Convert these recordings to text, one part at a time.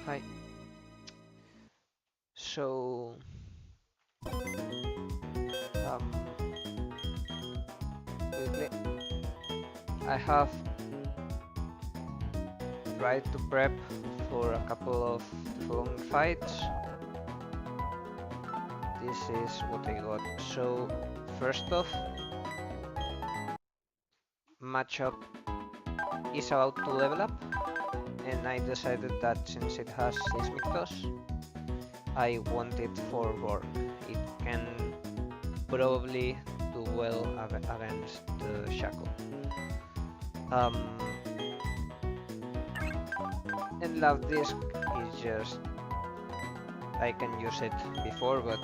Hi. So, quickly, I have tried to prep for a couple of the following fights. This is what I got. So, first off, matchup is about to level up, and I decided that since it has Seismic Toss, I want it for Roark. It can probably do well against the Shackle. And Love Disc is just, I can use it before, but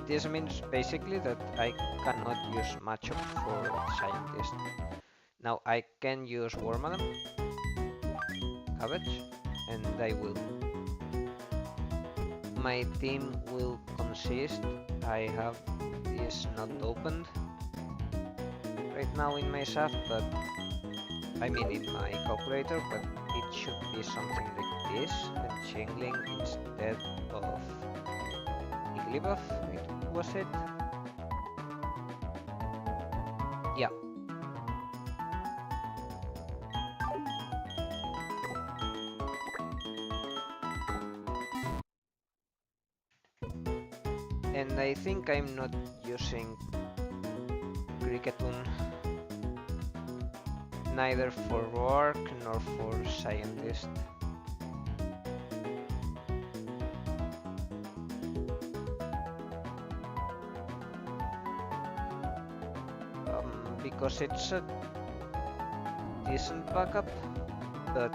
this means basically that I cannot use matchup for Scientist. Now I can use Warmadam, Cabbage, and I will. My team will consist, I have this not opened right now in my SAF, but I mean in my calculator, but it should be something like this, and Chingling instead of Igglybuff, was it? Yeah. And I think I'm not using Cricketune neither for Roark nor for Scientist. Because it's a decent backup, but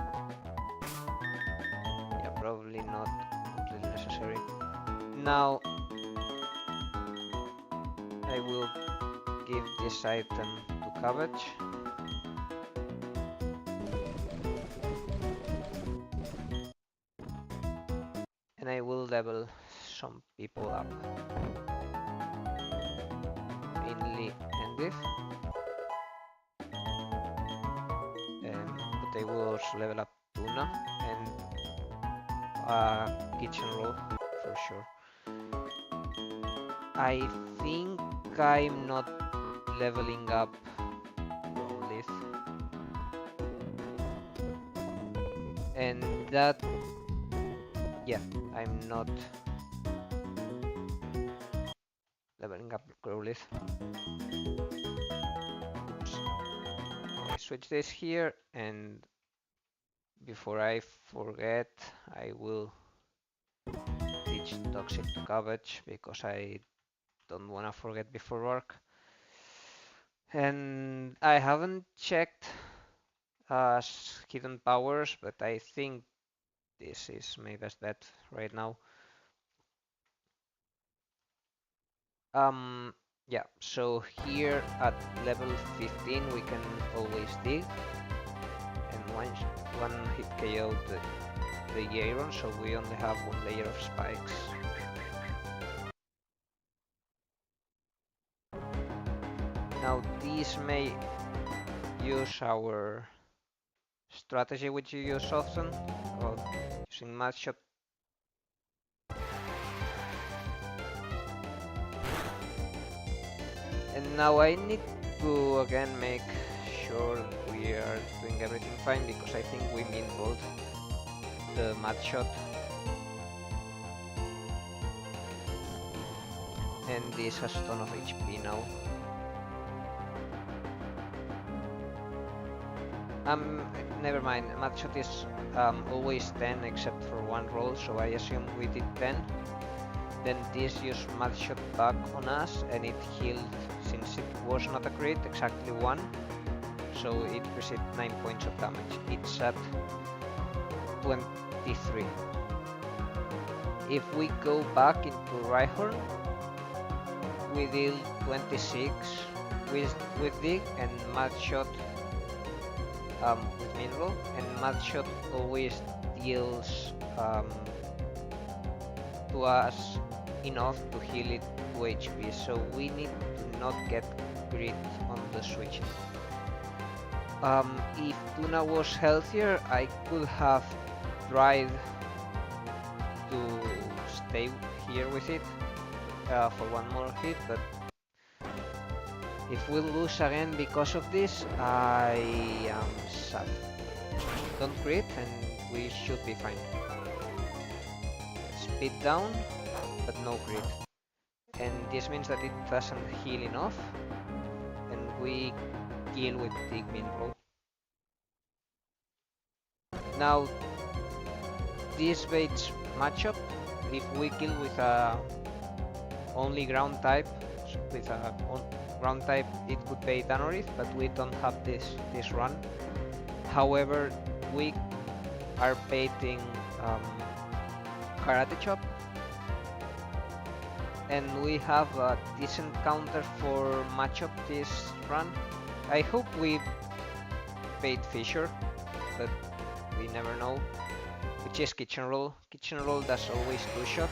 yeah, probably not completely necessary. Now I will give this item to Cabbage. And I will level some people up. Mainly Endiv. But I will also level up Luna and Kitchen Roll for sure. I think I'm not leveling up Lith. And that, yeah, I'm not leveling up Growlithe. Oops. I switch this here, and before I forget, I will teach Toxic to Cabbage because I don't want to forget before work. And I haven't checked hidden powers, but I think this is my best bet right now. Yeah, so here at level 15 we can always dig, and one hit KO the Aeron, so we only have one layer of spikes. Now these may use our strategy which you use often, of using matchup. And now I need to again make sure we are doing everything fine, because I think we min-rolled the mad shot. And this has a ton of HP now. Never mind, mad shot is always 10 except for one roll, so I assume we did 10. Then this used mad shot back on us, and it healed, since it was not a crit, exactly 1. So it received 9 points of damage. It's at 23. If we go back into Rhyhorn, we deal 26 with Dig and Mad Shot with Mineral, and Mad Shot always deals to us enough to heal it 2 HP, so we need to not get crit on the switching. If Tuna was healthier, I could have tried to stay here with it for one more hit, but if we lose again because of this, I am sad. Don't crit and we should be fine. Speed down, but no crit. And this means that it doesn't heal enough, and we kill with the min roll. Now, this baits matchup, if we kill with a only ground type, with a ground type, it could bait Anorith, but we don't have this run. However, we are baiting Karate Chop, and we have a decent counter for matchup this run. I hope we bait Fisher, but we never know. Which is Kitchen Roll. Kitchen Roll does always 2-shot,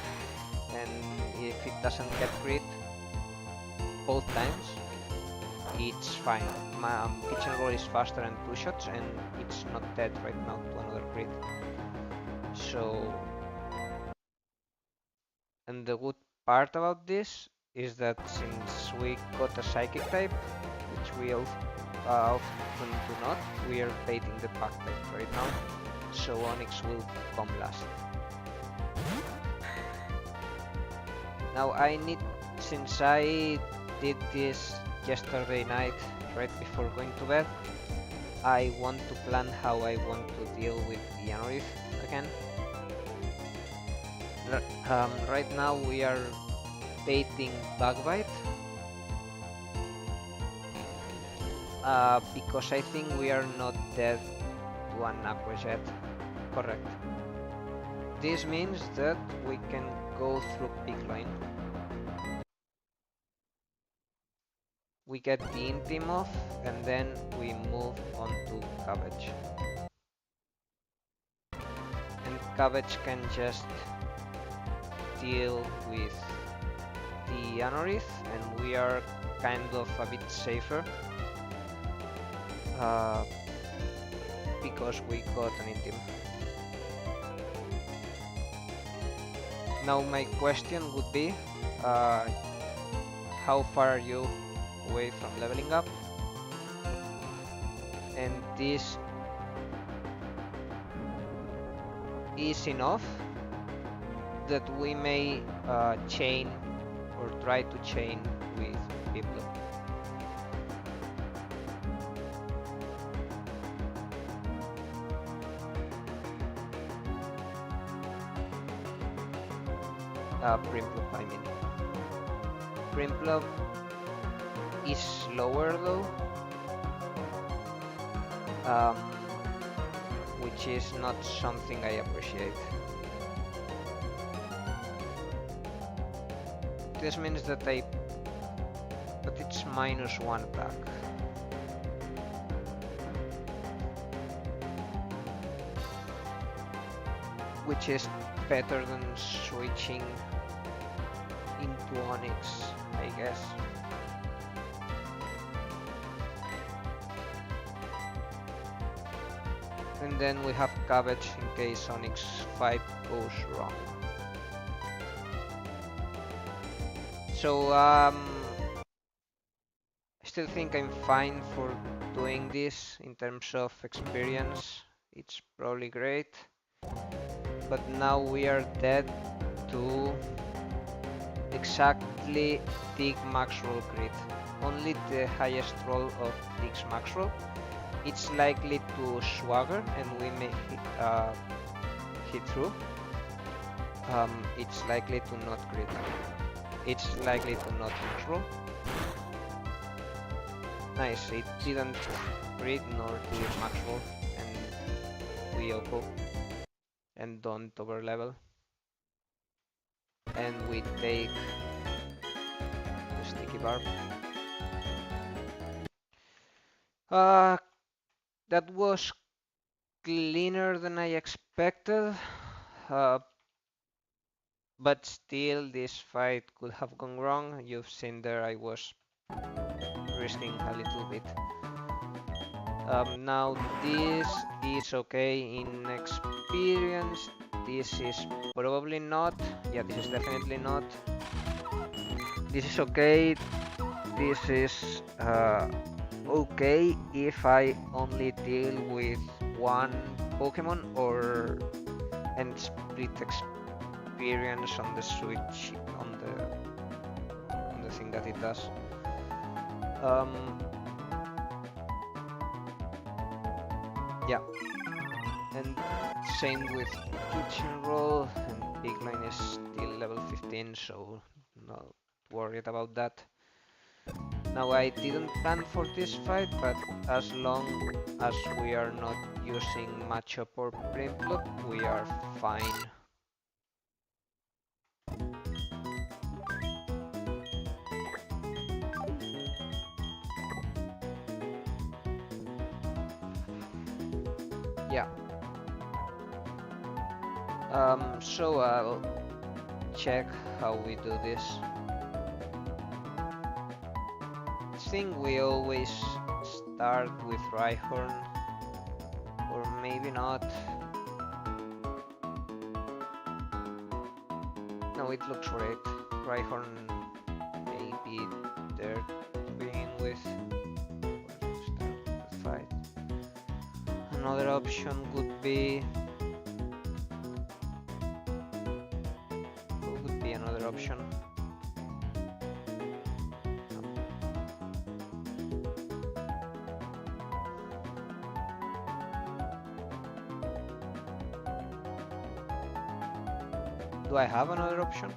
and if it doesn't get crit both times, it's fine. Kitchen Roll is faster than 2 shots, and it's not dead right now to another crit. So, and the good part about this is that since we got a Psychic type, which we often do not, we are baiting the Pack type right now, so Onyx will come last. Now since I did this yesterday night right before going to bed, I want to plan how I want to deal with the Anorith again. Right now we are baiting Backbite because I think we are not dead to an Aqua Jet. Correct. This means that we can go through Big Line. We get the Intim off, and then we move on to Cabbage. And Cabbage can just deal with the Anorith, and we are kind of a bit safer because we got an Intim. Now my question would be, how far are you away from leveling up? And this is enough that we may chain or try to chain with Piplup. Primplup, I mean. Primplup is slower though, which is not something I appreciate. This means that but it's -1 attack. Which is better than switching into Onyx, I guess. And then we have Cabbage in case Onyx fight goes wrong. So I still think I'm fine for doing this in terms of experience. It's probably great. But now we are dead to exactly Dig max roll crit. Only the highest roll of Dig's max roll. It's likely to swagger and we may hit through. It's likely to not crit. It's likely to not max roll. Nice, it didn't crit nor did it max roll, and we OPPO and don't over level. And we take the sticky barb. That was cleaner than I expected, but still this fight could have gone wrong. You've seen there I was risking a little bit. Now this is okay in experience. This is probably not. Yeah, this is definitely not. This is okay. This is okay if I only deal with one Pokemon or and split experience on the switch on the thing that it does. Yeah, and same with Kitchen Roll, and Pigline is still level 15, so not worried about that. Now I didn't plan for this fight, but as long as we are not using Matchup or Primplup, we are fine. Yeah. So I'll check how we do this. I think we always start with Rhyhorn, or maybe not. No, it looks great. Rhyhorn may be there to begin with. Or to start the fight. Another option would be... What would be another option? Do I have another option?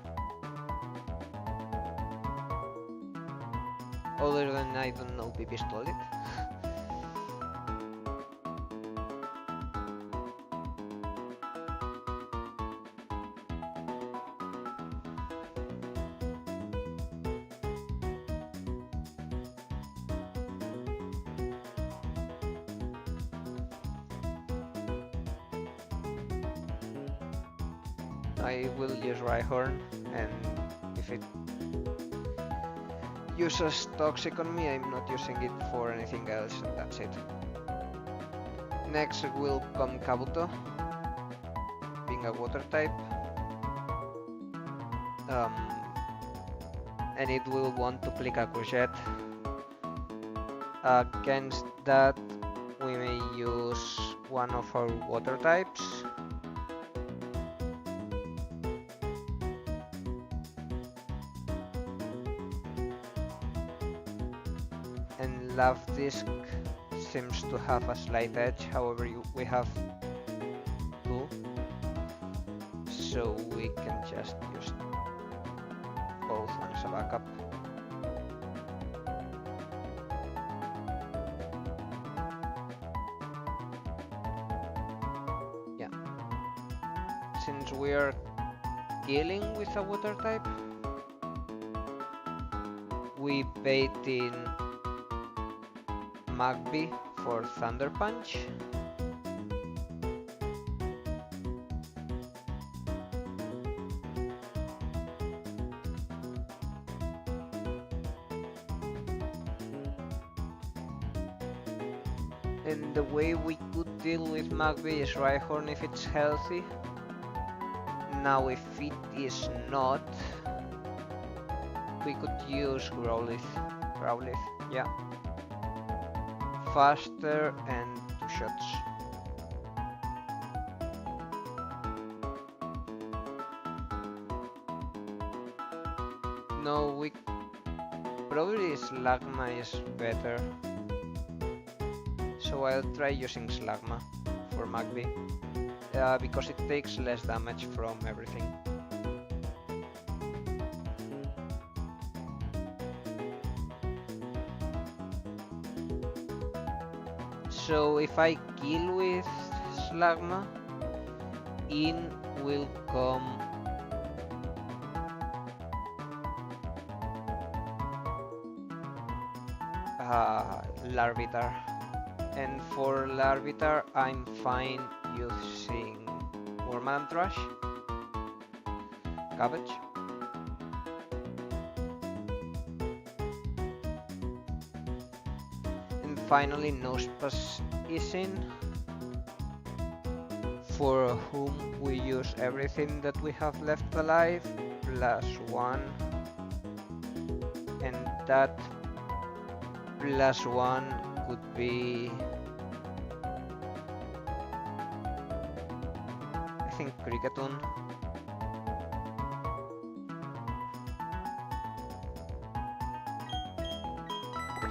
Other than I don't know, Pipi stole it. I will use Rhyhorn, and if it uses Toxic on me, I'm not using it for anything else, and that's it. Next will come Kabuto, being a water type. And it will want to click a Courgette. Against that, we may use one of our water types. And Love Disc seems to have a slight edge, however we have two, so we can just use both as a backup. Yeah, since we are killing with a water type, we bait in Magby for Thunder Punch. And the way we could deal with Magby is Rhyhorn if it's healthy. Now if it is not, we could use Growlithe, yeah. Faster and 2 shots. No, we probably Slugma is better. So I'll try using Slugma for Magby, because it takes less damage from everything. So if I kill with Slugma, in will come Larvitar. And for Larvitar, I'm fine using Wormadam Thrush, Cabbage. And finally, Nosepass is in. for whom we use everything that we have left alive, +1, and that +1 could be, I think, Cricketun.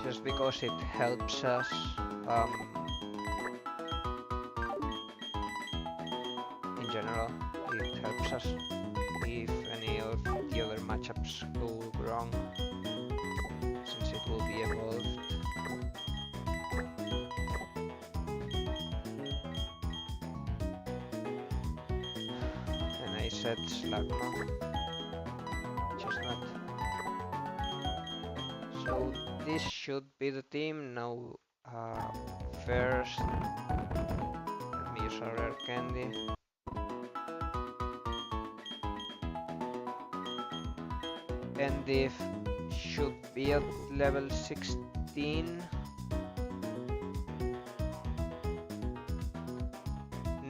Just because it helps us in general, it helps us if any of the other matchups go wrong, since it will be evolved. And I said Slagma, Chestnut. So this should be the team now. First, let me use a rare candy. And if should be at level 16.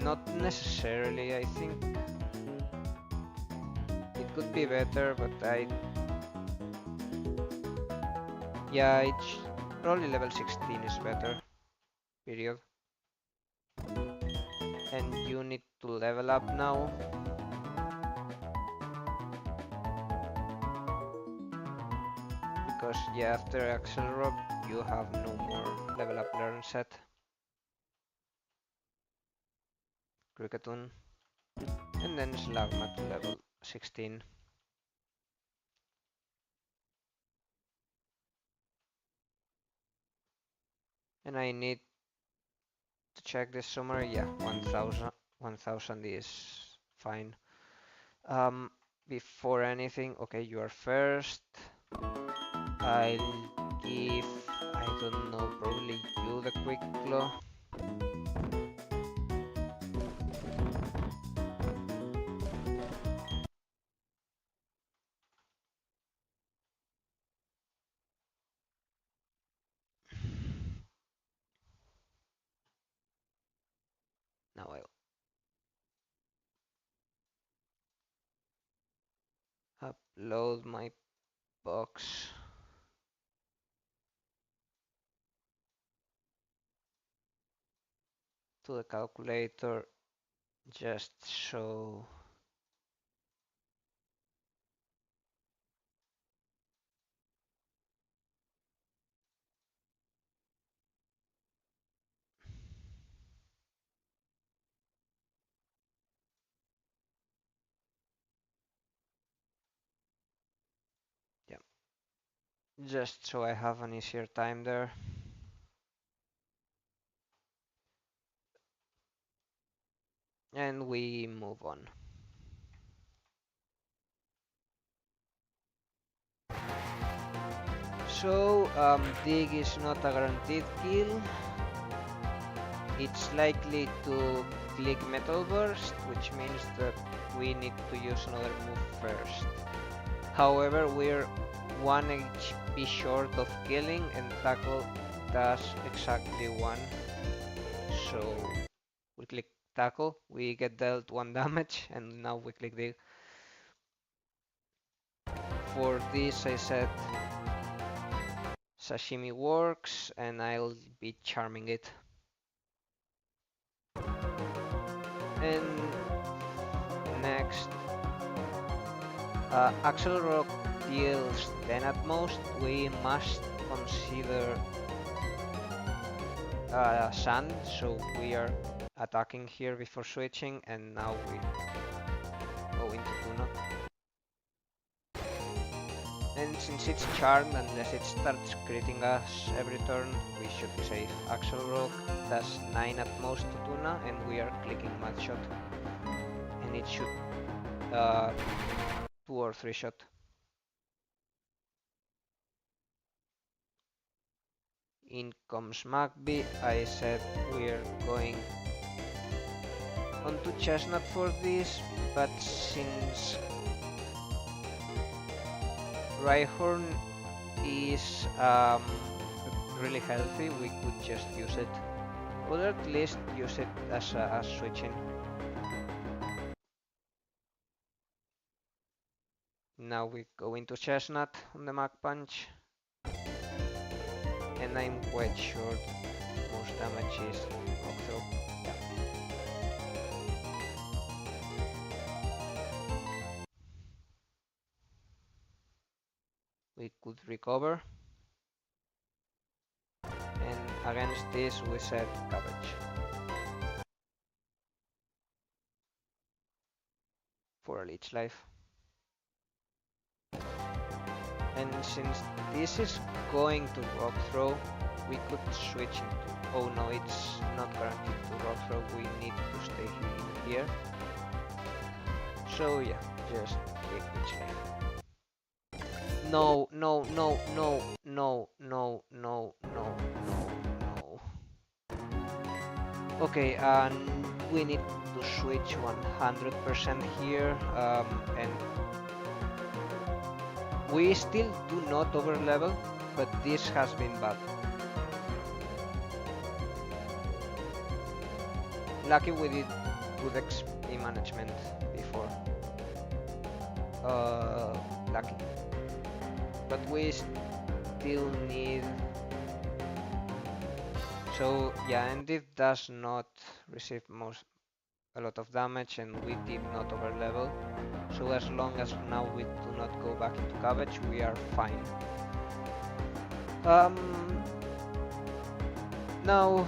Not necessarily, I think it could be better, but yeah, it's probably level 16 is better, period. And you need to level up now. Because yeah, after Axel Rock, you have no more level up learn set. Cricketun. And then Slagma to level 16. And I need to check this somewhere. Yeah, 1000 is fine. Before anything, okay, you are first. I'll give, I don't know, probably you the quick claw. Now I'll upload my box. To the calculator, just so yeah, just so I have an easier time there. And we move on. So Dig is not a guaranteed kill. It's likely to click Metal Burst, which means that we need to use another move first. However, we're 1 HP short of killing, and Tackle does exactly 1. So we click Tackle, we get dealt 1 damage, and now we click Dig. For this I said Sashimi works, and I'll be charming it. And next, Axel Rock deals 10 at most. We must consider Sand, so we are attacking here before switching, and now we go into Tuna. And since it's charmed, unless it starts critting us every turn, we should be safe. Axel Rock does 9 at most to Tuna, and we are clicking Mudshot. And it should 2 or 3 shot. In comes Magby. I said we're going onto Chestnut for this, but since Rhyhorn is really healthy, we could just use it. Or at least use it as a switching. Now we go into Chestnut on the Mach Punch. And I'm quite sure most damage is Rock Throw. Yeah. We could recover. And against this we set Cabbage. For a Leech Life. And since this is going to Rock Throw, we could switch into... Oh no, it's not guaranteed to Rock Throw, we need to stay here. So yeah, just take Leech Life. No, no, no, no, no, no, no, no, no, no. Okay, and we need to switch 100% here, and we still do not overlevel, but this has been bad. Lucky we did good XP management before. Lucky. But we still need... So yeah, and it does not receive a lot of damage, and we did not overlevel. So as long as now we do not go back into Cabbage, we are fine. Now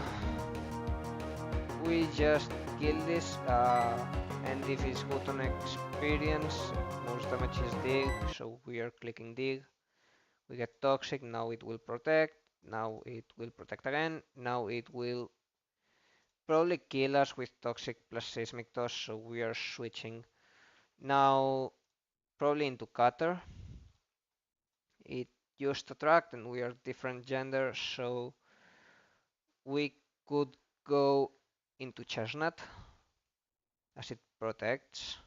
we just kill this, and if it's good on experience, most damage is Dig, so we are clicking Dig. We get Toxic, now it will protect, now it will protect again, now it will probably kill us with Toxic plus Seismic Toss, so we are switching now probably into Cutter. It used Attract and we are different gender, so we could go into Chestnut as it protects.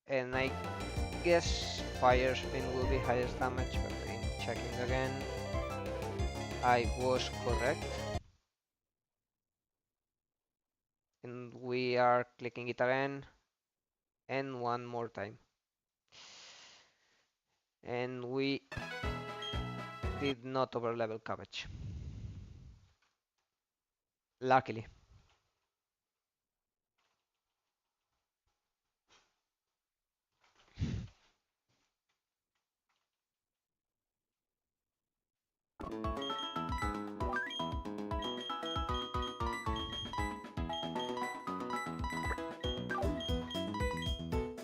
And I guess Fire Spin will be highest damage, but in checking again, I was correct. And we are clicking it again, and one more time. And we did not overlevel Cabbage. Luckily.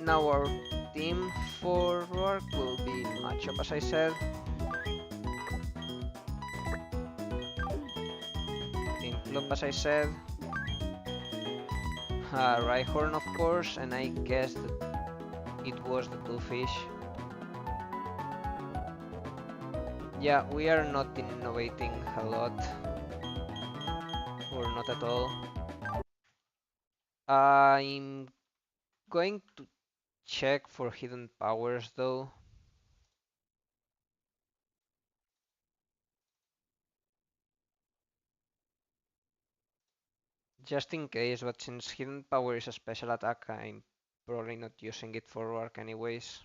Now our team for Roark will be matchup as I said. Team Club as I said. Rhyhorn of course, and I guess that it was the two fish. Yeah, we are not innovating a lot. Or not at all. I'm going to check for hidden powers though. Just in case, but since hidden power is a special attack, I'm probably not using it for Roark anyways.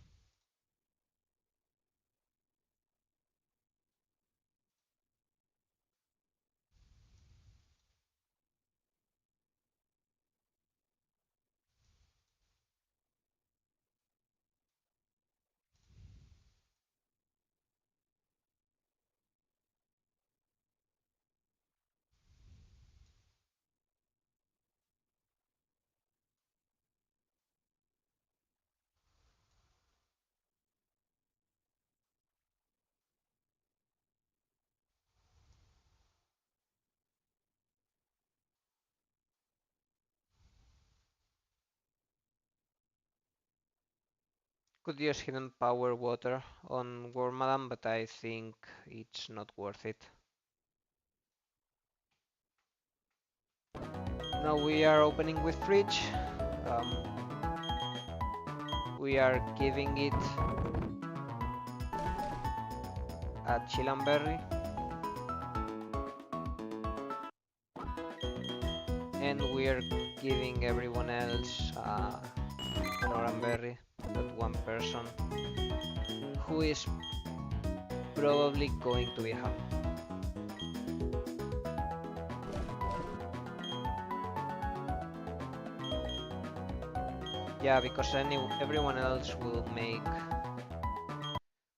Could use hidden power water on Wormadam, but I think it's not worth it. Now we are opening with Fridge. We are giving it a Chilamberry. And we are giving everyone else an Oranberry, but one person. who is probably going to be Ham. Yeah, because everyone else will make...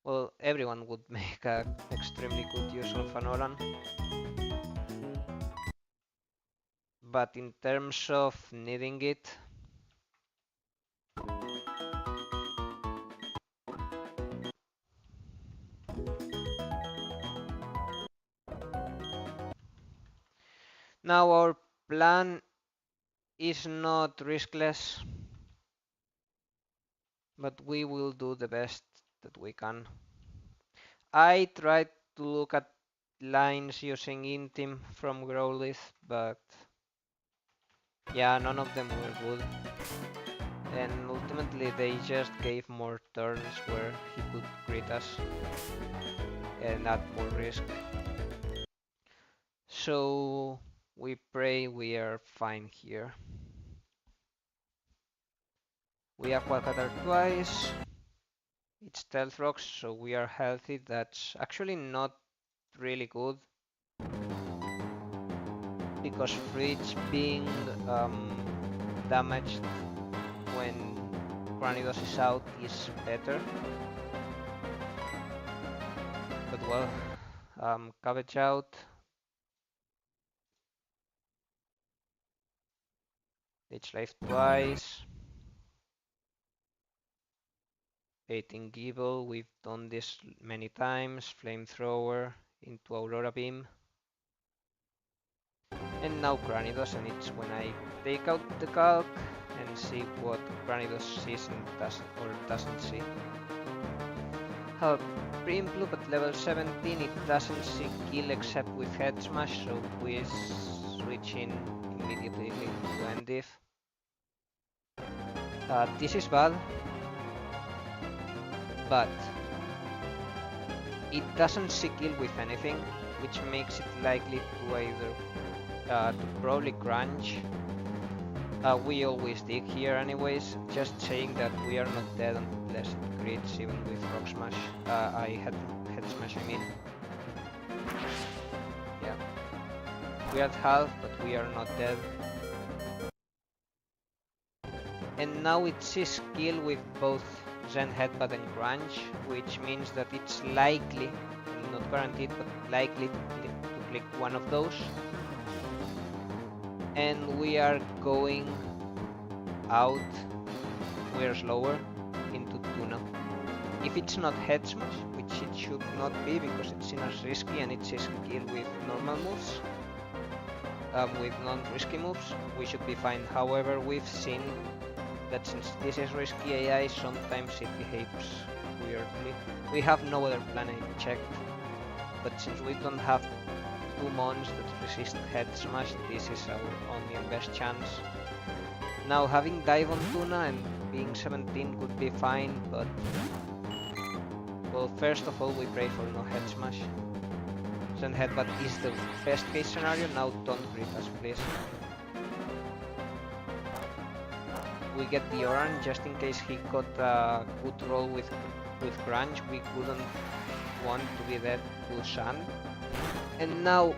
Well, everyone would make an extremely good use of an Oran. But in terms of needing it, now our plan is not riskless, but we will do the best that we can. I tried to look at lines using Intim from Growlithe, but yeah, none of them were good. And ultimately they just gave more turns where he could crit us and add more risk. So we pray we are fine here. We Aqua Cutter twice. It's Stealth Rocks, so we are healthy. That's actually not really good, because Fridge being damaged when Granidos is out is better. But well, Cabbage out. Ditch Life twice. 18 Gible, we've done this many times. Flamethrower into Aurora Beam. And now Granidos, and it's when I take out the calc and see what Granidos sees and doesn't see. Pre-Implu at level 17, it doesn't see kill except with Head Smash, so we switch in immediately to Endiv. This is bad, but it doesn't see kill with anything, which makes it likely to either to probably Crunch. We always dig here anyways, just saying that we are not dead unless it crits even with Rock Smash. Head Smash, I mean. Yeah. We are at half, but we are not dead. And now it sees kill with both Zen Headbutt and Crunch, which means that it's likely, not guaranteed, but likely to click one of those. And we are going out, we are slower, into Tuna. If it's not Head Smash, which it should not be because it's seen as risky and it's a skill with normal moves, with non-risky moves, we should be fine. However, we've seen that since this is risky AI, sometimes it behaves weirdly. We have no other plan, I checked, but since we don't have 2 mons that resist Head Smash, this is our only and best chance. Now having Dive on Tuna and being 17 could be fine, but well, first of all we pray for no Head Smash. Zen Headbutt is the best case scenario. Now don't crit us, please. We get the Oran just in case he got a good roll with Crunch. We couldn't want to be dead to Sand. And now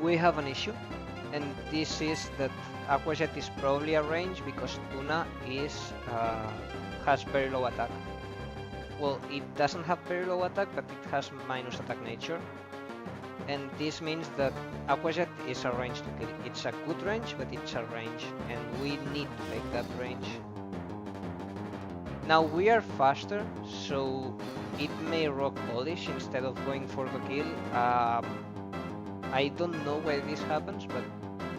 we have an issue, and this is that Aqua Jet is probably a range because Tuna has very low attack. Well, it doesn't have very low attack, but it has minus attack nature. And this means that Aqua Jet is a range to kill. It's a good range, but it's a range, and we need to take that range. Now we are faster, so it may rock polish instead of going for the kill. I don't know why this happens, but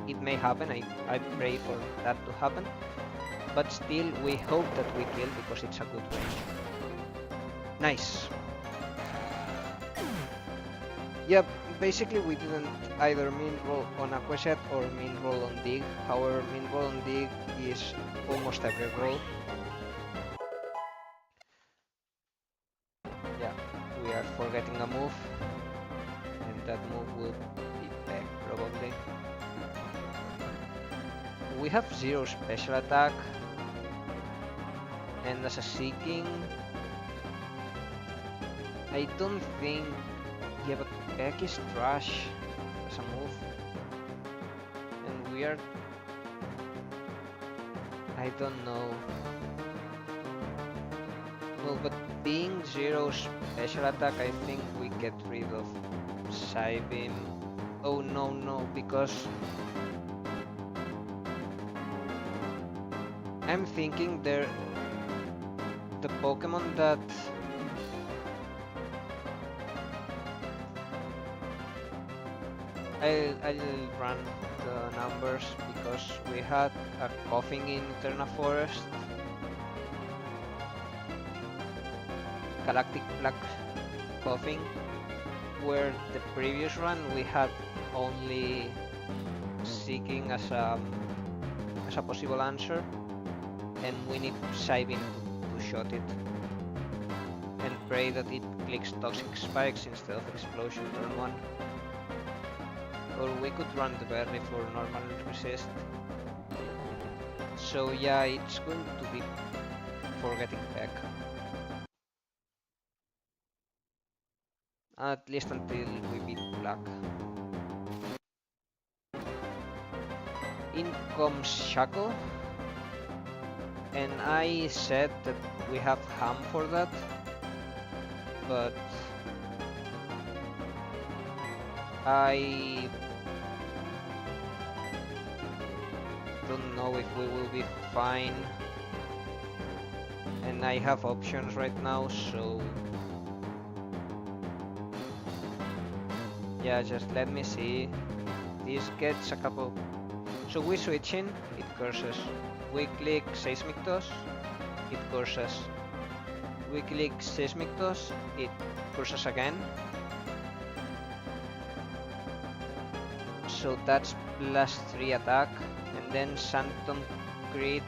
it may happen. I pray for that to happen. But still, we hope that we kill because it's a good range. Nice. Yep, basically we didn't either min roll on Aqua Jet or min roll on Dig. However, min roll on Dig is almost every roll. Yeah, we are forgetting a move, and that move will be back probably. We have 0 special attack, and as a Seeking, I don't think... Yeah, but Peck is trash as a move. And we are... I don't know. Well, but being zero special attack, I think we get rid of Psybeam. Oh no, no, because I'm thinking the Pokemon that I'll run the numbers because we had a coughing in Eterna Forest, Galactic Black coughing, where the previous run we had only Seeking as a possible answer, and we need Psybeam to shot it and pray that it clicks Toxic Spikes instead of Explosion turn 1. Or we could run the berry for normal resist. So yeah, it's going to be forgetting back. At least until we beat black. In comes Shackle. And I said that we have ham for that. But I don't know if we will be fine, and I have options right now, so yeah, just let me see. This gets a couple, so we switch in, it curses. We click Seismic Toss, it curses. We click Seismic Toss, it curses again. So that's +3 attack. And then Santon Crit,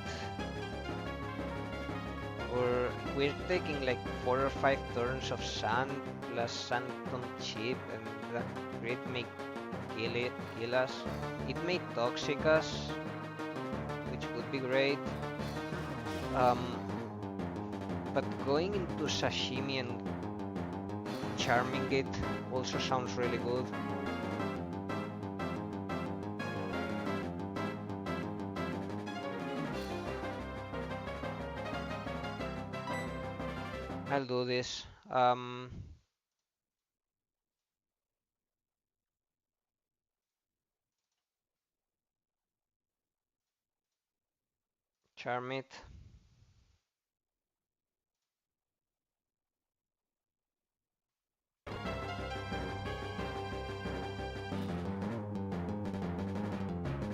or we're taking like 4 or 5 turns of Sand plus Santon Chip, and that crit may kill us. It may Toxic us, which would be great. But going into Sashimi and charming it also sounds really good. I'll do this. Charm it.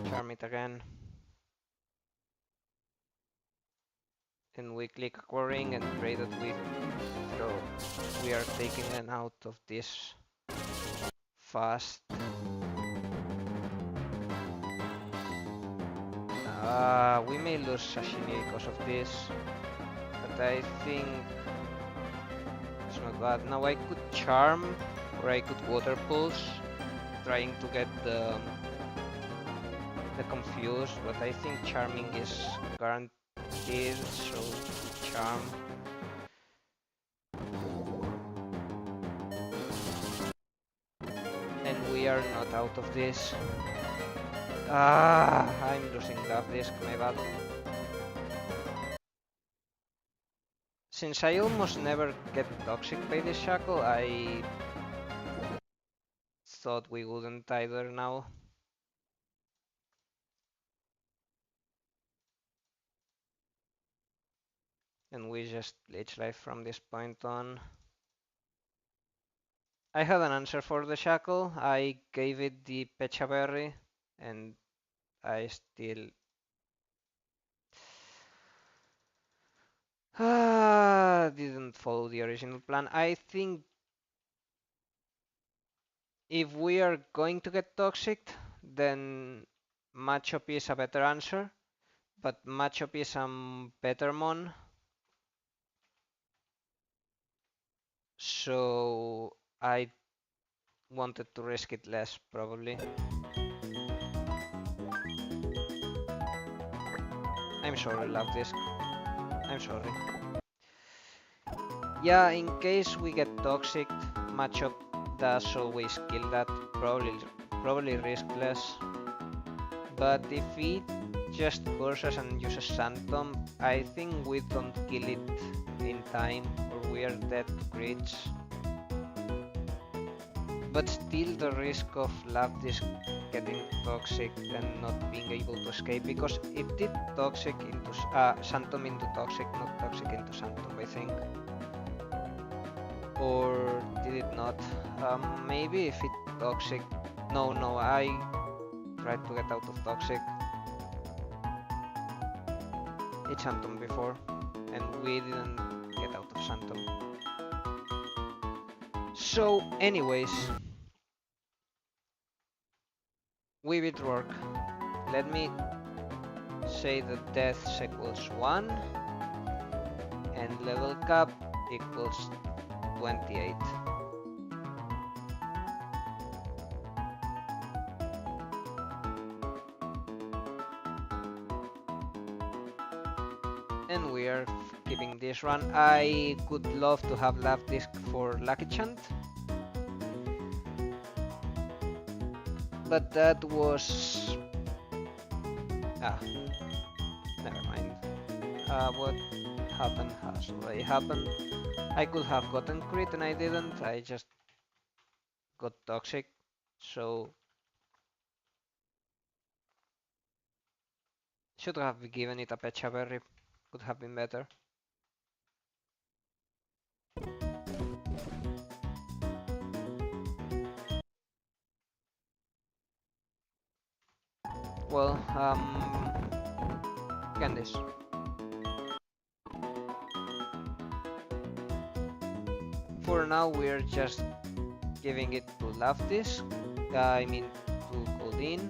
Charm it again. And we click Aquaring and pray that we are taking them out of this fast. We may lose Sashimi because of this, but I think it's not bad. Now I could Charm, or I could Water Pulse, trying to get the Confused, but I think Charming is guaranteed, so Charm. And we are not out of this. I'm losing Love Disc, my bad. Since I almost never get Toxic by this Shackle, I thought we wouldn't either now. And we just Leech Life from this point on. I had an answer for the Shackle. I gave it the Pecha Berry, and I still... didn't follow the original plan. I think if we are going to get Toxic, then Machop is a better answer, but Machop is a better Mon. So I wanted to risk it less, probably. I'm sorry, Love Disc. I'm sorry. Yeah, in case we get toxic, Machop does always kill that, probably riskless. But if it just curses and uses Phantom, I think we don't kill it in time or we are dead to crits. But still the risk of Lafdisk getting toxic and not being able to escape, because it did toxic into Phantom into toxic, not toxic into Phantom, I think. Or did it not? Maybe if it toxic. No, I tried to get out of toxic. It's Phantom before, and we didn't get out of Phantom. So, anyways, we beat Roark. Let me say that deaths equals 1 and level cap equals 28. And we are keeping this run. I would love to have left disc for Lucky Chant, but that was never mind. What happened has already happened. I could have gotten crit and I didn't. I just got toxic, so should have given it a Pecha Berry. Could have been better. Well, Candice. For now, we're just giving it to Laftis. I mean, to Goldin,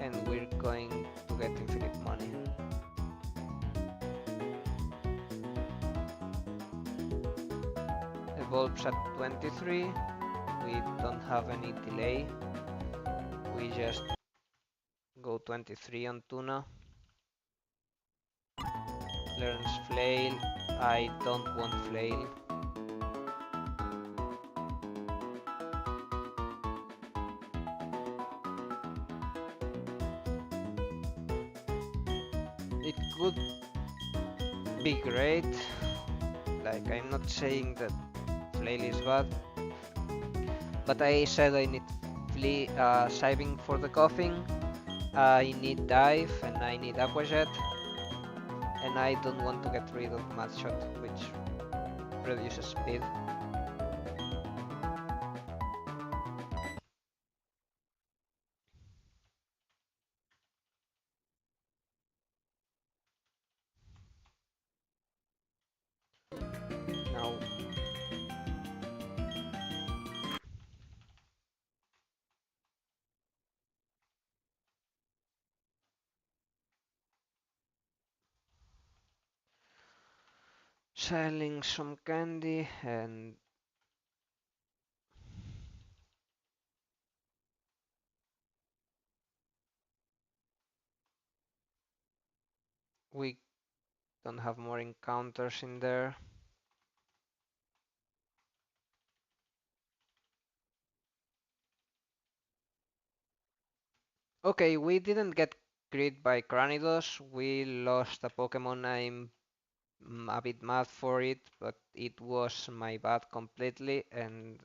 and we're going to get infinite money. Evolves at 23. We don't have any delay. We just go 23 on Tuna. Learns Flail. I don't want Flail. It could be great. Like, I'm not saying that Flail is bad, but I said I need Siving for the coughing, I need Dive, and I need Aqua Jet, and I don't want to get rid of Mad Shot, which reduces speed. Now, selling some candy, and we don't have more encounters in there. Okay, we didn't get crit by Cranidos. We lost a Pokemon. I'm a bit mad for it, but it was my bad completely, and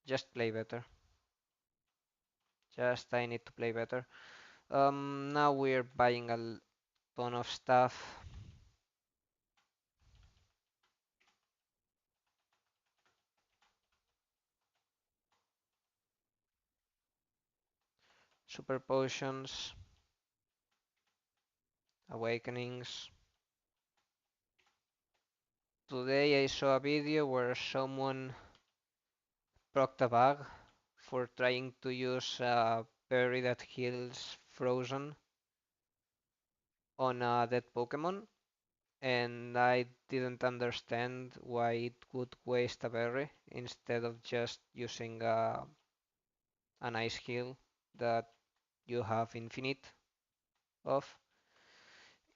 just play better. Just I need to play better. Now we're buying a ton of stuff. Super potions, awakenings. Today I saw a video where someone procced a bug for trying to use a berry that heals frozen on a dead Pokemon, and I didn't understand why it would waste a berry instead of just using an ice heal that you have infinite of,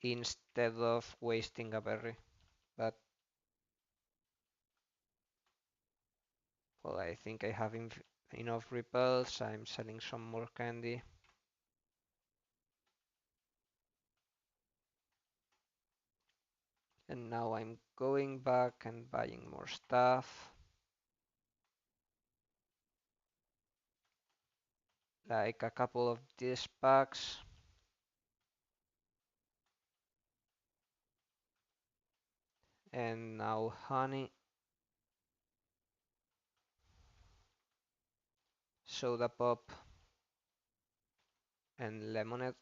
instead of wasting a berry. But Well, I think I have enough repels. I'm selling some more candy. And now I'm going back and buying more stuff. Like a couple of these packs. And now honey, soda pop, and lemonade.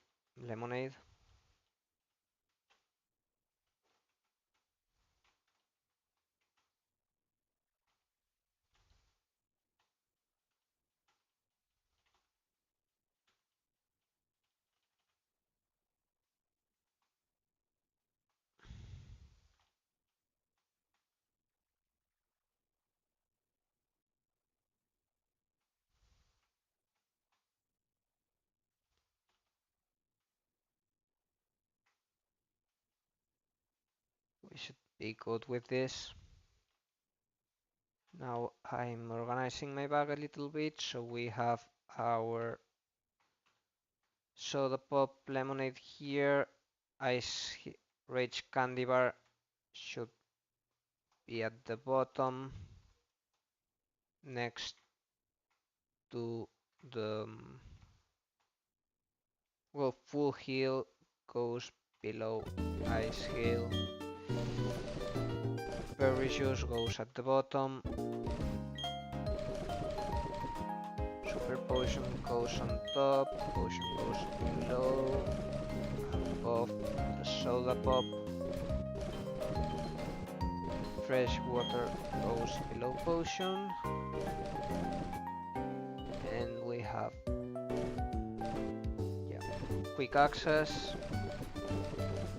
We should be good with this. Now I'm organizing my bag a little bit, so we have our soda pop lemonade here. Ice Rage candy bar should be at the bottom next to the well, full heal goes below ice heal. Berry juice goes at the bottom. Super potion goes on top. Potion goes below. Above the soda pop. Fresh water goes below potion. And we have quick access,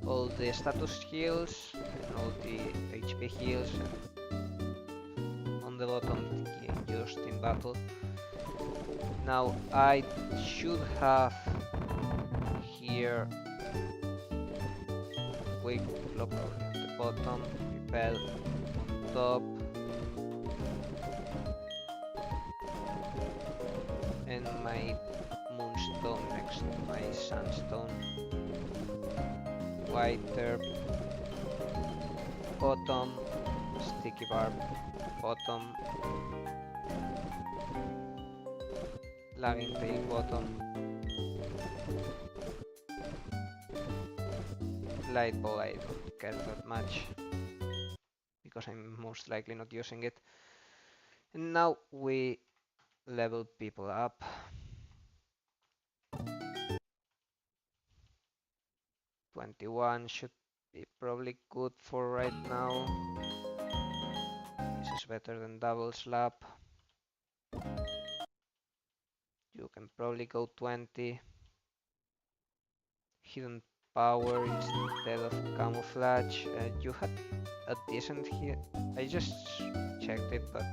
all the status heals, and all the HP heals, and on the bottom used in battle. Now I should have here quick block at the bottom, repel on top, and my moonstone next to my sandstone. White herb bottom, sticky barb bottom, lagging tail bottom, light ball I don't care that much because I'm most likely not using it. And now we level people up. 21 should be probably good for right now. This is better than double slap. You can probably go 20. Hidden power instead of camouflage. You had a decent hit. I just checked it, but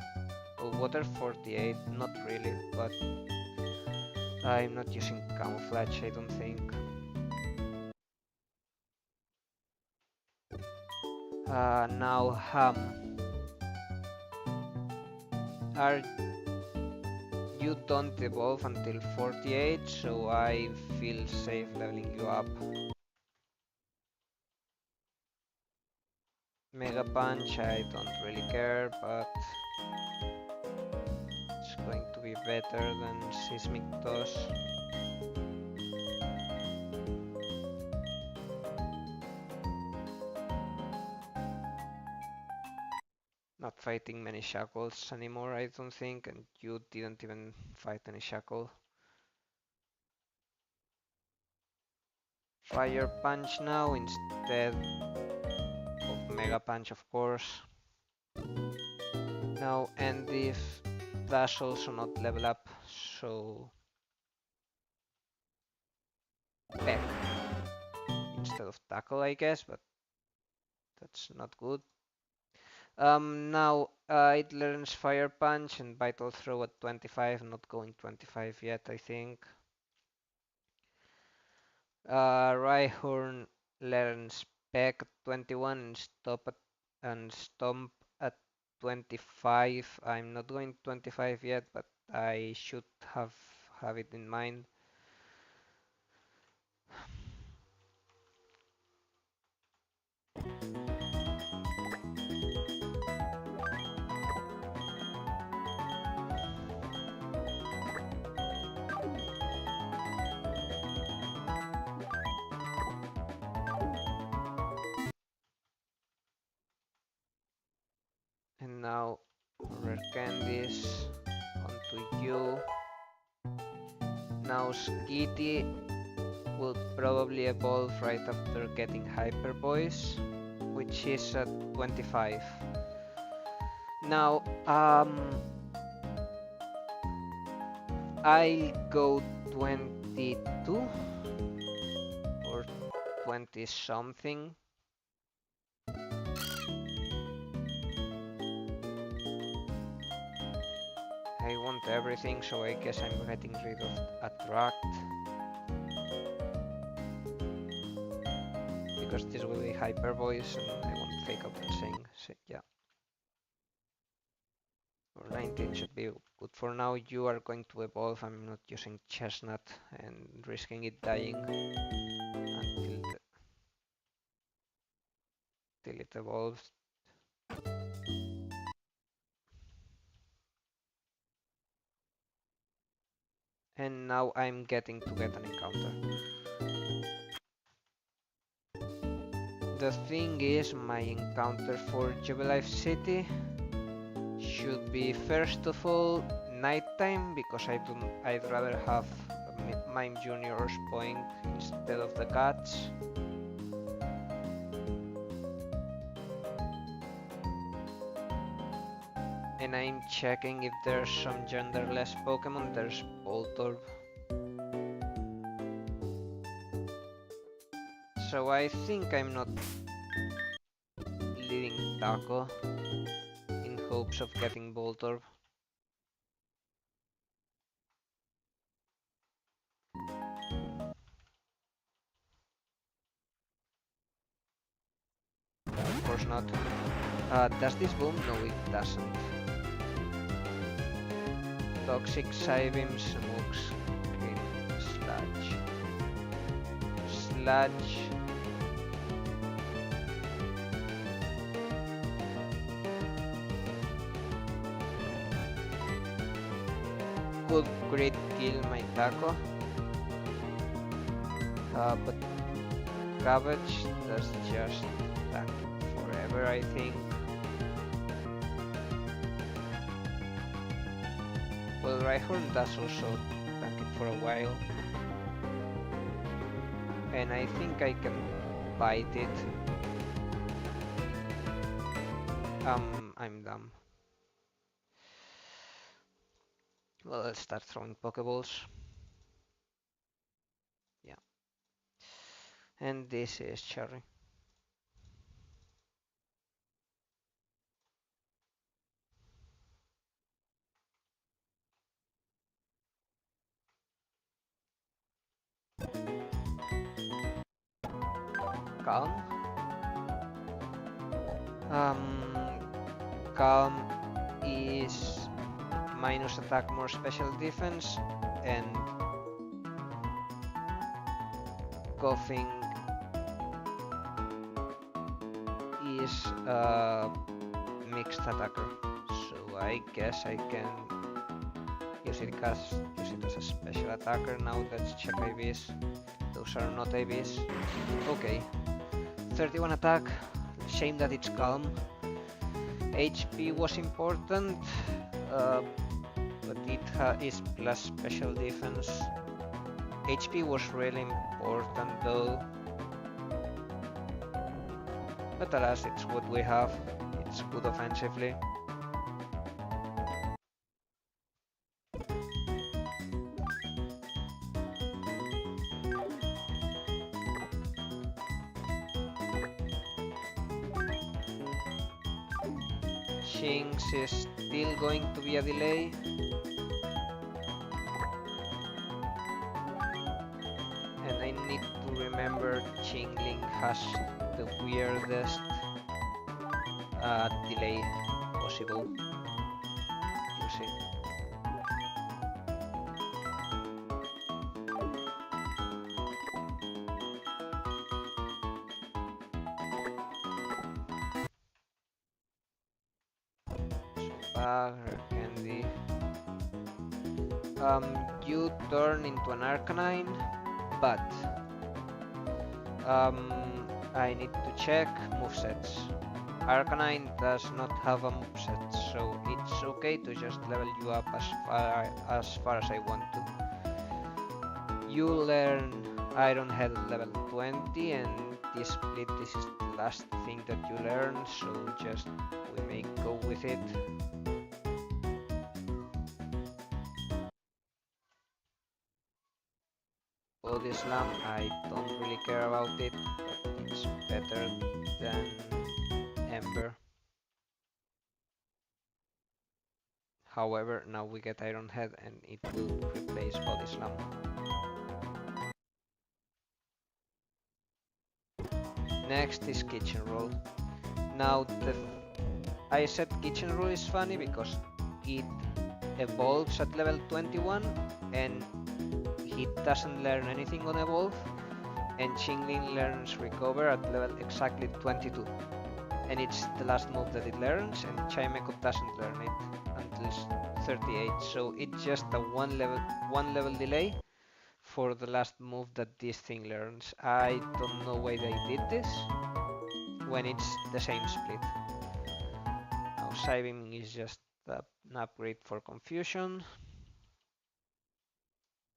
water 48, not really, but I'm not using camouflage, I don't think. Now Ham. You don't evolve until 48, so I feel safe leveling you up. Mega Punch, I don't really care, but it's going to be better than Seismic Toss. Not fighting many shackles anymore, I don't think, and you didn't even fight any shackle. Fire Punch now instead of Mega Punch, of course. Now, and if Dash also not level up, so Peck instead of Tackle, I guess, but that's not good. Now it learns Fire Punch and Vital Throw at 25, not going 25 yet, I think. Rhyhorn learns Peck at 21 and Stomp at 25. I'm not going 25 yet, but I should have it in mind. And now rare candies onto you. Now Skitty will probably evolve right after getting Hyper Voice, which is at 25. Now, I'll go 22 or 20 something. I want everything, so I guess I'm getting rid of Attract. Because this will be Hyper Voice and I want Fake Out and Sing, so yeah. Or 19 should be good for now. You are going to evolve. I'm not using Chestnut and risking it dying until it evolves. And now I'm getting to get an encounter. The thing is, my encounter for Jubilife City should be first of all nighttime, because I'd rather have Mime Junior's point instead of the cats. And I'm checking if there's some genderless Pokemon. There's Voltorb. So I think I'm not leaving Taco in hopes of getting Voltorb. Of course not. Does this boom? No, it doesn't. Toxic, Psybeam, Smokes, Sludge. Sludge. Could crit kill my Taco. But Cabbage does just tank forever, I think. Well, Rhyhorn does also tank it for a while. And I think I can bite it. I'm dumb. Well, let's start throwing Pokeballs. Yeah. And this is Cherry. Calm. Calm is minus attack, more special defense, and Coughing is a mixed attacker. So I guess I can use it as a special attacker. Now let's check IVs. Those are not IVs. Okay. 31 attack. Shame that it's calm. HP was important, but it is plus special defense. HP was really important though. But alas, it's what we have. It's good offensively. Jinx is still going to be a delay. And I need to remember Chingling has the weirdest delay possible. You see. Rare candy. You turn into an Arcanine, but I need to check movesets. Arcanine does not have a moveset, so it's okay to just level you up as far as I want to. You learn Iron Head level 20, and this split, this is the last thing that you learn, so just we may go with it. Body Slam, I don't really care about it, but it's better than Ember. However, now we get Iron Head and it will replace Body Slam. Next is Kitchen Roll. Now I said Kitchen Roll is funny because it evolves at level 21 and he doesn't learn anything on evolve, and Qingling learns Recover at level exactly 22, and it's the last move that it learns, and Chimecho doesn't learn it until 38, so it's just a one level delay for the last move that this thing learns. I don't know why they did this when it's the same split. Now Psybeam is just an upgrade for Confusion.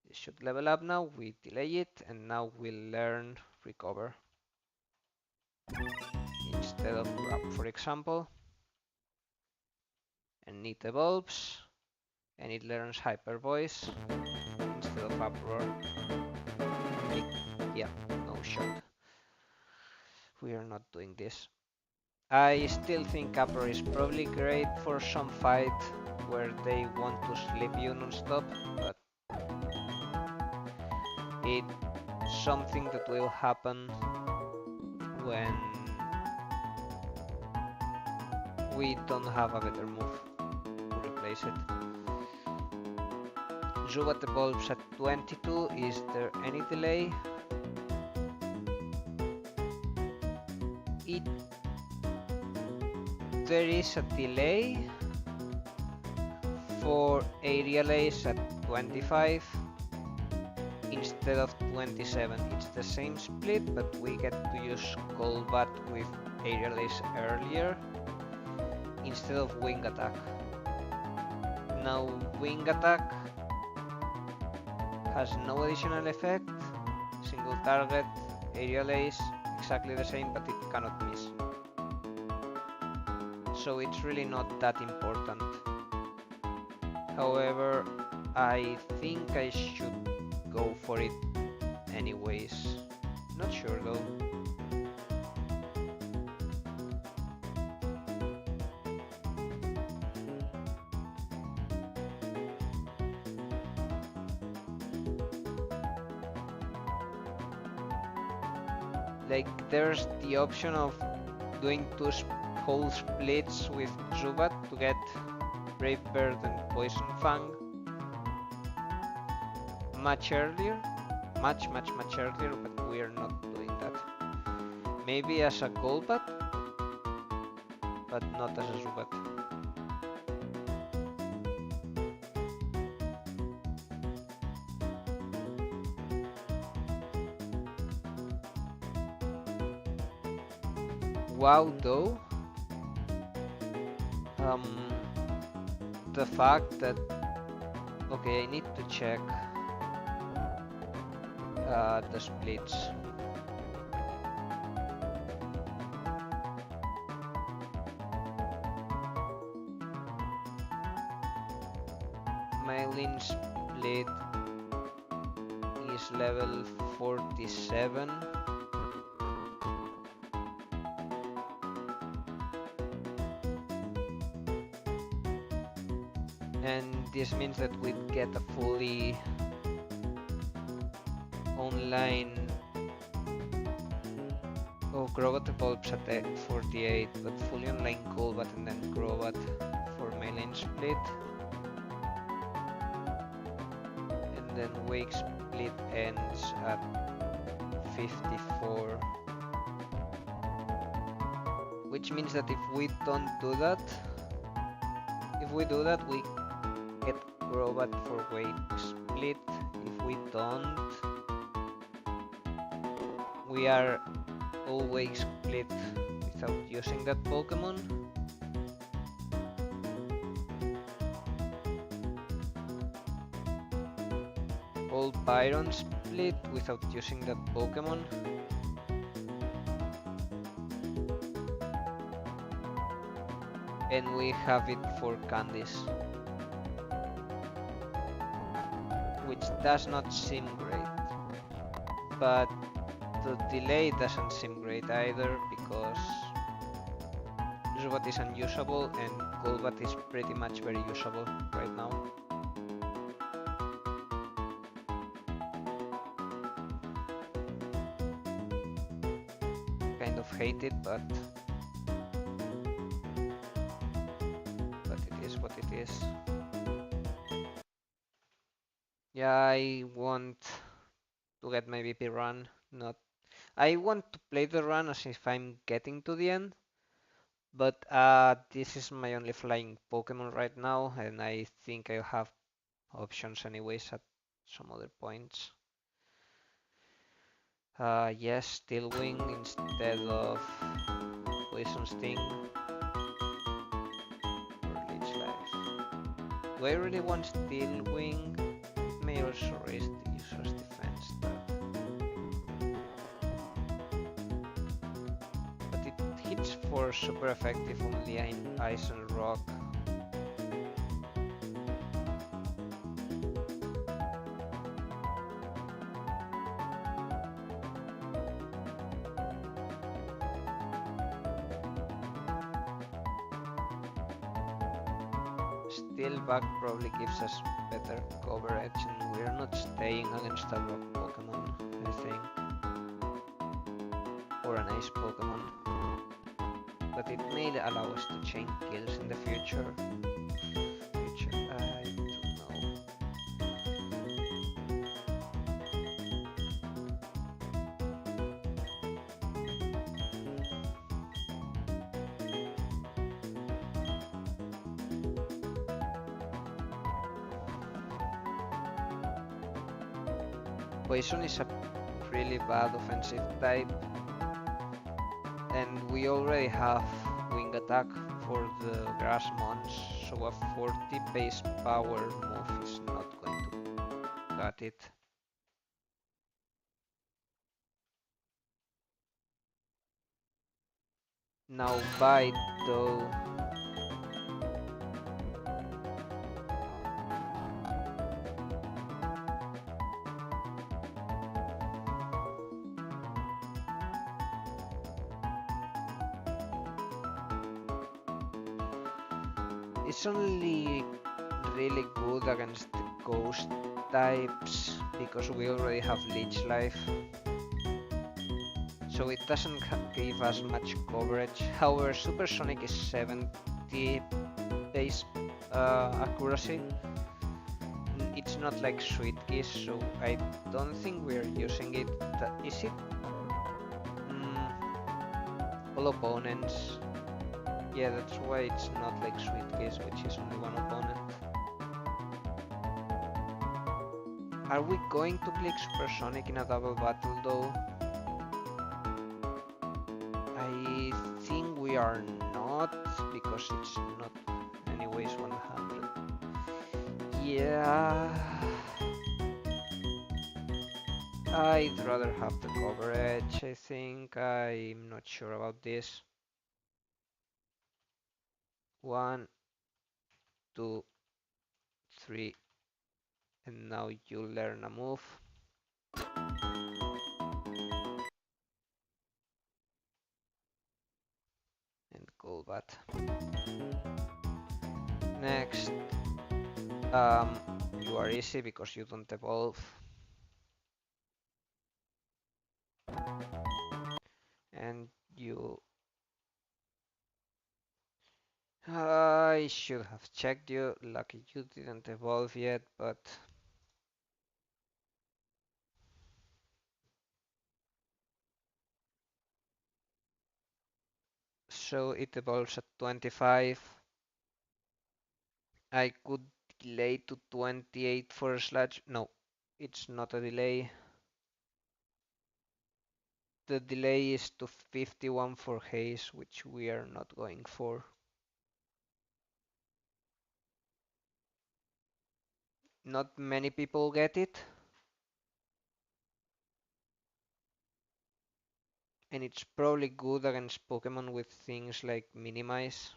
It should level up now, we delay it, and now we'll learn Recover instead of Grab, for example. And it evolves, and it learns Hyper Voice instead of Uproar. Yeah, no shot. We are not doing this. I still think Uproar is probably great for some fight where they want to sleep you non-stop, but it's something that will happen when we don't have a better move to replace it. Zubat evolves at 22. Is there any delay? There is a delay for Aerial Ace at 25 instead of 27. It's the same split, but we get to use Golbat with Aerial Ace earlier instead of Wing Attack. Now Wing Attack has no additional effect, single target, Aerial Ace, exactly the same, but it cannot miss. So it's really not that important. However, I think I should go for it anyways. Not sure though. Like, there's the option of doing two whole splits with Zubat to get Brave Bird and Poison Fang much earlier, much earlier, but we are not doing that. Maybe as a Golbat, but not as a Zubat. Wow, though, the fact that, okay, I need to check the splits. My Lin split is level 47. And this means that we'd get a fully online... Oh, Crobat evolves at 48, but fully online Golbat and then Crobat for my lane split. And then Wake split ends at 54. Which means that if we don't do that, we get Crobat for Wake split. If we don't, we are always split without using that Pokemon. All Byron split without using that Pokemon. And we have it for Candice, which does not seem great, but the delay doesn't seem great either because Zubat is unusable and Golbat is pretty much very usable right now. Kind of hate it, but it is what it is. Yeah, I want to get my VP run, I want to play the run as if I'm getting to the end, but this is my only flying Pokemon right now, and I think I have options anyways at some other points. Yes, Steel Wing instead of Poison Sting or Leech Life. Do I really want Steel Wing? It may also raise the user's defense stat. But it hits for super effective only in Ice and Rock. Steel Bug probably gives us better coverage, and we're not staying against a rock Pokemon, I think. Or an ice Pokemon. But it may allow us to chain kills in the future. I don't know. Poison is a really bad offensive type, and we already have Wing Attack for the Grass Mons, so a 40 base power move is not going to cut it. Now Bite though. It's only really good against the ghost types because we already have Leech Life, so it doesn't give us much coverage. However, Supersonic is 70 base accuracy. It's not like Sweet Kiss, so I don't think we're using it. Is it? All opponents. Yeah, that's why it's not like Sweet Kiss, which is only one opponent. Are we going to click Supersonic in a double battle though? I think we are not, because it's not anyways 100. Yeah, I'd rather have the coverage, I think. I'm not sure about this. 1, 2, 3, and now you learn a move. And Golbat. Next, you are easy because you don't evolve. And you? I should have checked you. Lucky you didn't evolve yet, but so it evolves at 25. I could delay to 28 for a sludge. No, it's not a delay. The delay is to 51 for haze, which we are not going for. Not many people get it, and it's probably good against Pokemon with things like minimize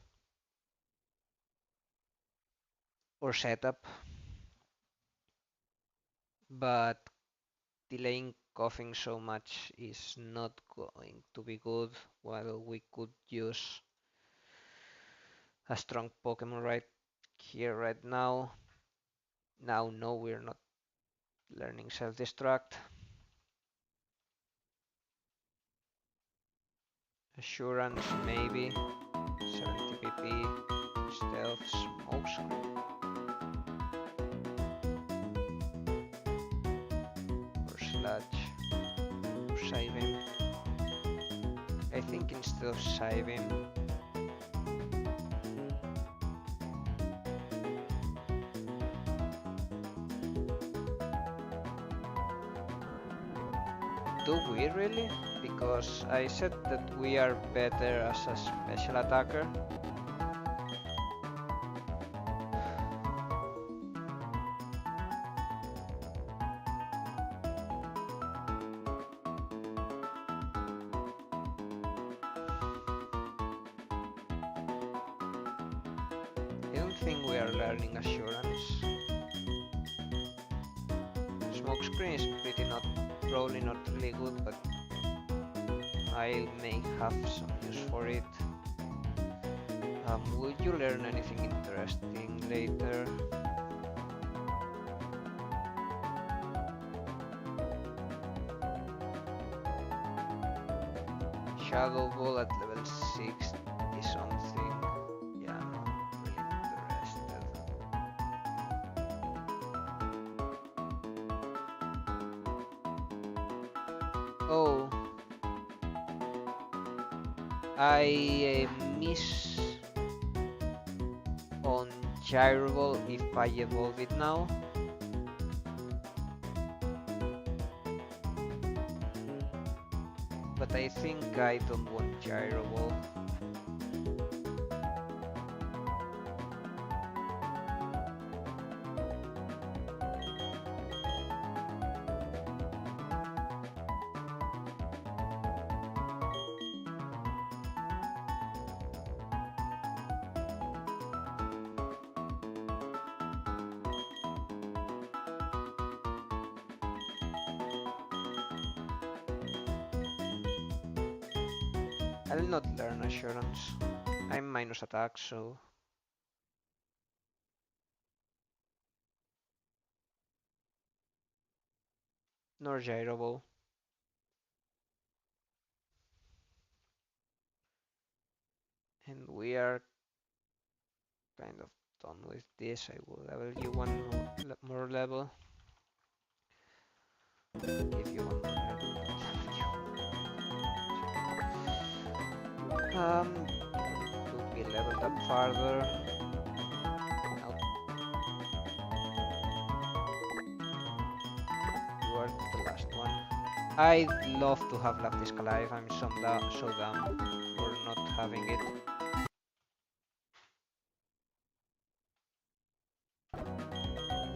or setup, but delaying coughing so much is not going to be good. While we could use a strong Pokemon right here, right now. Now, no, we're not learning self-destruct. Assurance, maybe. 70 PP. Stealth, smoke screen. Or sludge. Or Psybeam. I think instead of Psybeam, do we really? Because I said that we are better as a special attacker. I don't think we are learning assurance. Smokescreen is probably not really good, but I may have some use for it. Would you learn anything interesting later? Shadow Ball at level 60 something. Yeah, not really interested. Oh, I miss on Gyro Ball if I evolve it now. But I think I don't want Gyro Ball. I'll not learn Assurance. I'm minus attack, so... nor Gyro Ball. And we are kind of done with this. I will level you one more level. Give you one more level. Could be leveled up farther. Now you are the last one. I'd love to have Lactisc alive. I'm so dumb for not having it.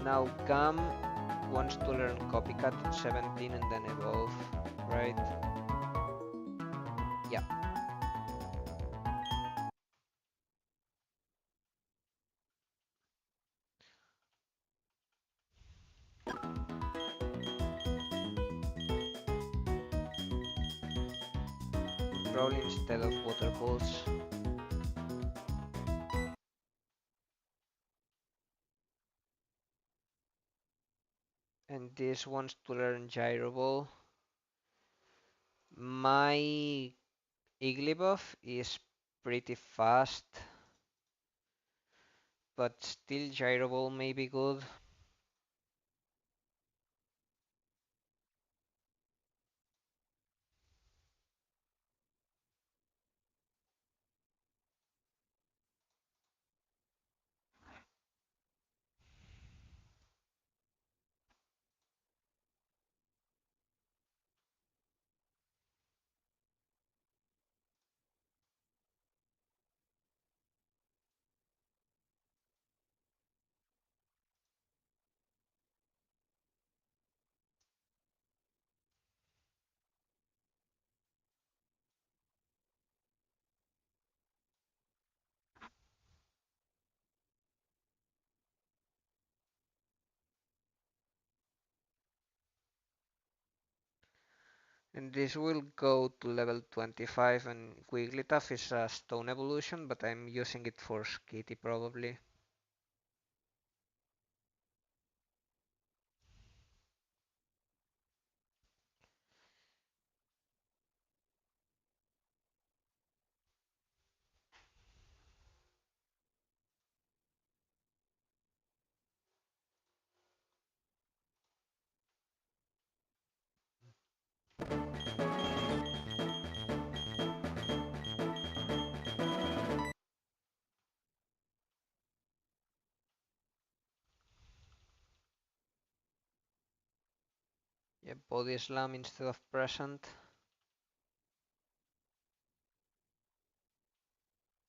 Now Gam wants to learn Copycat at 17 and then evolve, right? Yeah. Roll instead of water balls. And this wants to learn Gyro Ball. My Igglybuff is pretty fast, but still Gyro Ball may be good. And this will go to level 25, and Wigglytuff is a stone evolution, but I'm using it for Skitty probably. Yeah, Body Slam instead of Present.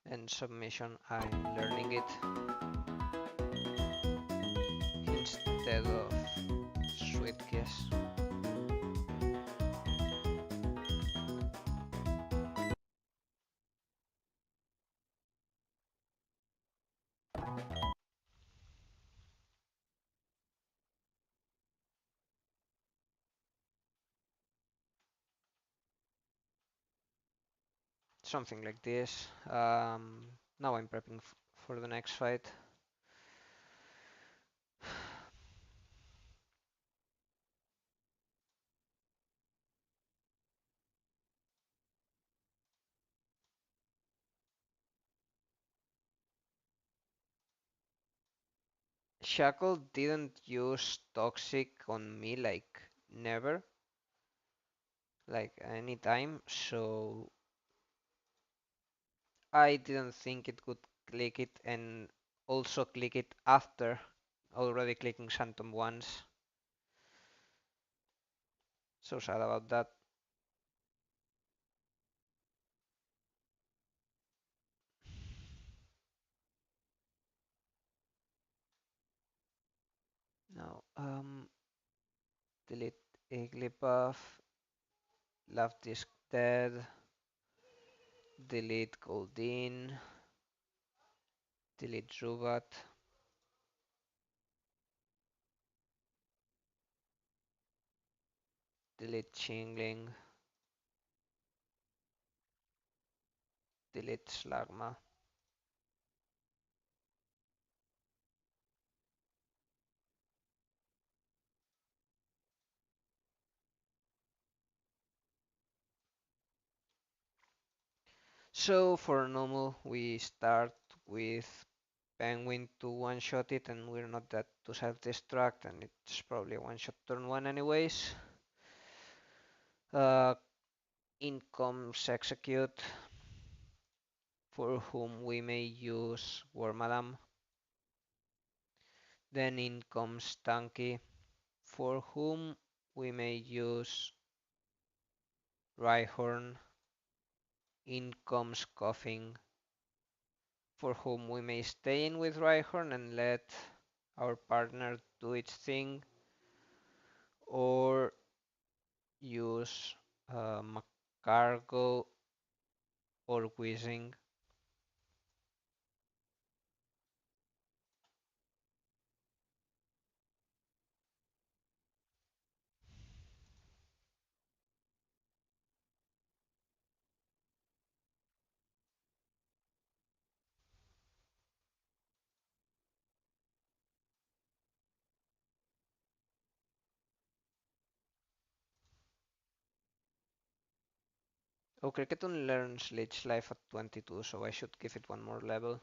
And Submission, I'm learning it instead of Sweet Kiss. Something like this. Now I'm prepping for the next fight. Shackle didn't use Toxic on me, like never, like anytime, so I didn't think it could click it and also click it after already clicking Phantom once. So sad about that. Now, delete Igglybuff, left disk dead, delete Goldeen, delete Zubat, delete Chingling, delete Slagma. So for normal, we start with Penguin to one-shot it, and we're not that to self-destruct, and it's probably a one-shot turn one anyways. Uh, in comes Execute, for whom we may use Wormadam. Then in comes Tanky, for whom we may use Rhyhorn. In comes Coughing, for whom we may stay in with Rhyhorn and let our partner do its thing, or use Macargo or Whizzing. Oh, Cricketun learns Leech Life at 22, so I should give it one more level.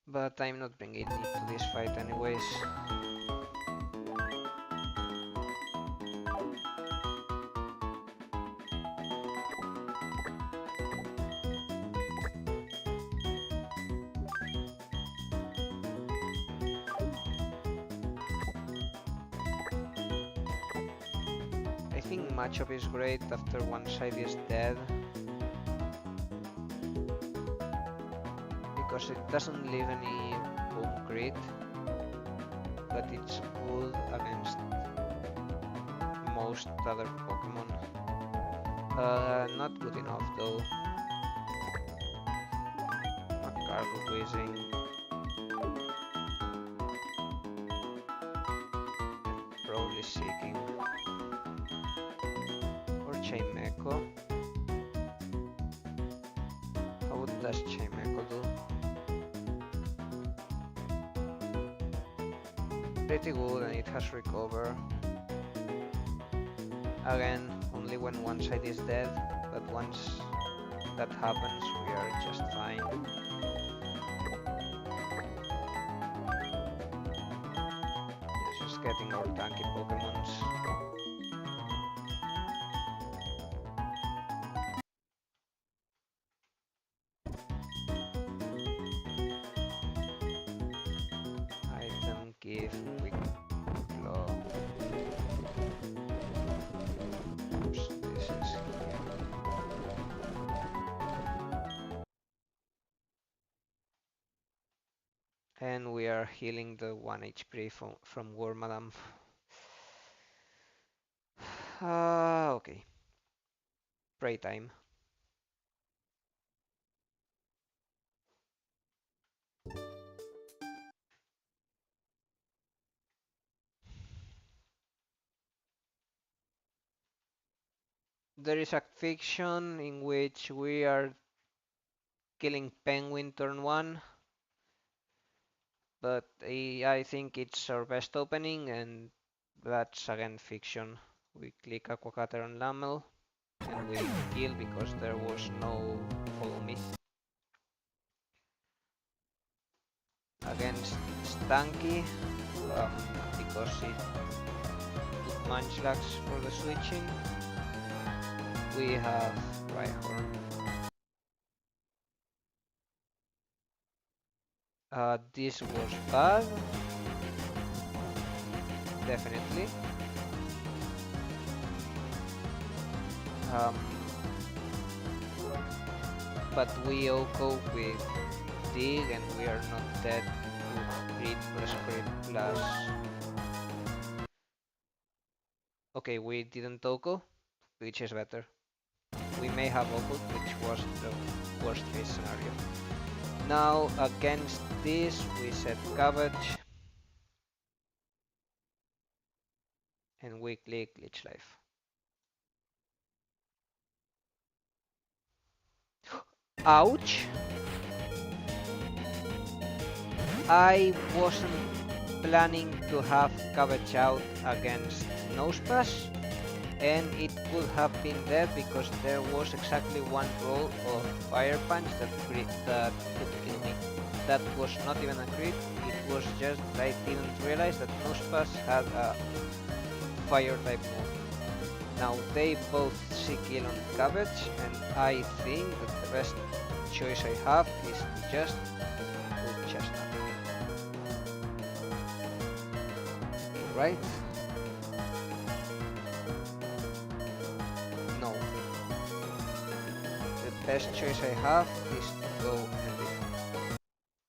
But I'm not bringing it to this fight anyways. I think matchup is great after one side is dead, because it doesn't leave any boom crit, but it's good against most other Pokemon. Not good enough though. Cargo Quizzing. Probably Seeking. Or Chimecho. How does Chimecho do? Pretty good, and it has Recover. Again, only when one side is dead, but once that happens, we are just fine. Just getting our tanky Pokemons. Item, give, quick claw. Oops, this is here. And we are healing the 1 HP from Wormadam. Okay. Pray time. There is a fiction in which we are killing Penguin turn 1, but I think it's our best opening, and that's again fiction. We click Aquacater on Lamel, and we kill because there was no follow me. Against Stanky, because it took Munchlax for the switching, we have Rhyhorn. This was bad, definitely. But we OHKO with Dig, and we are not dead to crit plus crit plus. Okay, we didn't OHKO, which is better. We may have OHKO, which was the worst case scenario. Now against this we set Cabbage, and we click Leech Life. Ouch! I wasn't planning to have Cabbage out against Nosepass, and it could have been dead because there was exactly one roll of Fire Punch that could kill me. That was not even a crit, it was just I didn't realize that Nosepass had a Fire type move. Now they both C-kill on Cabbage, and I think that the best choice I have is to just put Chestnut. Right? No. The best choice I have is to go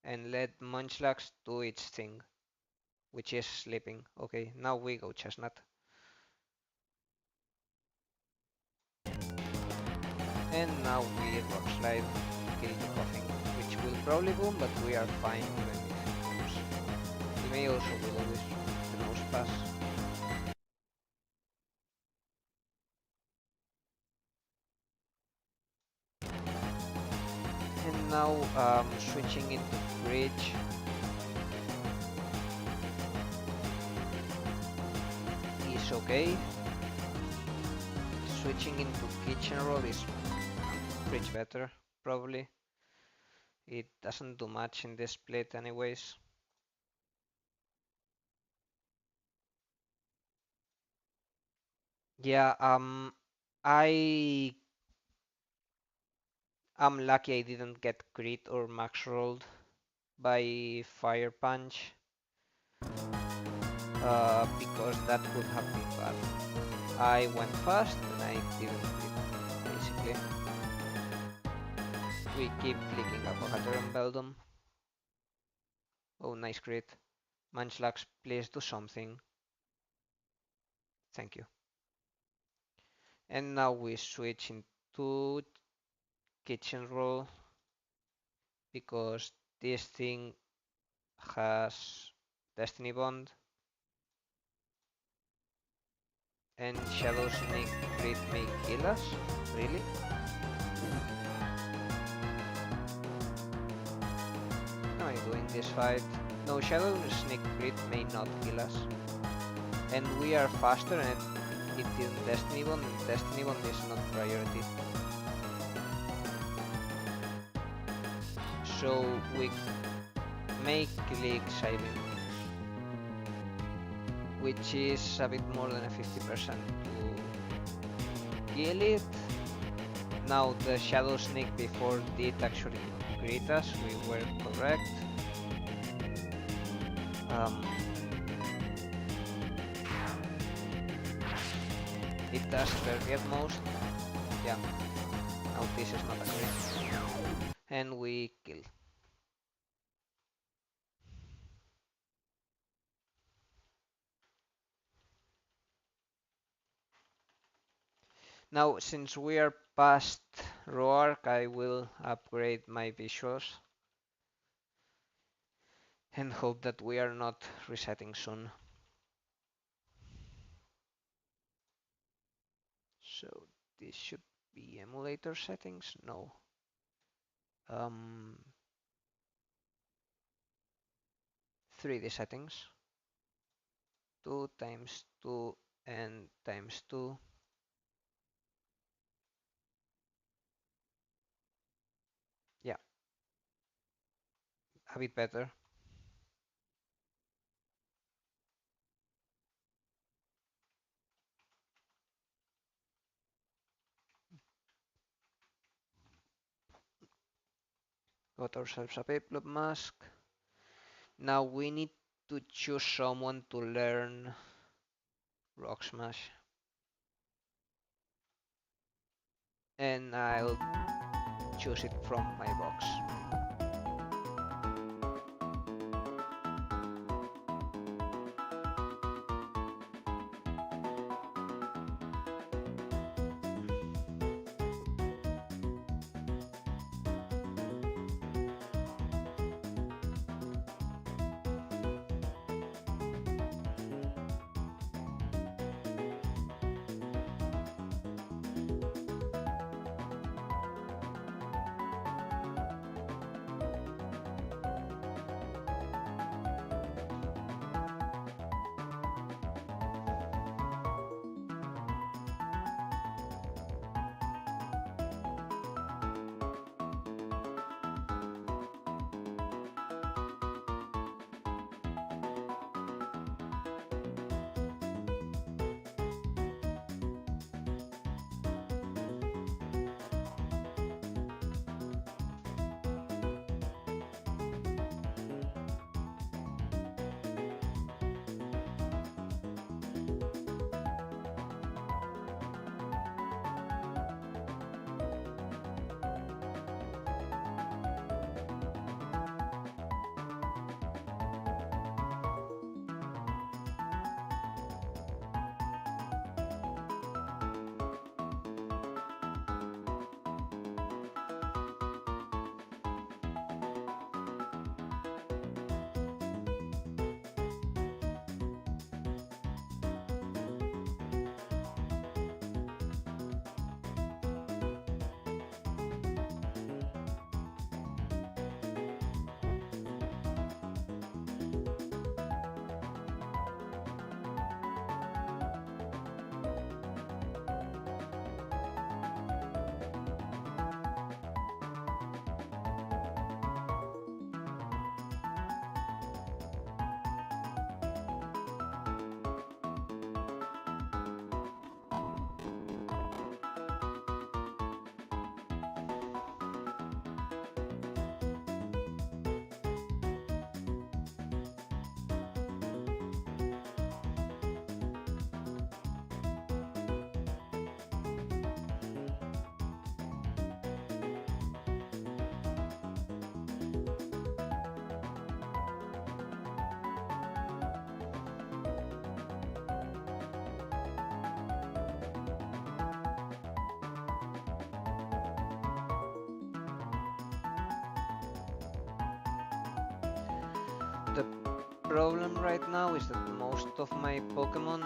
and let Munchlax do its thing, which is sleeping. Okay, now we go Chestnut. And now we Rock Slide, kill the Coughing, which will probably boom, but we are fine even if it booms. We may also will always the Nosepass. And now switching into Bridge. Is okay. switching into kitchen roll is pretty better, probably. It doesn't do much in this split anyways. Yeah, I am lucky I didn't get crit or max rolled by Fire Punch, because that could have been bad. I went fast and I didn't crit, basically. We keep clicking Avocator and Beldum. Oh, nice crit. Munchlax, please do something. Thank you. And now we switch into kitchen roll because this thing has Destiny Bond and Shadow Sneak crit may kill us? Really? How am I doing this fight? No, Shadow Sneak crit may not kill us. And we are faster and it didn't Destiny Bond, and Destiny Bond is not priority. So we may click Silent, which is a bit more than a 50% to kill it. Now the Shadow Sneak before did actually crit us, we were correct. It does barely at most. Yeah. Now this is not a crit. And we kill. Now, since we are past Roark, I will upgrade my visuals and hope that we are not resetting soon. So this should be emulator settings? No. 3D settings. 2 times 2 and times 2. Yeah. A bit better. Got ourselves a Piplup mask. Now we need to choose someone to learn Rock Smash. And I'll choose it from my box. problem right now is that most of my Pokemon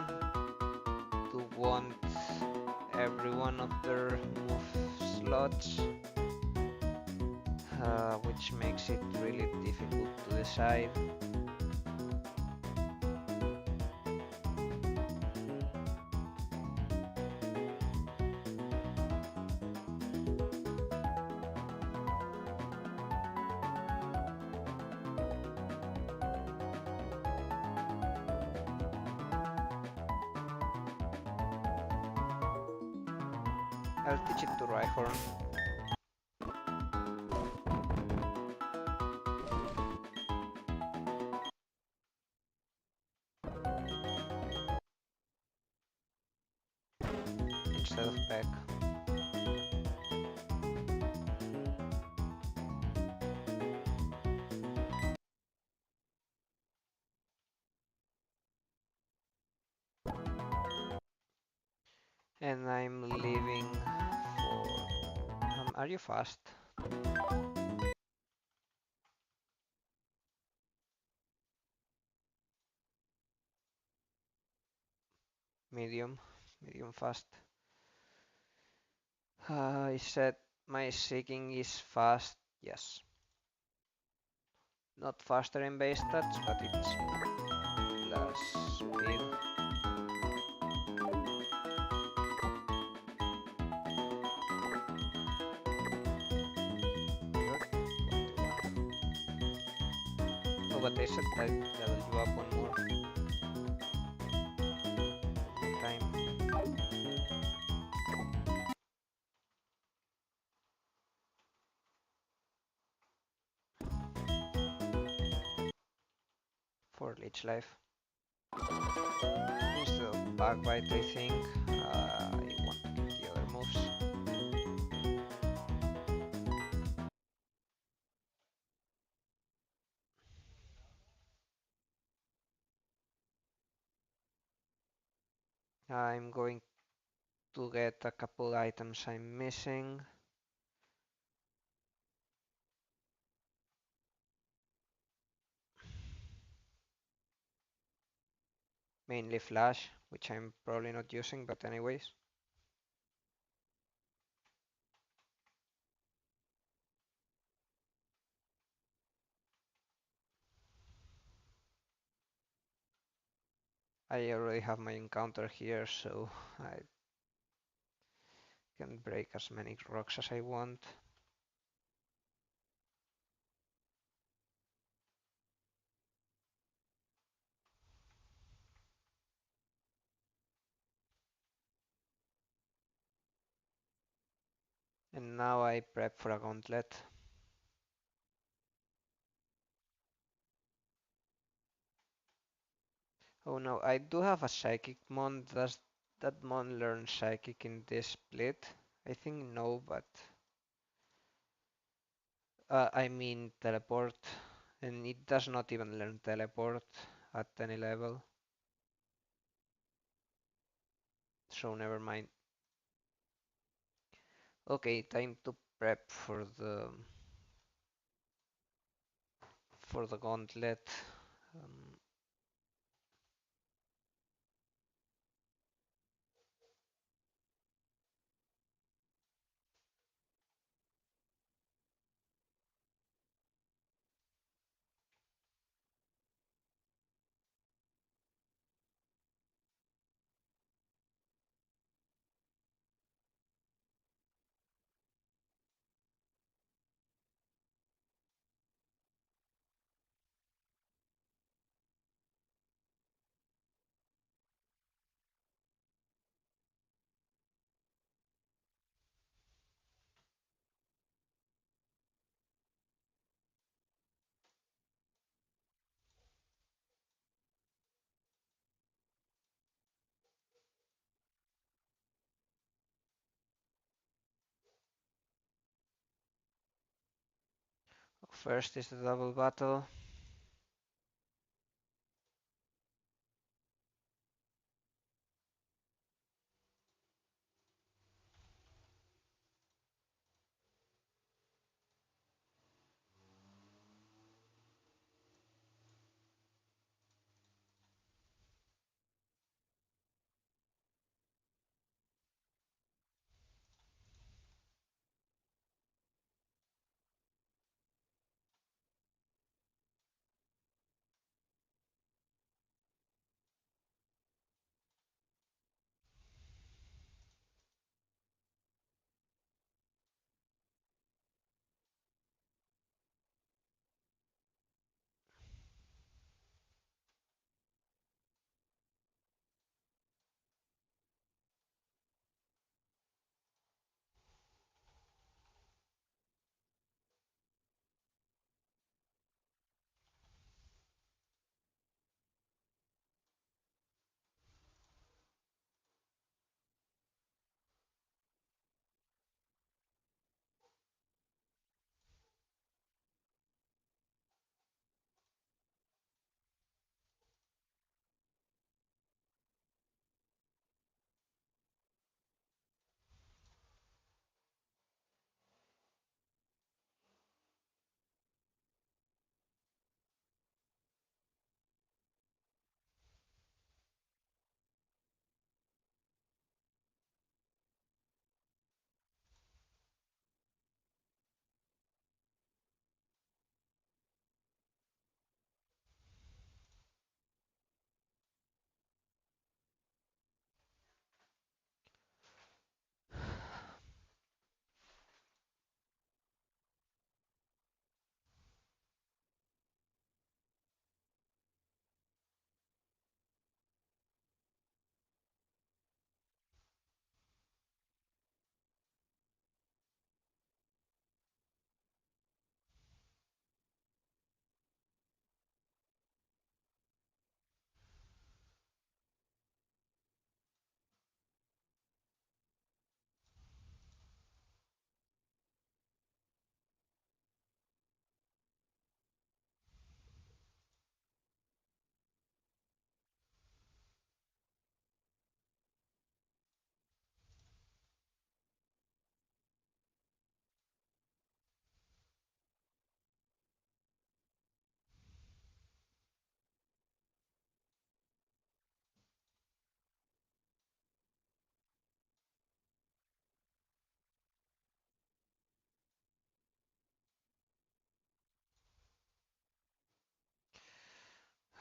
do want every one of their move slots, which makes it really difficult to decide. I'll teach it to Rhyhorn. Instead of Peck. And I'm leaving for... are you fast? Medium. Medium fast. I said my seeking is fast. Yes. Not faster in base stats, but it's plus speed. Oh, but they said that level you up one more time. For Leech Life. Instead of Backbite, I think I want to keep the other moves. I'm going to get a couple items I'm missing. Mainly Flash, which I'm probably not using, but anyways. I already have my encounter here, so I can break as many rocks as I want. And now I prep for a gauntlet. Oh no, I do have a Psychic Mon. Does that Mon learn Psychic in this split? I think no, but... I mean Teleport. And it does not even learn Teleport at any level. So never mind. Okay, time to prep for the gauntlet. Um, First is the double battle.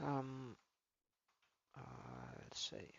Um, let's save.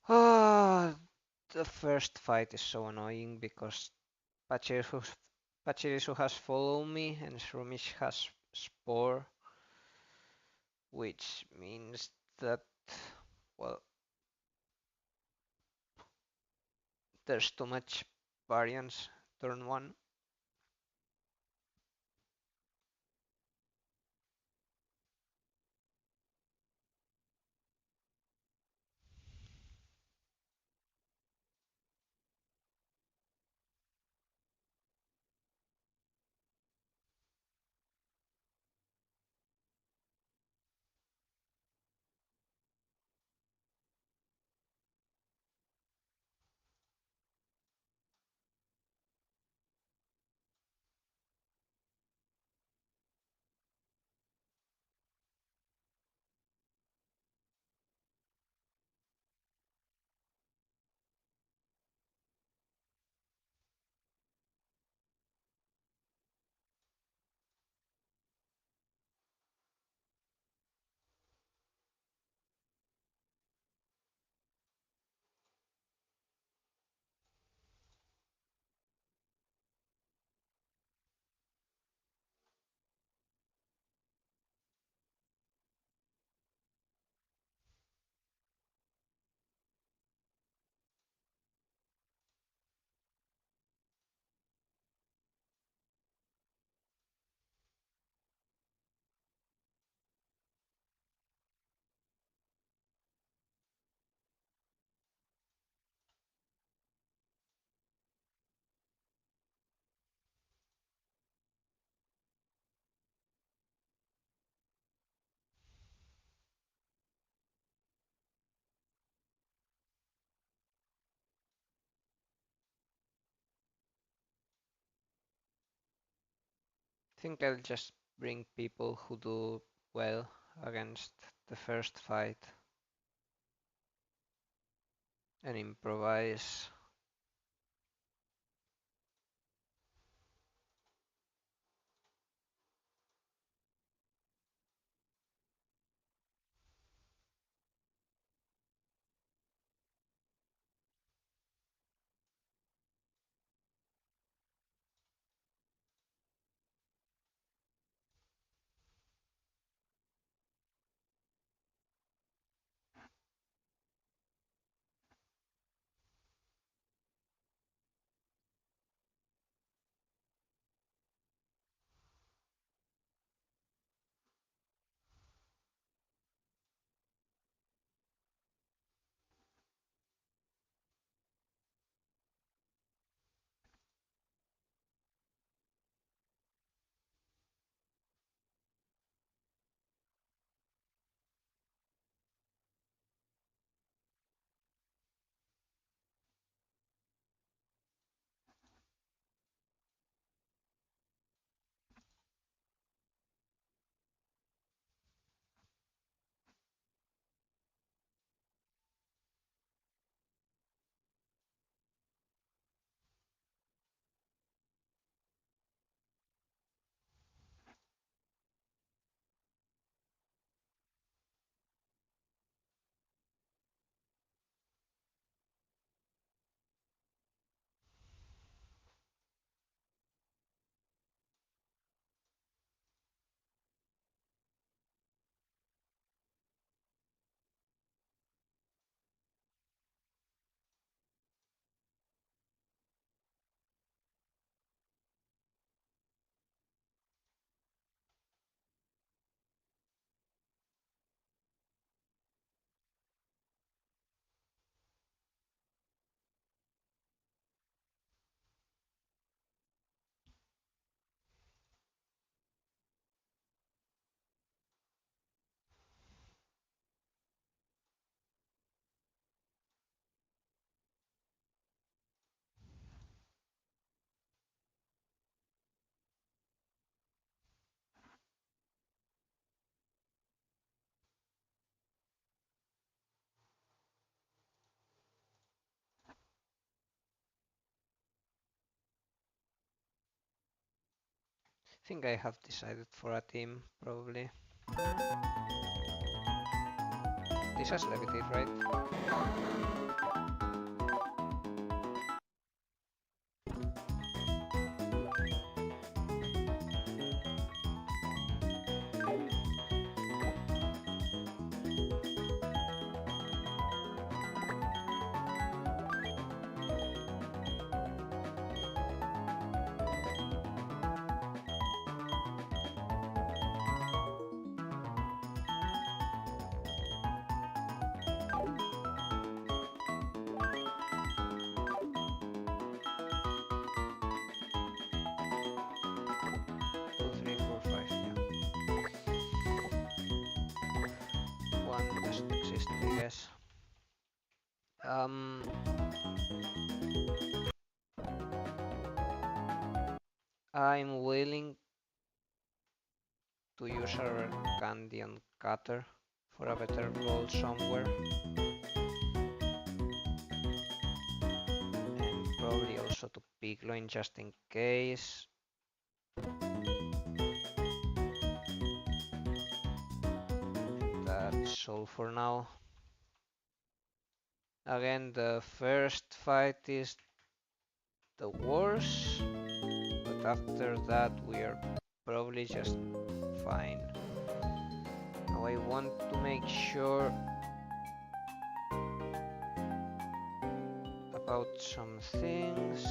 Ah, the first fight is so annoying because Pachirisu, Pachirisu has Follow Me and Shrumish has Spore, which means that, well, there's too much variance turn 1. I think I'll just bring people who do well against the first fight and improvise. think I have decided for a team, probably. This has levitate, right? Two, three, four, five, yeah. One doesn't exist, I guess. I'm willing to use our Candian cutter for a better roll somewhere. And probably also to Pigloin just in case. And that's all for now. Again, the first fight is the worst, but after that we are probably just fine. Now I want to make sure about some things.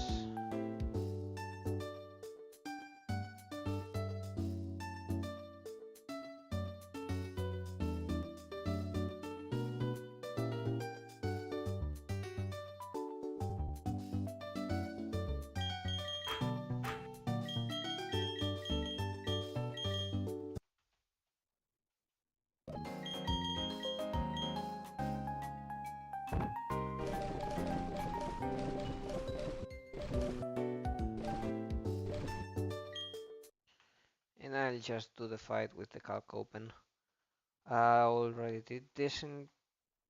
And I'll just do the fight with the calc open. I already did this in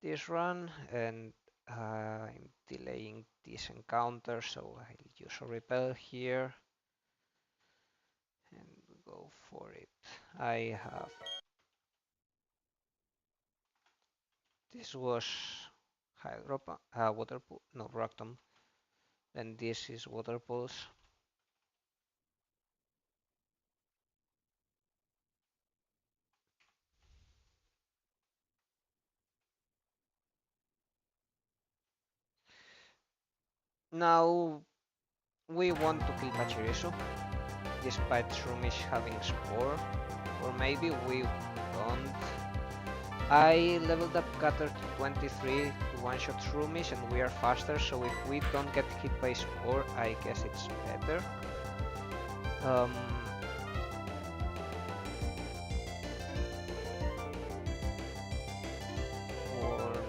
this run, and I'm delaying this encounter, so I'll use a repel here and go for it. I have this was water pool, no, rock tomb. Then this is water pulse. Now we want to kill Pachirisu, despite Shroomish having Spore, or maybe we don't. I leveled up Cutter to 23 to one-shot Shroomish and we are faster, so if we don't get hit by Spore, I guess it's better. Or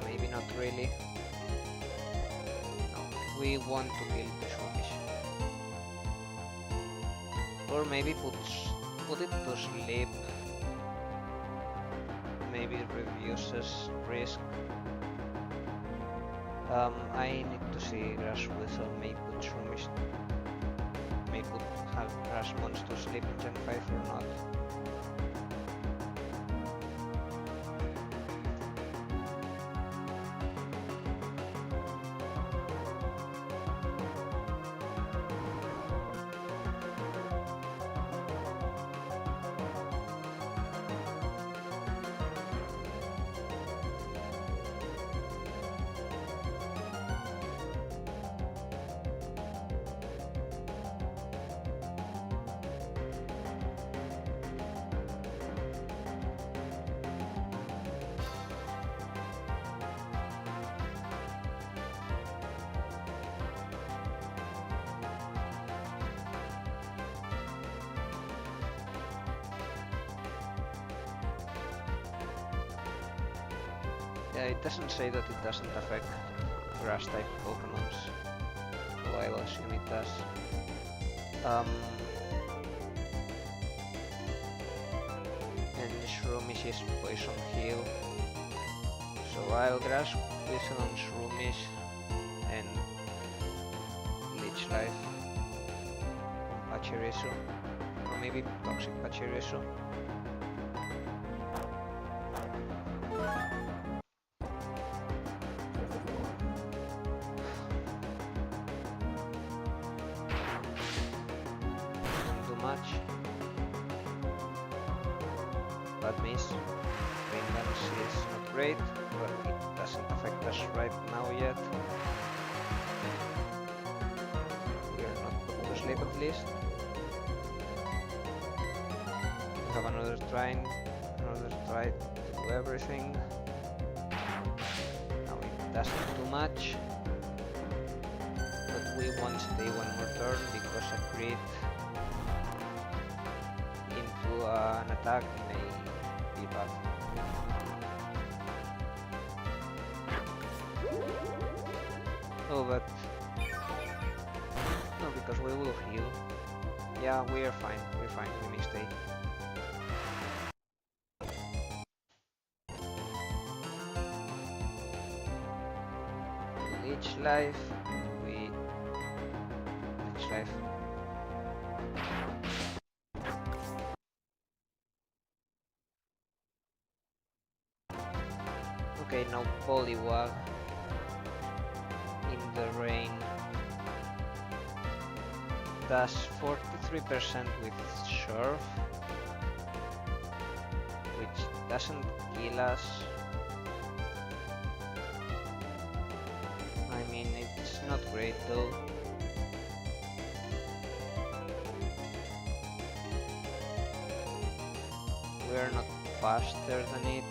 maybe not really. No, we want to kill the Shroomish. Or maybe put it to sleep. Maybe it reduces risk. I need to see Grass Whistle may put Shroomish, may put Grass Mons to sleep in Gen 5 or not. Yeah, it doesn't say that it doesn't affect grass type Pokemons, so I'll assume it does. And Shroomish is Poison Heal, so I'll Grass Whistle on Shroomish and Leech Life on Pachirisu. maybe Toxic Pachirisu. Don't do much. Bad miss. Rain dance is not great, but it doesn't affect us right now yet. We are not put to sleep at least. We have another try to do everything. Now it doesn't do much, but we won't stay one more turn because a crit into an attack may be bad. Oh, but no, because we will heal. Yeah, we are fine. We're fine. We may stay. Leech life. Leech life. Okay, now Poliwag in the rain does 43% with Surf, which doesn't kill us. I mean, it's not great though. We're not faster than it.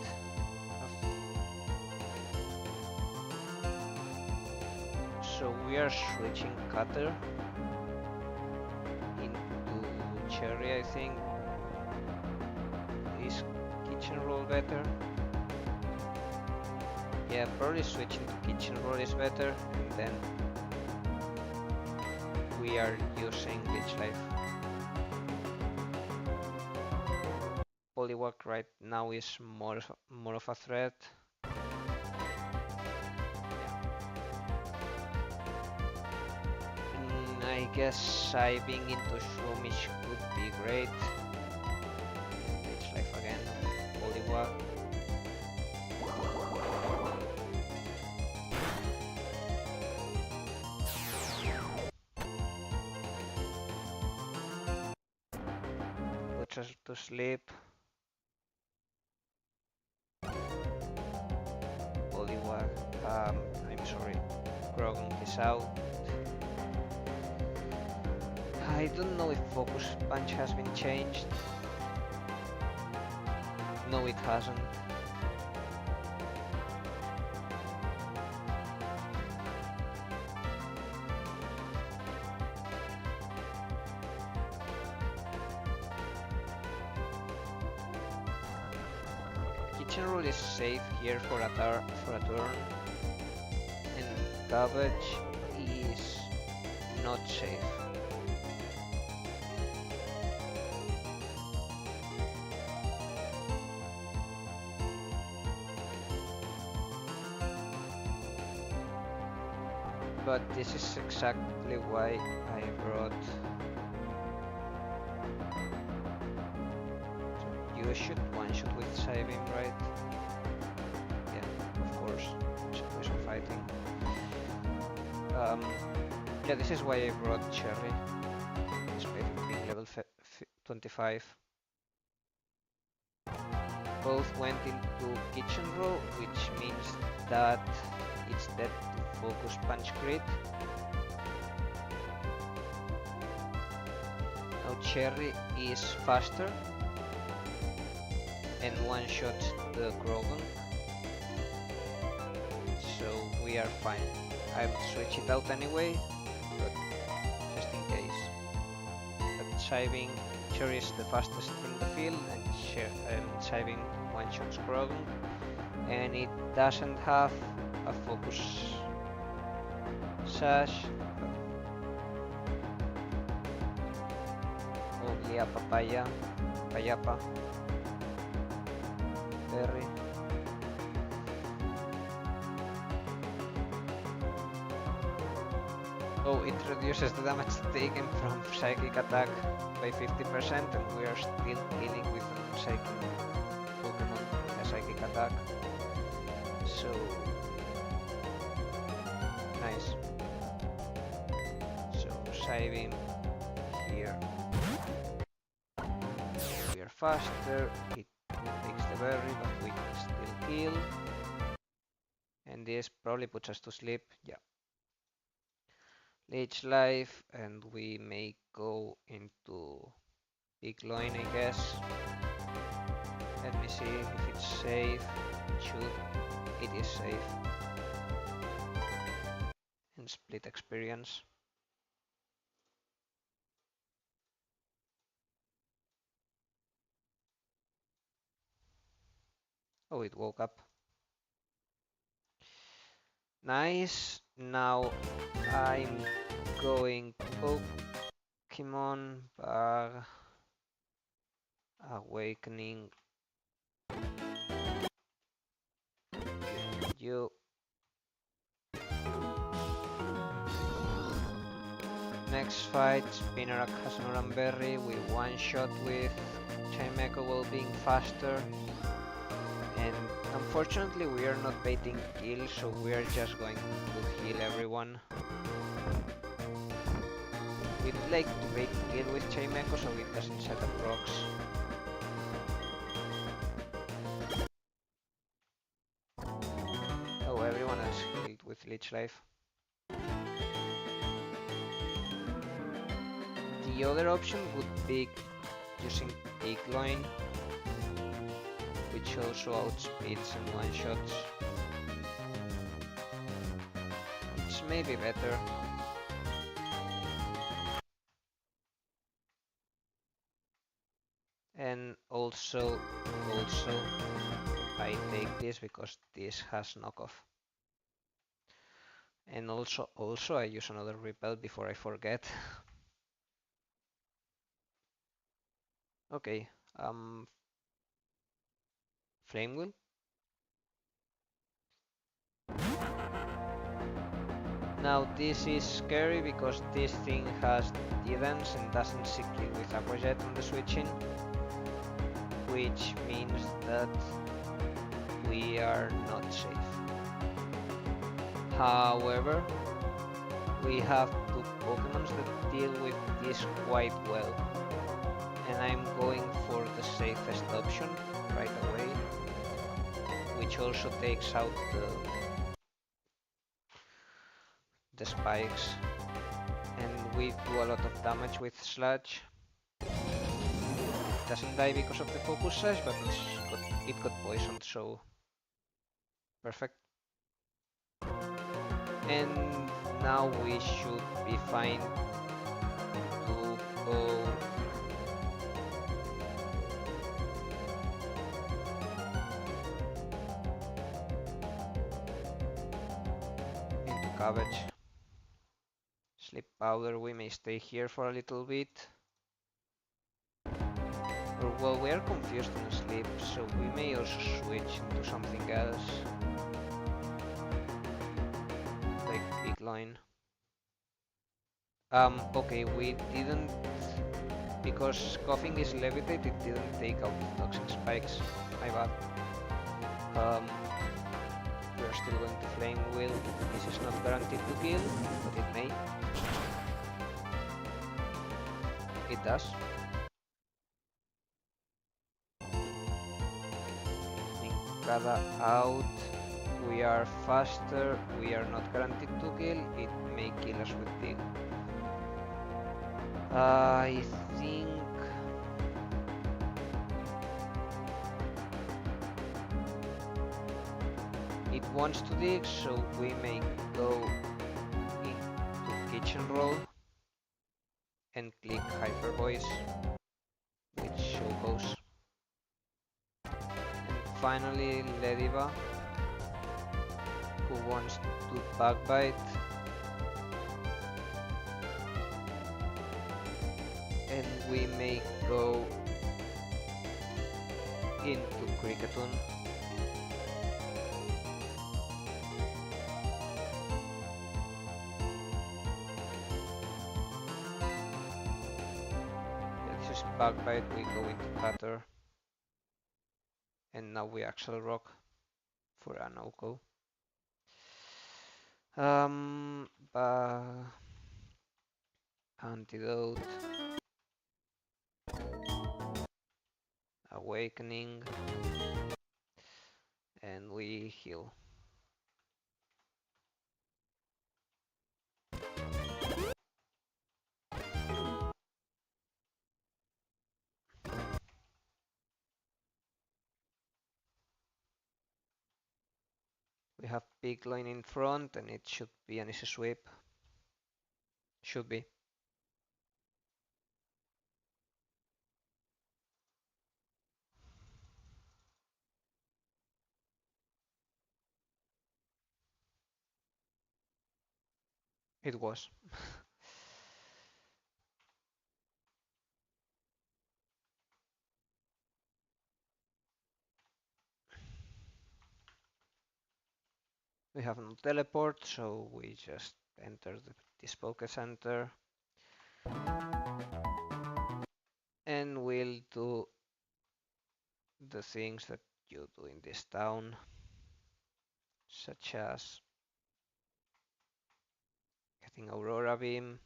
So we are switching Cutter into Cherry, I think. Is Kitchen Roll better? Yeah, probably switching to Kitchen Roll is better, and then we are using Leech Life. Poliwag right now is more of a threat. I guess Siving into Shroomish could be great. Leech Life again, Poliwag. Puts us to sleep. Poliwag, I'm sorry, Grogan is out. I don't know if Focus Punch has been changed. No, it hasn't. Kitchen Roll is safe here for a turn, and Cabbage is not safe. But this is exactly why I brought... So you should one-shot with Psybeam, right? Yeah, of course. Situation fighting. Yeah, this is why I brought Cherry. Despite being level 25. Both went into Kitchen Roll, which means that it's dead to Focus Punch crit. Now Cherry is faster and one-shots the Grogan, so we are fine. I would switch it out anyway, but just in case. But Cherry is the fastest in the field, and Siving one-shots Grogan, and it doesn't have a Focus Sash. Only a Payapa, Berry. Oh, it reduces the damage taken from psychic attack by 50% and we are still healing with a psychic Pokemon with a psychic attack. So nice. So Psybeam here. We are faster, it takes the berry but we can still heal. And this probably puts us to sleep, yeah. Leech Life, and we may go into Big Loin, I guess. Let me see if it's safe. It should. It is safe. And split experience. Oh, it woke up. Nice. Now I'm going Pokemon Bag Awakening you. Next fight, Spinarak has an Oranberry. We one-shot with Chimecho while being faster. And unfortunately we are not baiting kill, so we are just going to heal everyone. We'd like to bait kill with Chimecho so it doesn't set up rocks. Oh, everyone else healed with Leech Life. The other option would be using Big Loin, which also outspeeds and one-shots. It's maybe better. And also I take this because this has knockoff. And also I use another repel before I forget. Okay, Flame Wheel. Now this is scary because this thing has defense and doesn't cycle with Aqua Jet on the switching, which means that we are not safe. However, we have two Pokemon that deal with this quite well, and I'm going for the safest option right away, which also takes out the spikes, and we do a lot of damage with Sludge. It doesn't die because of the focus sash, but it got poisoned, so perfect. And now we should be fine to go into Cabbage. Sleep Powder, we may stay here for a little bit. Or well, we are confused in sleep, so we may also switch into something else. Like Big Line. Okay, we didn't, because Coughing is Levitate, it didn't take out the Toxic Spikes. My bad. We are still going to Flame Wheel. This is not guaranteed to kill, but it may. It does. Ninkada out. We are faster. We are not guaranteed to kill. It may kill us with Dig. I think it wants to dig, so we may go into Kitchen Roll and click Hyper Voice with Showcase. And finally Lediva, who wants to Backbite. And we may go into Cricketun. Backbite, we go into Cutter, and now we actually rock for a no-go. Antidote, Awakening, and we heal. We have big line in front, and it should be an easy sweep. Should be. It was. We have no teleport, so we just enter this Poke Center. And we'll do the things that you do in this town, such as getting Aurora Beam,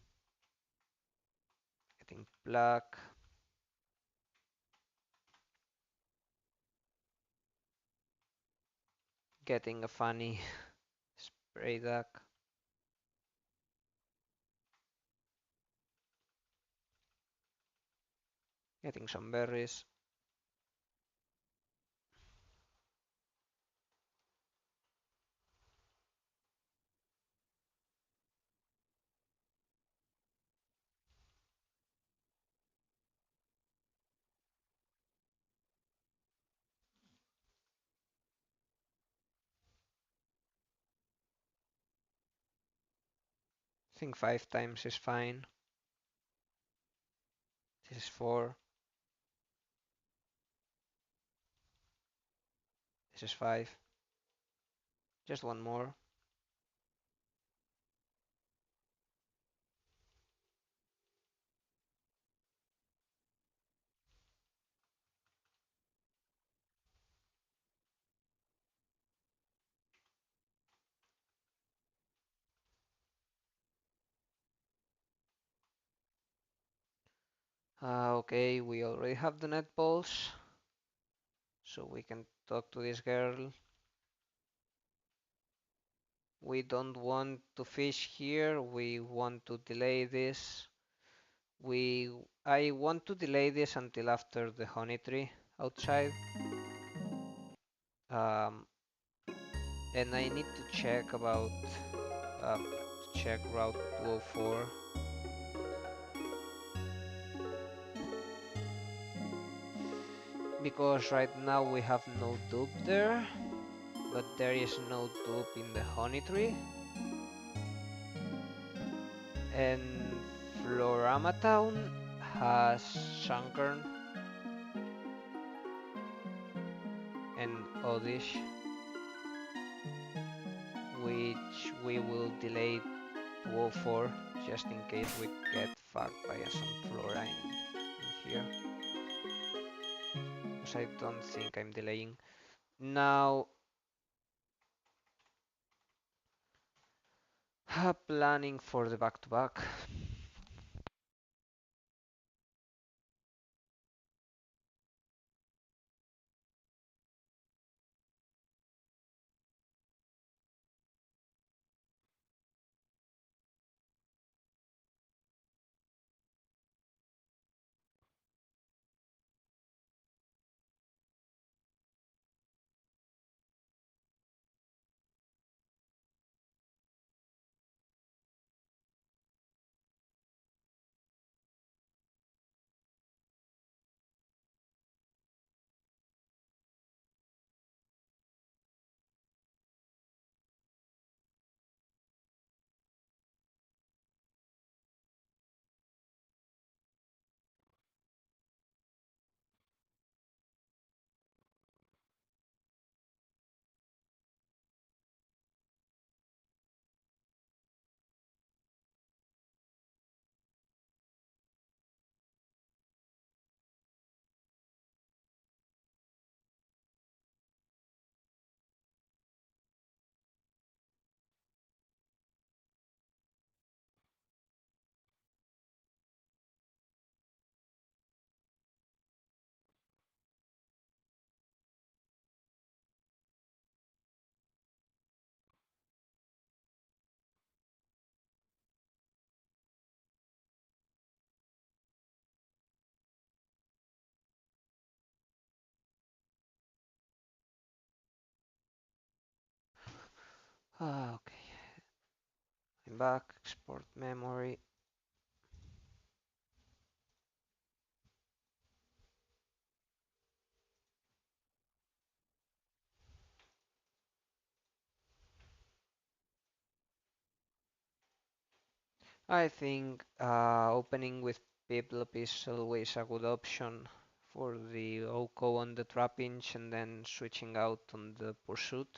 getting Black, getting a funny spray duck, getting some berries. I think 5 times is fine. This is 4. This is 5. Just one more. Okay, we already have the net balls, so we can talk to this girl. We don't want to fish here, we want to delay this. I want to delay this until after the honey tree outside. And I need to check about check route 204. Because right now we have no dupe there, but there is no dupe in the honey tree. And Florama Town has Sunkern and Odish, which we will delay 204 just in case we get fucked by a Sunflora in here. Because I don't think I'm delaying. Now, planning for the back-to-back. Okay, I'm back. Export memory. I think opening with Piplup is always a good option for the OCO on the Trapinch and then switching out on the Pursuit.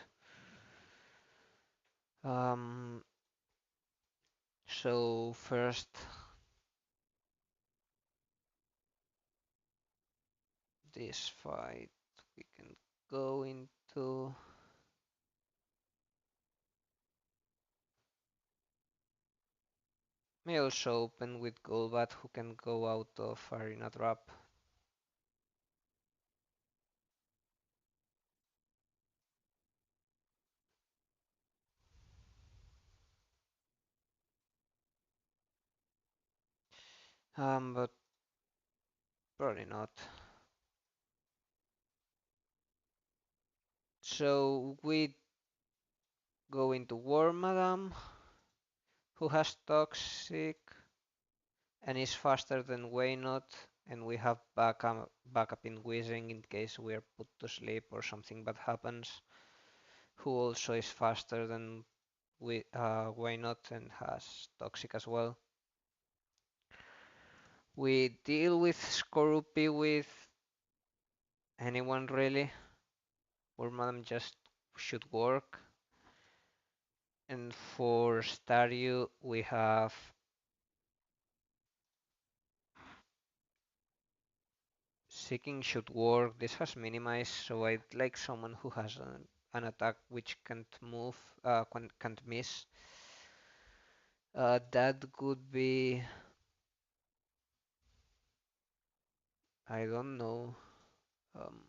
So first this fight we can go into. May also open with Golbat who can go out of Arena Trap. But probably not. So we go into War Madam, who has Toxic and is faster than Waynot, and we have backup in Whizzing in case we are put to sleep or something bad happens, who also is faster than Waynot and has Toxic as well. We deal with Skorupi with anyone really. War Madam just should work. And for Staryu, we have Seeking should work. This has minimized, so I'd like someone who has an attack which can't move, can't miss. That could be, I don't know. Um,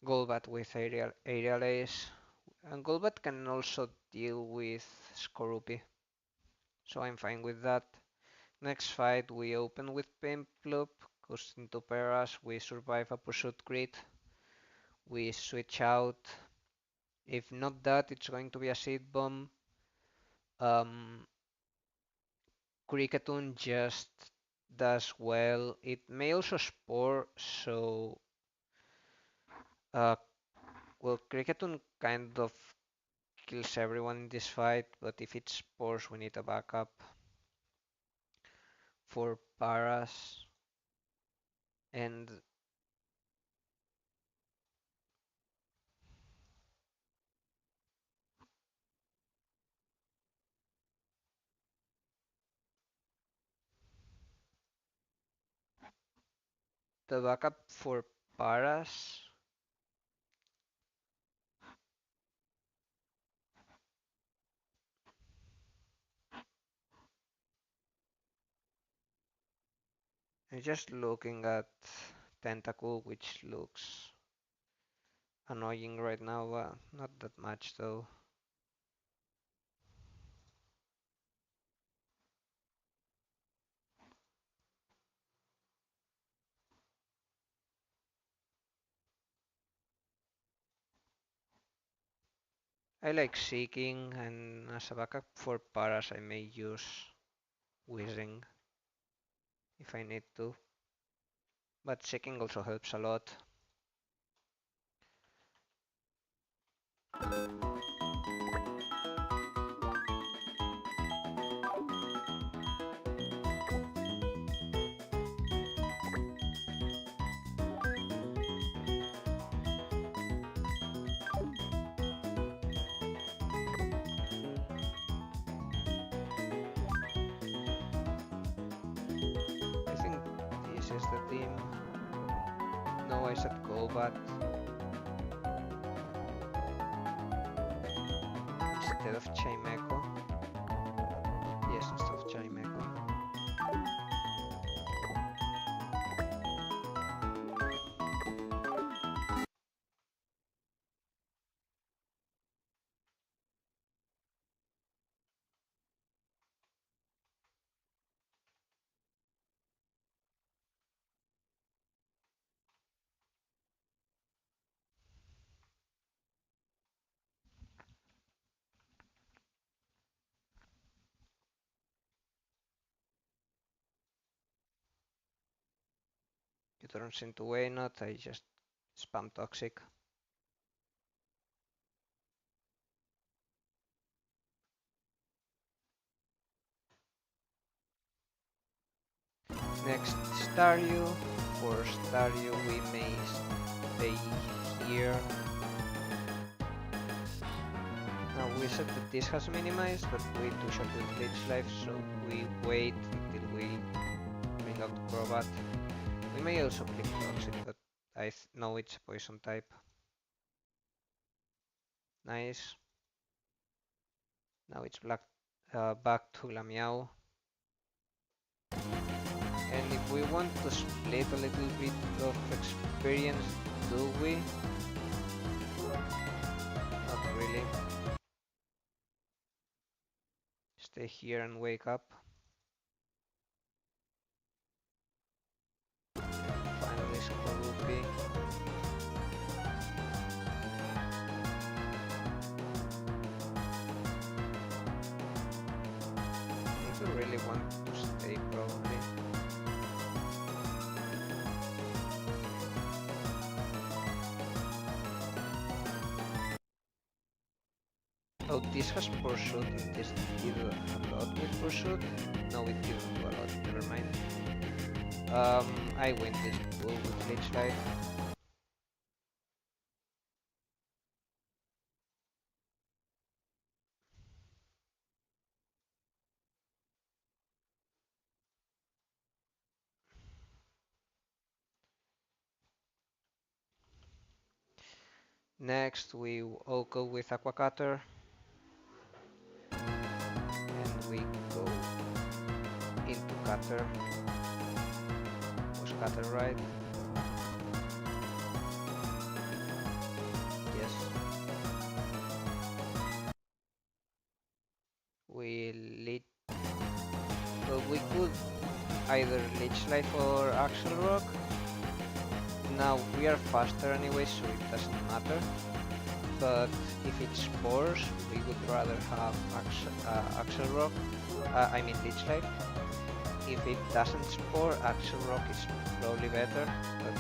Golbat with aerial ace. And Golbat can also deal with Skorupi, so I'm fine with that. Next fight, we open with Pimploop, goes into Paras, we survive a Pursuit Grid, we switch out. If not that, it's going to be a Seed Bomb. Cricketun just does well. It may also Spore, so uh, well, Cricketun kind of kills everyone in this fight, but if it Spores, we need a backup for Paras. And the backup for Paras, I'm just looking at Tentacle, which looks annoying right now, not that much though. I like Seeking, and as a backup for Paras, I may use Whizzing if I need to. But Seeking also helps a lot. I think this is the team. No, I said Golbat instead of Chimeco. Yes, instead of Chimeco. turns into Waynot, I just spam Toxic. Next, Staryu. For Staryu we may stay here. Now we said that this has minimized, but we two-shot with Leech Life, so we wait until we bring out Crobat. We may also click Toxic, but I know it's a poison type. Nice. Now it's back to Lamiao. And if we want to split a little bit of experience, do we? Not really. Stay here and wake up. And finally Skorupi. If we really want to stay, probably. Oh, this has Pursuit, and this did a lot with Pursuit. No, it didn't do a lot, never mind. I win this duel with Leech Life. Next, we all go with Aqua Cutter. And we go into Cutter. Was Cutter right? Yes. Well, we could either Leech Life or Axle Rock. Now we are faster anyway, so it doesn't matter. But if it's Spores, we would rather have Axle Rock. I mean Leech Life. If it doesn't Spore, Axle Rock is probably better. But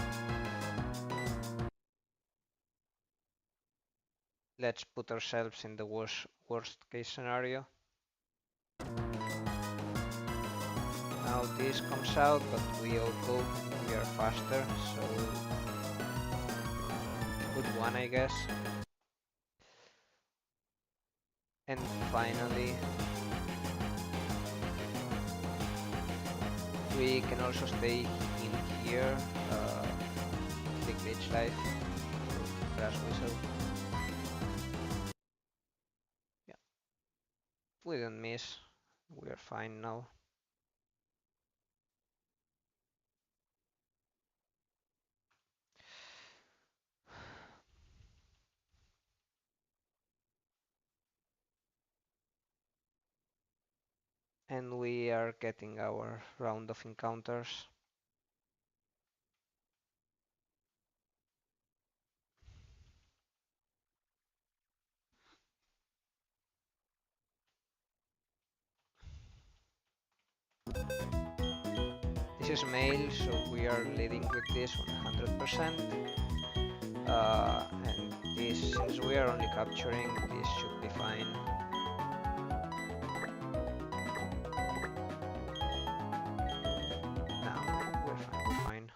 let's put ourselves in the worst case scenario. Now this comes out, but we all go, we are faster, so good one, I guess. And finally, we can also stay in here, click Leech Life, Grass Whistle. Yeah, we didn't miss, we are fine now. And we are getting our round of encounters. This is male, so we are leading with this 100%. And this, since we are only capturing, this should be fine. Now, we're fine.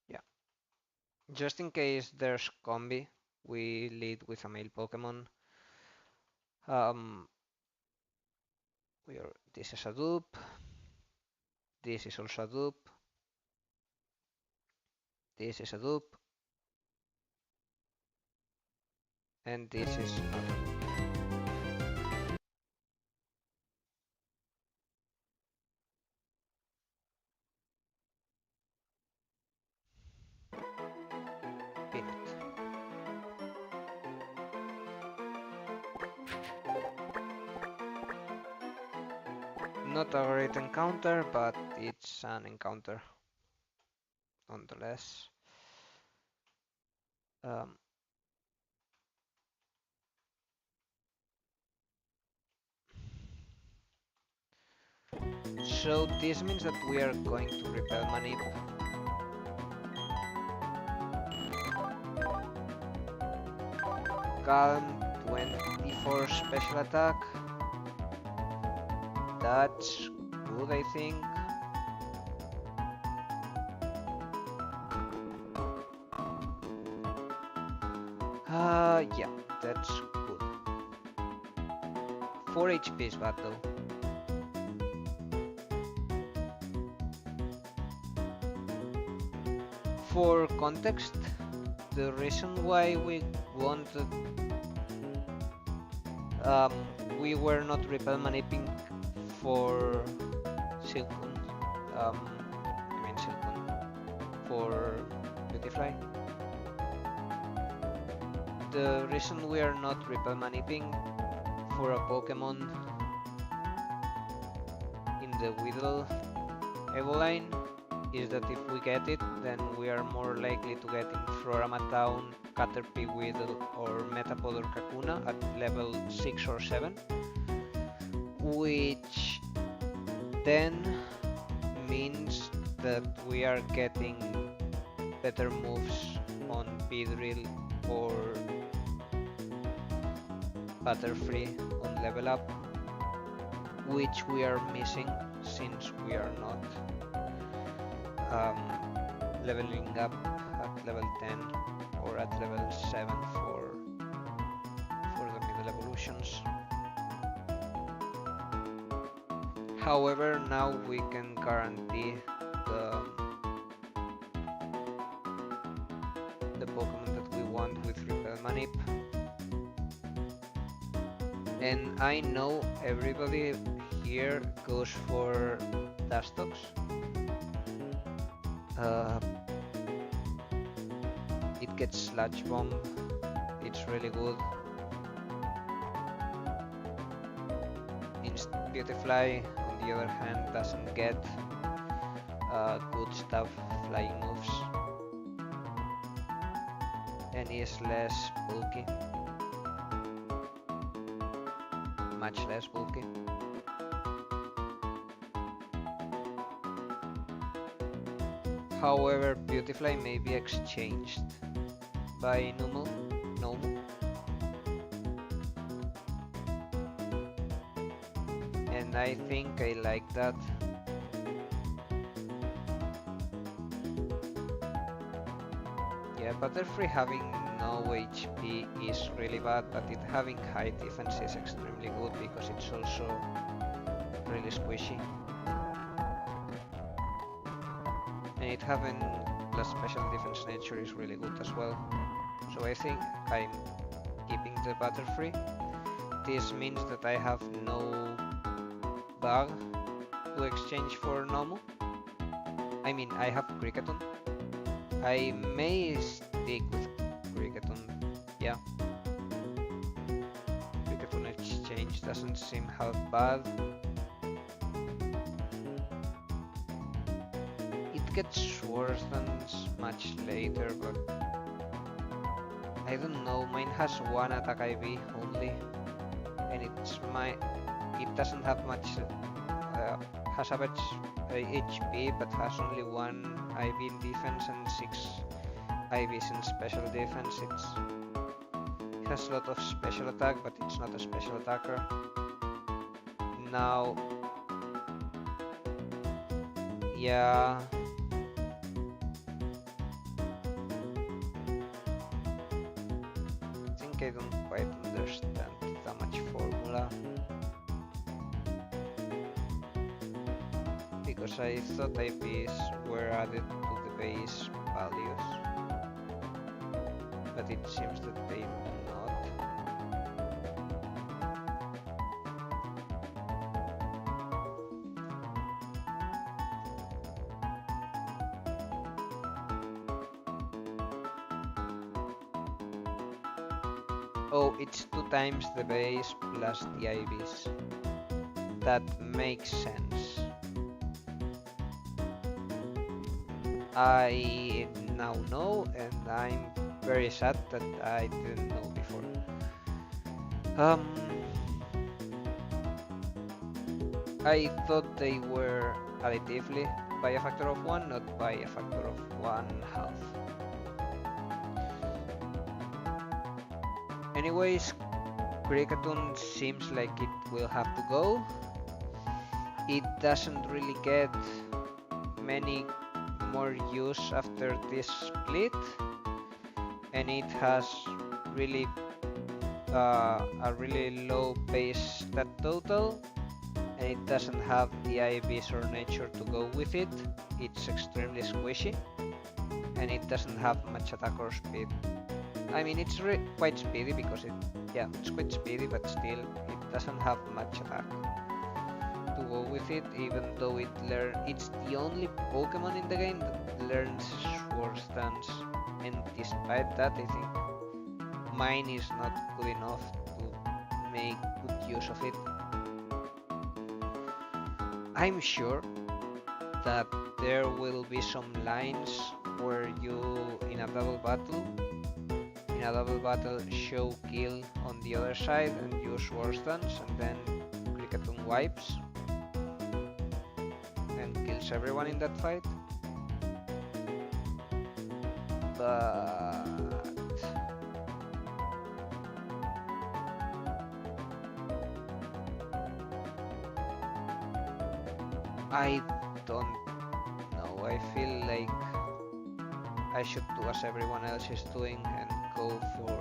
Yeah. Just in case there's combi, we lead with a male Pokemon. This is a dupe. This is also a dupe. This is a dupe. And this is not a dupe. Peanut. Not a great encounter, but it's an encounter nonetheless. So this means that we are going to repel manip. Calm 24 special attack. That's good, I think. Yeah, that's good. 4 HP is bad though. For context, the reason why we wanted we were not repel maniping for Silcoon, Silcoon, for Beautifly. The reason we are not repel maniping for a Pokemon in the Weedle Evoline is that if we get it, then we are more likely to get in Florama Town, Caterpie, Weedle, or Metapod or Kakuna at level 6 or 7, which then means that we are getting better moves on Beedrill or Butterfree on level up, which we are missing since we are not leveling up at level 10 or at level 7 for the middle evolutions. However, now we can guarantee the Pokemon that we want with Repel Manip. And I know everybody here goes for Dustox. It gets Sludge Bomb, it's really good. Beautifly, on the other hand, doesn't get good stuff, flying moves, and is less bulky, much less bulky. However, Beautifly may be exchanged by Nomu. And I think I like that. Yeah, Butterfree having no HP is really bad, but it having high defense is extremely good because it's also really squishy. And it having plus special defense nature is really good as well. So I think I'm keeping the Butterfree. This means that I have no bug to exchange for Nomu. I mean, I have Cricketon. I may stick with Cricketon, yeah. Cricketon exchange doesn't seem half bad. It gets worse than much later, but I don't know, mine has one attack IV only, and it doesn't have much, has average HP, but has only one IV in defense and 6 IVs in special defense. It has a lot of special attack, but it's not a special attacker. Now, yeah. I think I don't quite understand that much formula. Because I thought IPs were added to the base values, but it seems that they do not. Oh, it's 2 times the base plus the IVs. That makes sense. I now know, and I'm very sad that I didn't know before. I thought they were additively by a factor of 1, not by a factor of 1/2. Anyways, Cricketun seems like it will have to go. It doesn't really get many more use after this split, and it has really a really low base stat total, and it doesn't have the IVs or nature to go with it. It's extremely squishy, and it doesn't have much attack or speed. I mean, it's quite speedy because it's quite speedy, but still it doesn't have much attack to go with it, even though it's the only Pokemon in the game that learns Sword Stance, and despite that, I think mine is not good enough to make good use of it. I'm sure that there will be some lines where you, in a double battle, show kill on the other side and use Sword Stance, and then Cricketun wipes and kills everyone in that fight. But I don't know. I feel like I should do as everyone else is doing and go for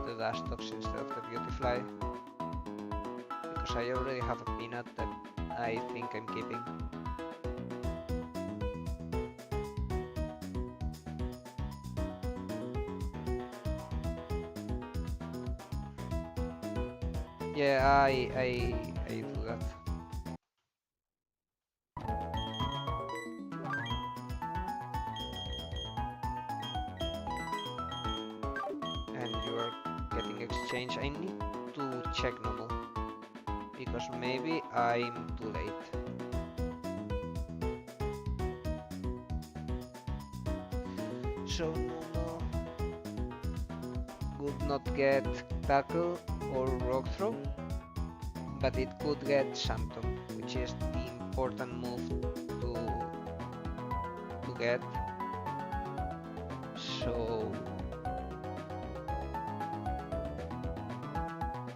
the Dustox instead of the Beautifly, because I already have a Peanut that I think I'm keeping. Yeah, I do that. And you're getting exchange. I need to check normal, because maybe I'm too late. So normal would not get tackle or rock throw, but it could get Phantom, which is the important move to get. So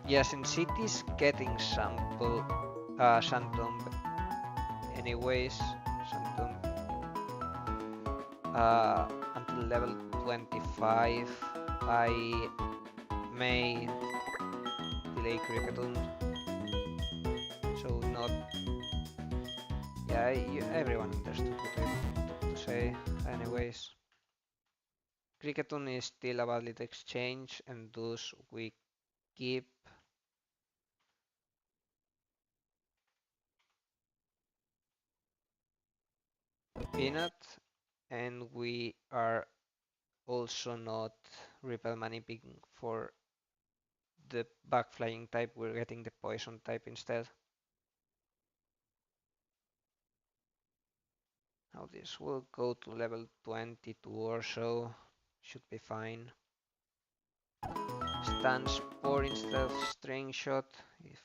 yeah, since it is getting Phantom, anyways, Phantom until level 25, I may delay Cricketun. So not, yeah, everyone understood what I wanted to say. Anyways, Cricketun is still a valid exchange, and thus we keep Peanut, and we are also not repel maniping for the backflying type. We're getting the poison type instead. Now this will go to level 22 or so, should be fine. Stun Spore instead of String Shot. If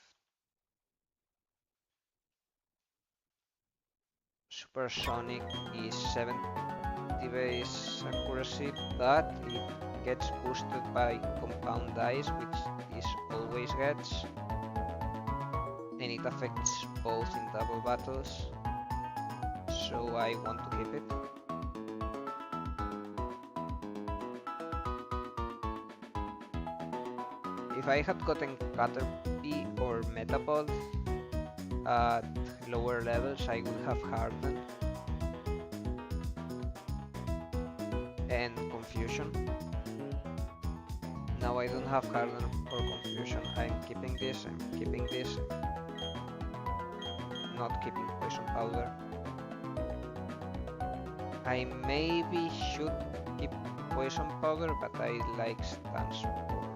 Supersonic is 70 base accuracy, but it gets boosted by Compound Ice, which this always gets, and it affects both in double battles, so I want to keep it. If I had gotten Caterpie or Metapod at lower levels, I would have Harden and Confusion. Now I don't have Harden or Confusion. I'm keeping this, not keeping Poison Powder. I maybe should keep Poison Powder, but I like Stun Spore more.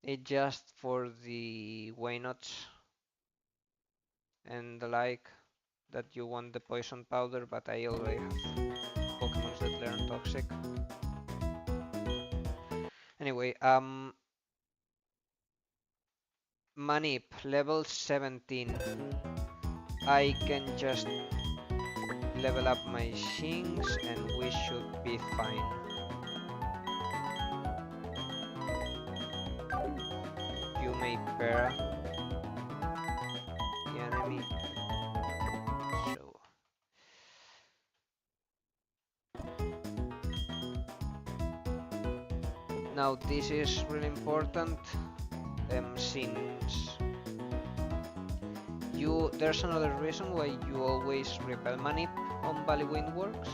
It just for the why nots and the like that you want the Poison Powder, but I already have Pokemon that learn Toxic. Anyway, Manip, level 17. I can just level up my Shings and we should be fine. You may para the enemy. So now this is really important since there's another reason why you always repel Manip on Valley Windworks.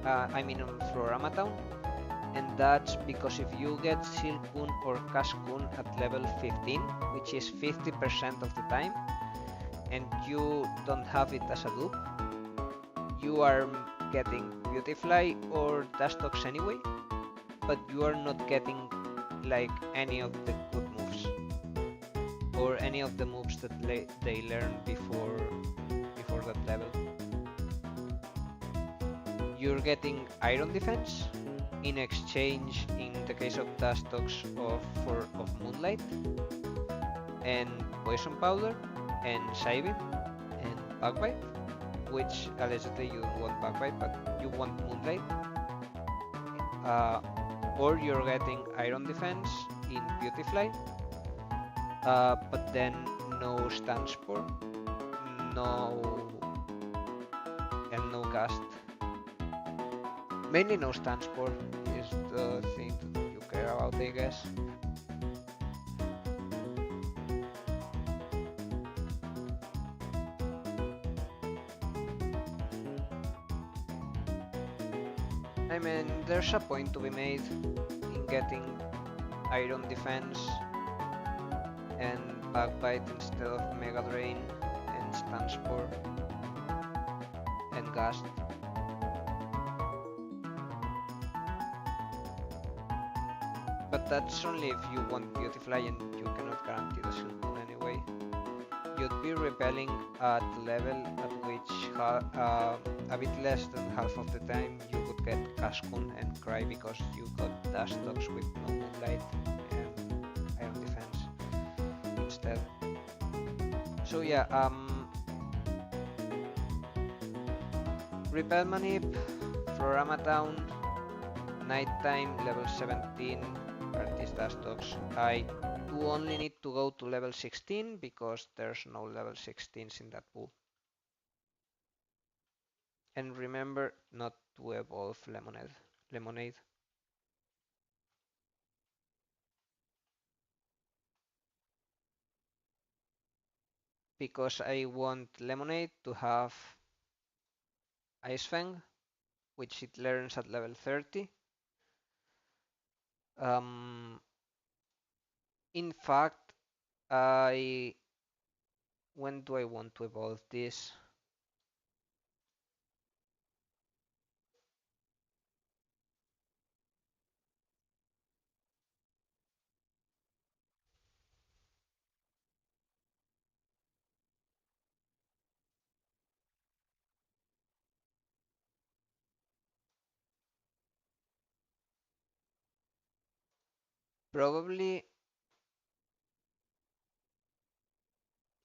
I mean on Florama Town. And that's because if you get Silcoon or Cascoon at level 15, which is 50% of the time, and you don't have it as a dupe, you are getting Beautifly or Dustox anyway, but you are not getting like any of the good moves or any of the moves that they learn before that level. You're getting Iron Defense in exchange, in the case of Dustox, of Moonlight and Poison Powder and Sivir and Backbite, which allegedly you don't want Backbite, but you want Moonlight. Or you're getting Iron Defense in Beautifly, but then no Stun Spore, and no Gust. Mainly no Stun Spore is the thing that you care about, I guess. I mean, there's a point to be made in getting Iron Defense and Backbite instead of Mega Drain and Stun Spore and Gust. But that's only if you want Beautifly and you cannot guarantee the Silcoon anyway. You'd be repelling at level at which a bit less than half of the time you would get Cascoon and Cry because you got Dustox with no Moonlight and Iron Defense instead. So yeah, Repel Manip, Florama Town, Nighttime, level 17, Artis Dustox. I do only need to go to level 16 because there's no level 16s in that pool. And remember not to evolve Lemonade. Because I want Lemonade to have Ice Fang, which it learns at level 30. In fact, when do I want to evolve this? Probably,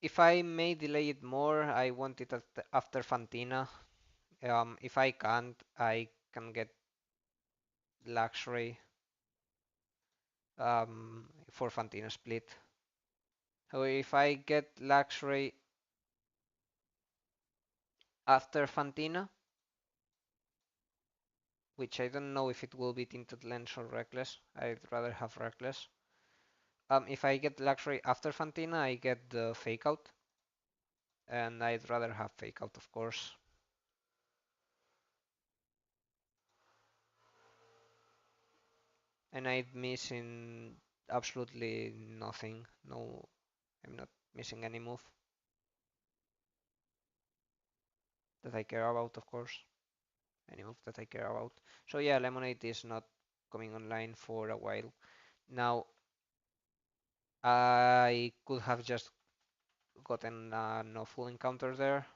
if I may delay it more, I want it after Fantina. If I can't, I can get Luxray for Fantina split. So if I get Luxray after Fantina, which I don't know if it will be Tinted Lens or Reckless, I'd rather have Reckless. If I get Luxray after Fantina, I get the Fake Out, and I'd rather have Fake Out, of course. And I'm missing absolutely nothing. No, I'm not missing any move that I care about, of course. Any move that I care about. So yeah, Lemonade is not coming online for a while. Now, I could have just gotten no full encounter there.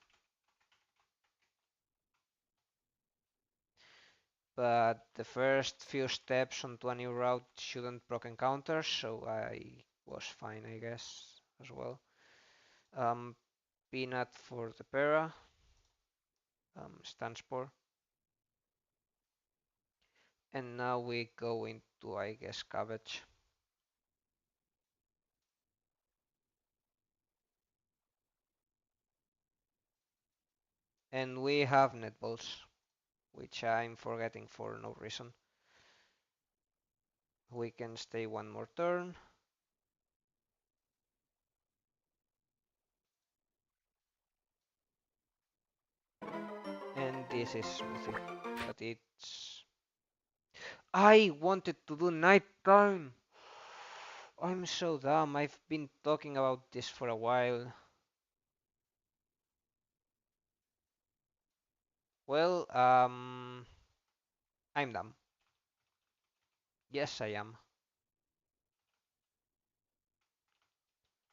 But the first few steps onto a new route shouldn't proc encounters, so I was fine, I guess. as well. Peanut for the para, stands for. And now we go into, I guess, cabbage. And we have netballs, which I'm forgetting for no reason. We can stay one more turn. And this is smoothie, but it's... I wanted to do nighttime! I'm so dumb, I've been talking about this for a while. Well, I'm dumb. Yes, I am.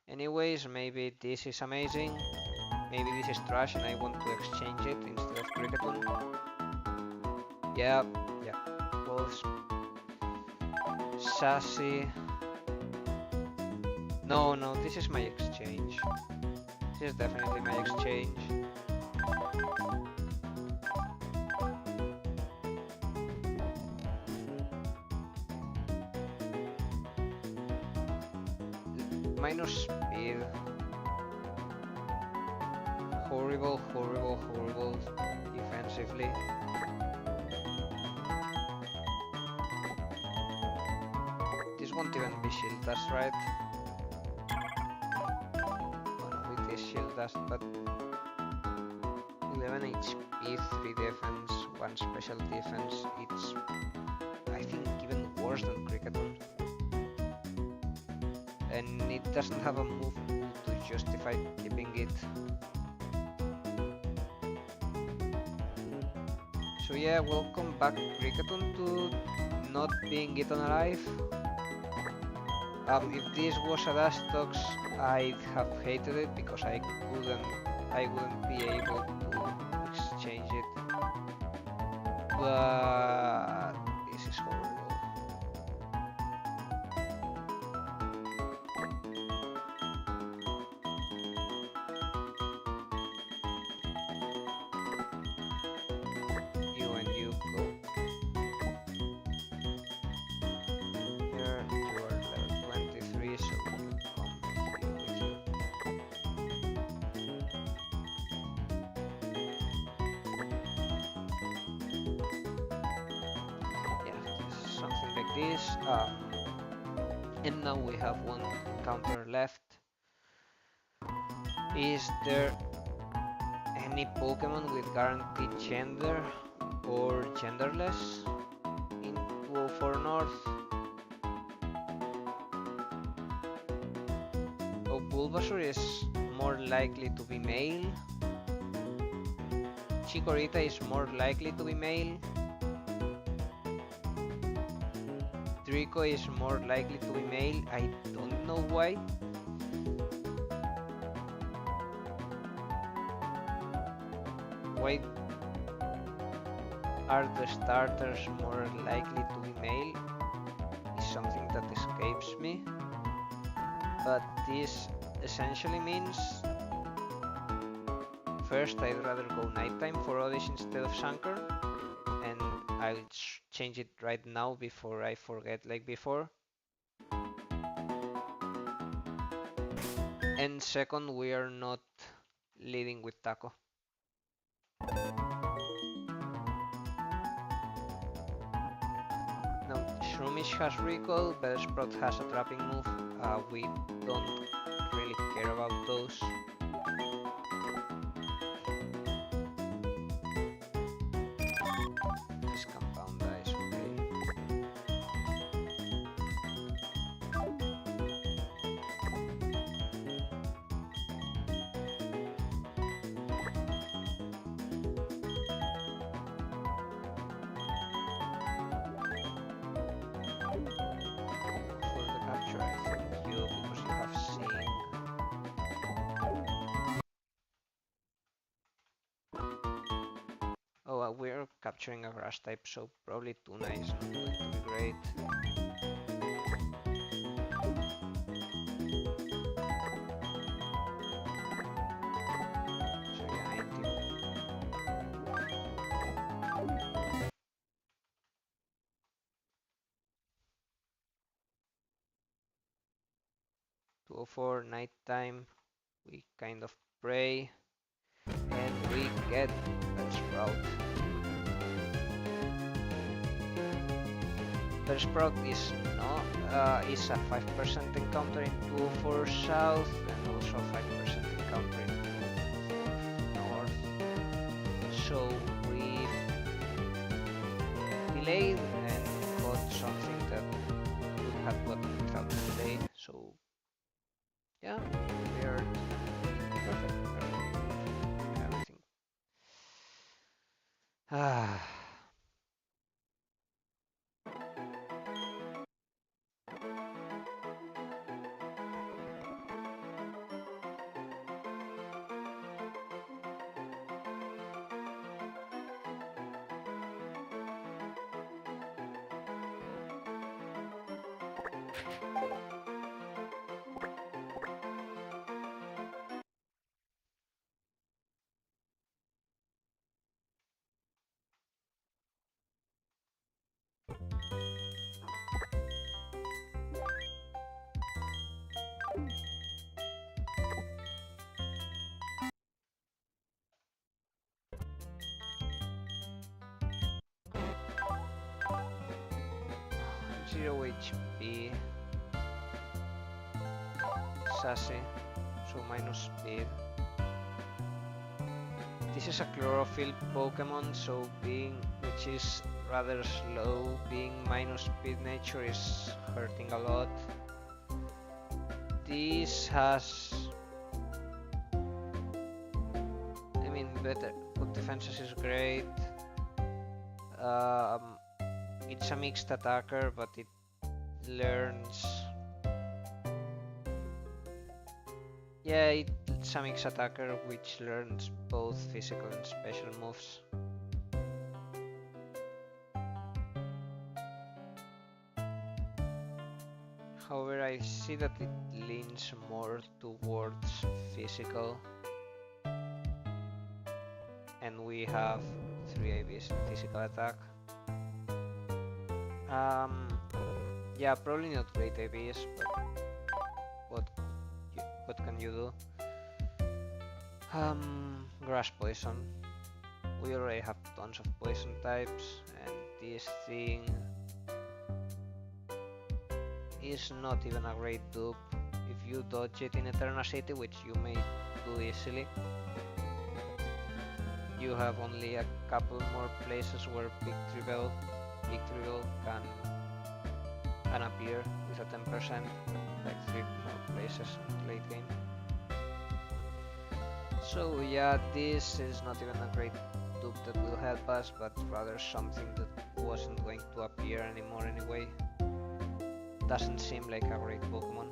Anyways, maybe this is amazing. Maybe this is trash and I want to exchange it instead of Cricketun. Yeah, yeah. Well, sassy. No, no, this is my exchange. This is definitely my exchange. Minus speed. Horrible, horrible, horrible defensively. This won't even be shield dust, right? Well, it is shield dust, but 11 HP, 3 defense, 1 special defense. It's, I think, even worse than Cricketun. And it doesn't have a move to justify keeping it. So yeah, welcome back Cricketun to not being eaten alive. If this was a Dustox, I'd have hated it because I wouldn't be able to exchange it. But this is horrible. You and you go. Here you are level 23, so you come here with you. Something like this. And now we have one counter left. Is there any Pokemon with guaranteed gender or genderless in 204 North? Oh, Bulbasaur is more likely to be male. Chikorita is more likely to be male. Draco is more likely to be male. I don't know why. Why are the starters more likely to be male? Is something that escapes me. But this essentially means first I'd rather go nighttime for Oddish instead of Shankar. And I'll change it right now before I forget like before. And second, we are not leading with Taco. Now, Shroomish has Recall, Bellsprout has a trapping move. We don't really care about those. This compound dies, okay. For the capture, I think you, because you have Sing. Oh, we're capturing a grass type, so probably Tuna is not going to be great. 2:04 nighttime. We kind of pray and we get a sprout. The sprout is is a 5% encounter in 2:04 south and also a 5% encounter in north. So we delayed and got something that would have gotten without delay. So yeah, we are perfect. Everything. Ah. 0 HP, sassy, so minus speed. This is a chlorophyll Pokemon, so which is rather slow, being minus speed nature is hurting a lot. This has, I mean, better. Good defenses is great. It's a mixed attacker, but it learns. Yeah, it's a mixed attacker which learns both physical and special moves. However, I see that it leans more towards physical. And we have 3 ABs in physical attack. Yeah, probably not great ABs, but what can you do? Grass poison. We already have tons of poison types, and this thing is not even a great dupe. If you dodge it in Eternal City, which you may do easily, you have only a couple more places where Victreebel can appear with a 10%, like 3 more places in late game. So yeah, this is not even a great dupe that will help us, but rather something that wasn't going to appear anymore anyway. Doesn't seem like a great Pokemon.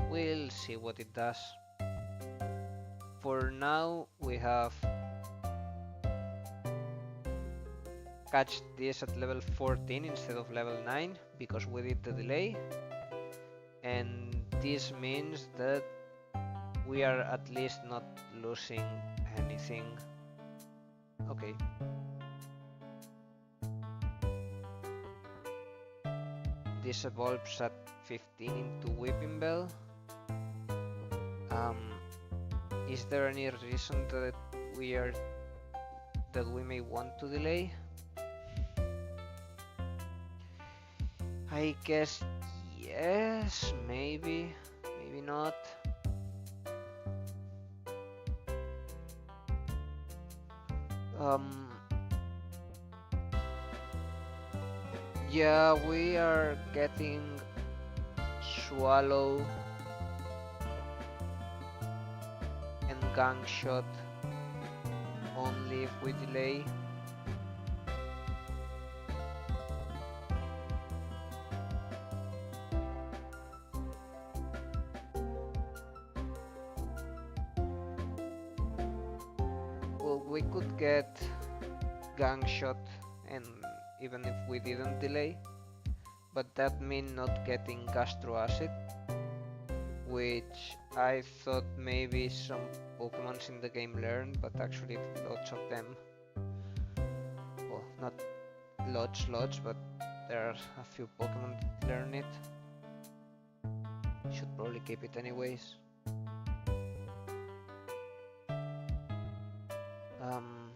We'll see what it does. For now, we have catched this at level 14 instead of level 9 because we did the delay, and this means that we are at least not losing anything. Okay. This evolves at 15 into Whipping Bell. Is there any reason that we may want to delay? I guess yes, maybe not. Yeah, we are getting Swallow and Gang Shot only if we delay. Well, we could get Gang Shot and even if we didn't delay, but that means not getting Gastro Acid, which I thought maybe some Pokemons in the game learn, but actually lots of them, well, not lots, but there are a few Pokemon that learn it. Should probably keep it anyways. Um,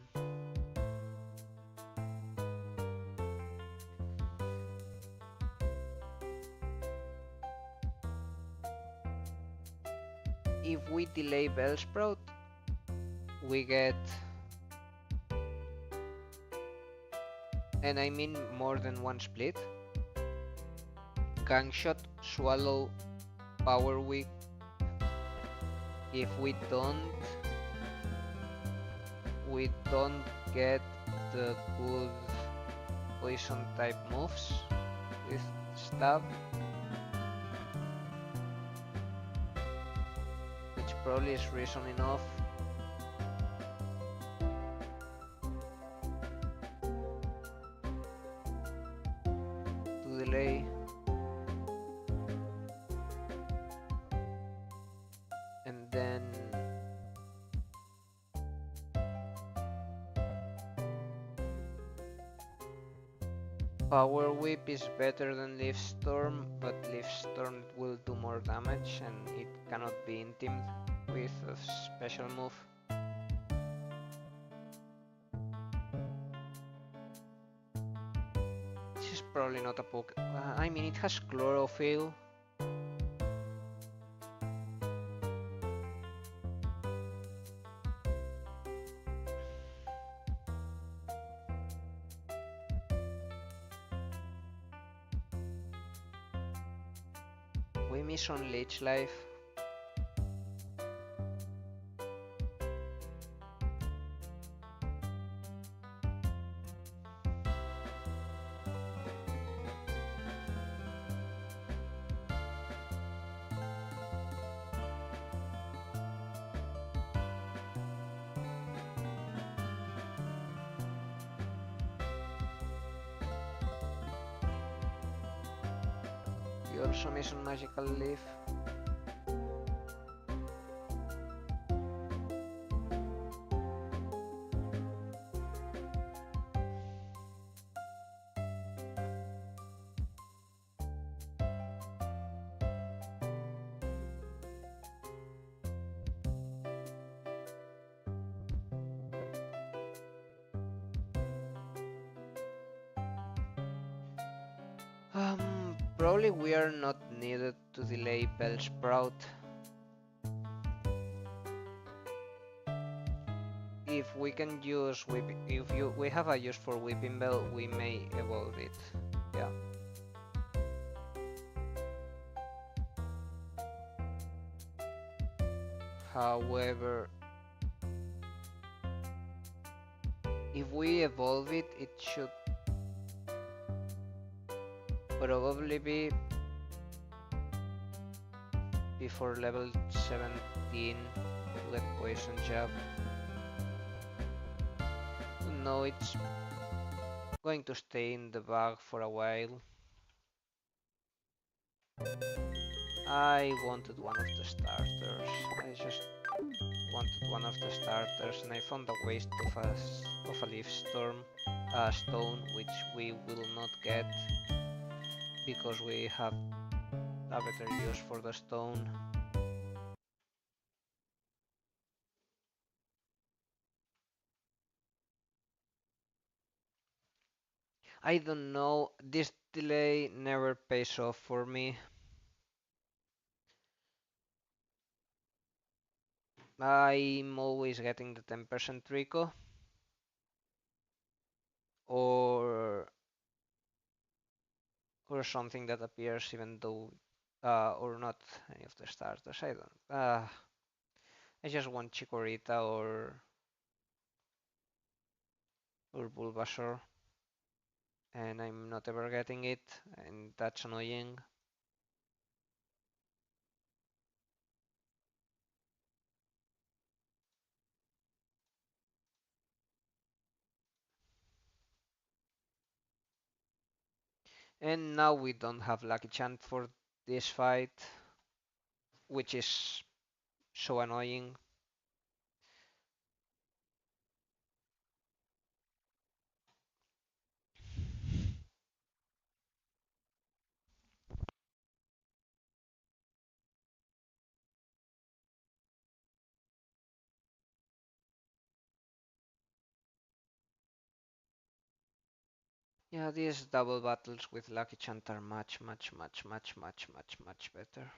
if we delay Bellsprout, we get, and I mean more than one split, Gangshot, Swallow, Power Whip. If we don't get the good poison type moves with Stab, which probably is reason enough to delay. And then Power Whip is better than Leaf Storm, but Leaf Storm will do more damage and it cannot be intimed with a special move. This is probably not a poke. I mean, it has Chlorophyll. We miss on Leech Life. We also miss on Magical Leaf. Probably we are not needed to delay Bellsprout. If we can use we have a use for Whipping Bell, we may evolve it. Yeah. However, if we evolve it, it should probably be before level 17 to get Poison Jab. No, it's going to stay in the bag for a while. I wanted one of the starters. I just wanted one of the starters, and I found a waste of a Leaf Storm stone, which we will not get because we have a better use for the stone. I don't know, this delay never pays off for me. I'm always getting the 10% Rico or something that appears even though or not any of the starters. I don't. I just want Chikorita or Bulbasaur, and I'm not ever getting it, and that's annoying. And now we don't have Lucky Chant for this fight, which is so annoying. Yeah, these double battles with Lucky Chant are much better.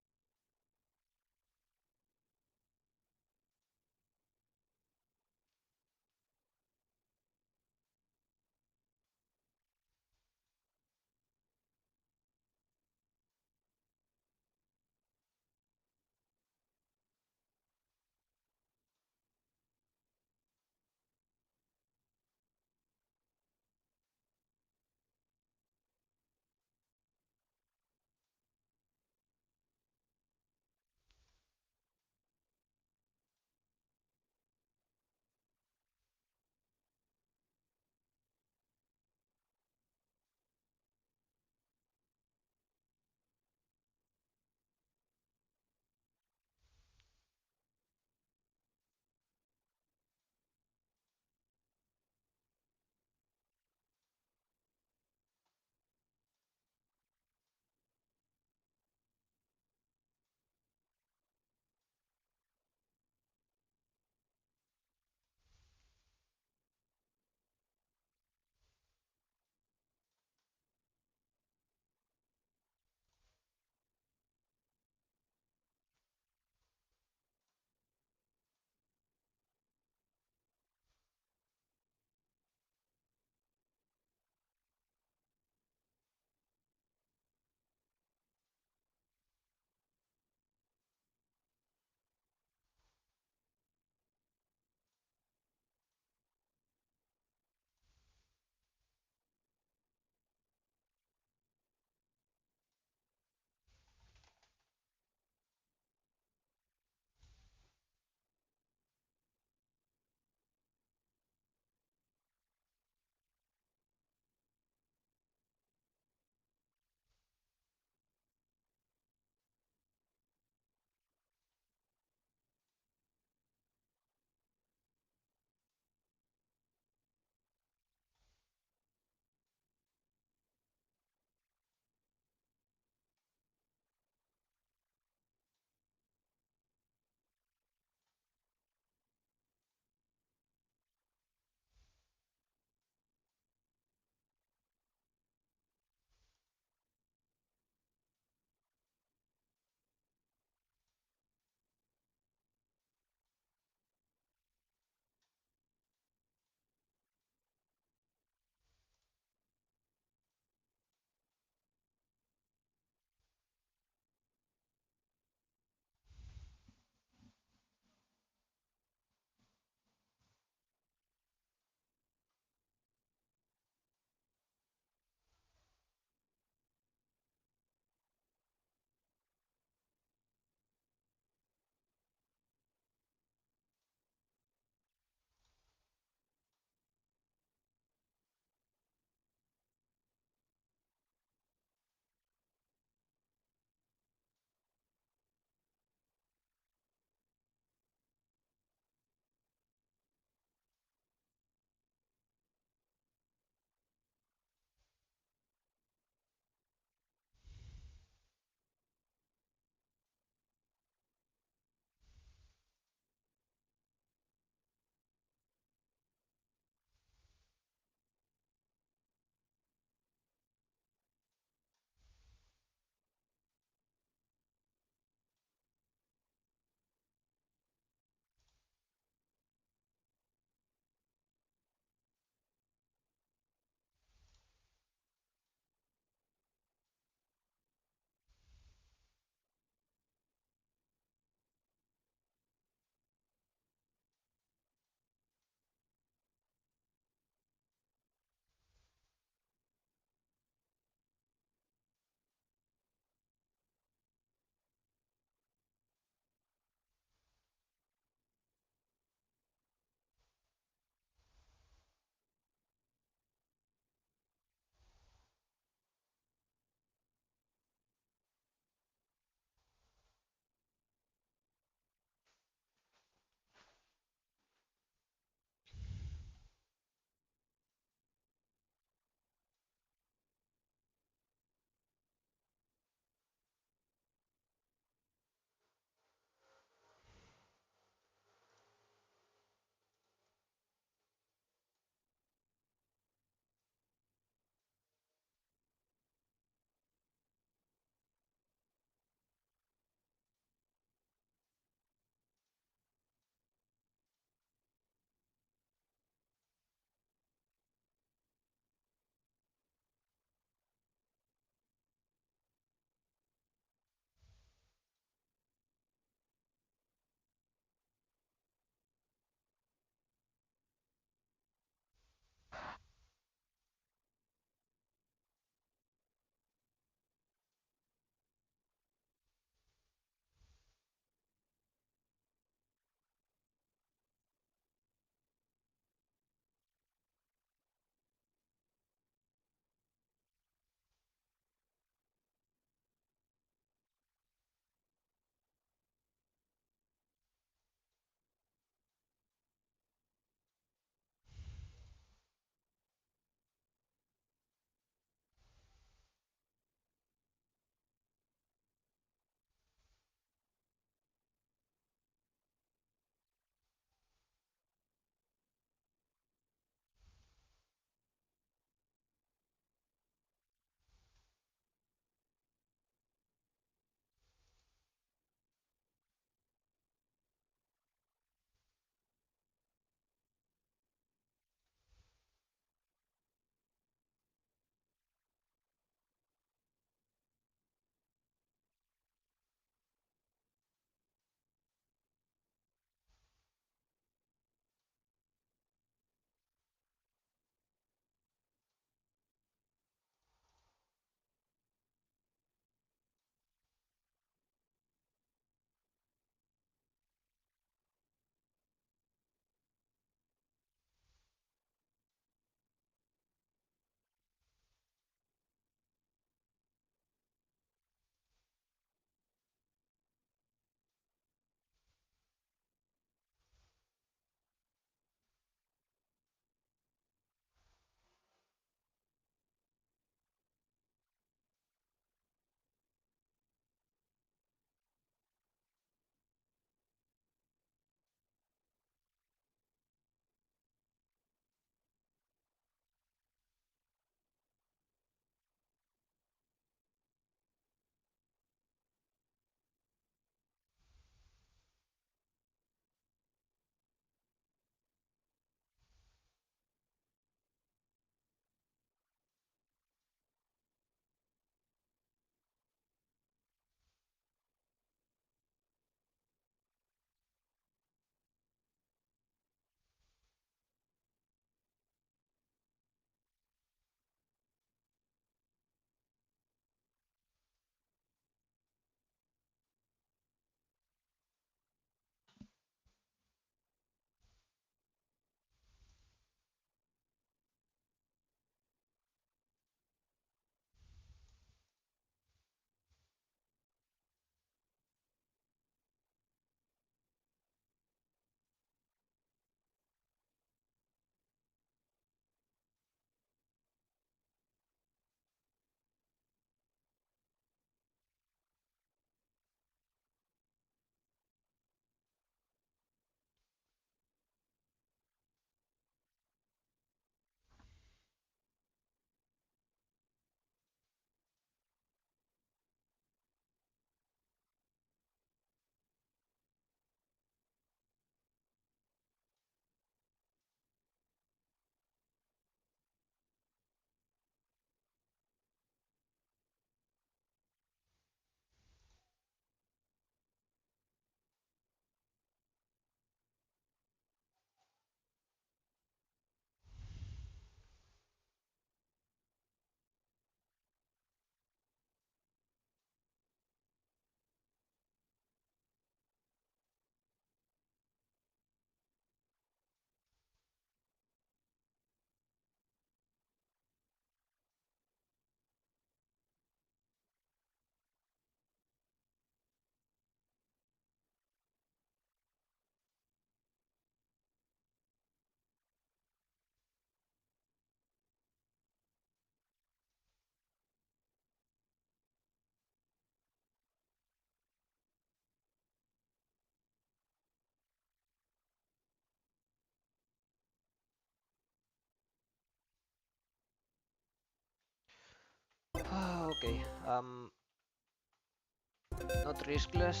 Not riskless.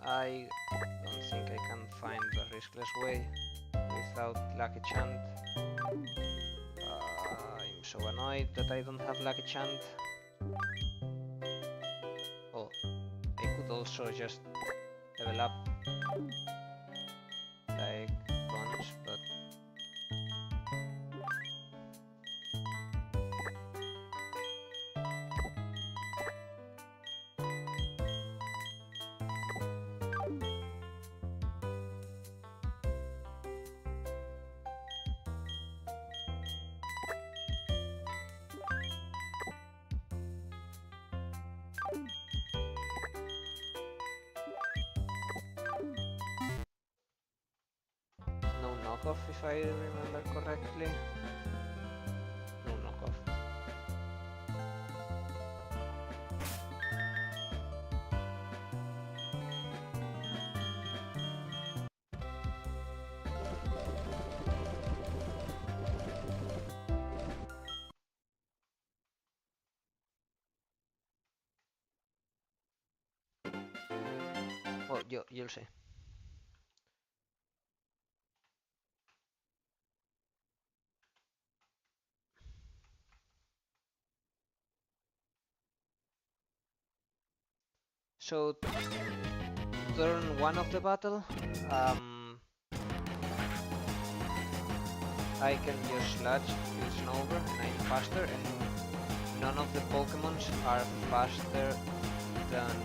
I don't think I can find a riskless way without Lucky Chant. I'm so annoyed that I don't have Lucky Chant. Oh, I could also just level up like guns, but no knockoff if I remember correctly. No knockoff. Well, you'll see. So, turn 1 of the battle, I can just sludge till Snover and I'm faster, and none of the Pokemons are faster than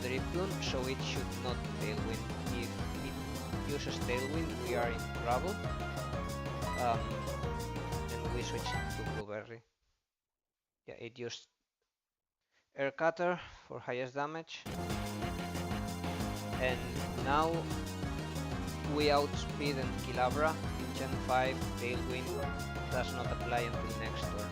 Drifloon, so it should not Tailwind. If it uses Tailwind, we are in trouble. And we switch to Blueberry. Yeah, it used Air Cutter for highest damage. And now we outspeed and Kilabra. In Gen 5, Tailwind does not apply until next turn.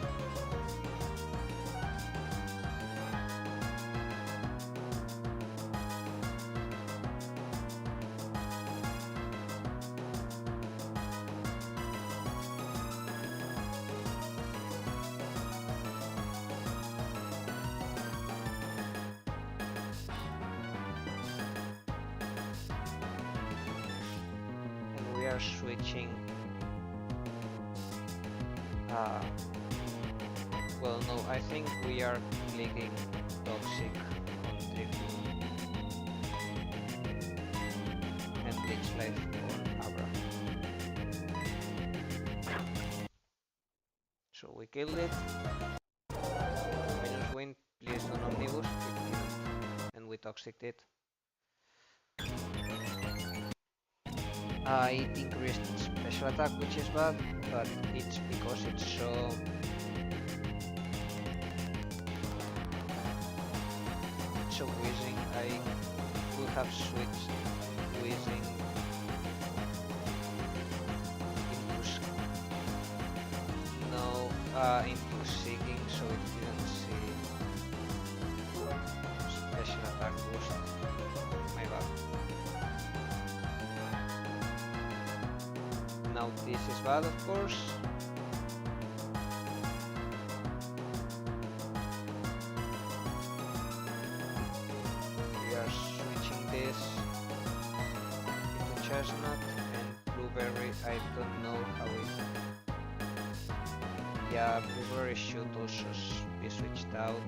We are switching. Well, no, I think we are clicking Toxic on Drifloon and Leech Life on Abra. So we killed it. Minus Wind, please don't Omnibus. It didn't, and we Toxiced it. It increased special attack, which is bad, but it's because it's so Wheezing. I would have switched Wheezing into Seeking, so it didn't see special attack boost. My bad. Now this is bad, of course. We are switching this into Chestnut and Blueberry. I don't know how it... Yeah, Blueberry should also be switched out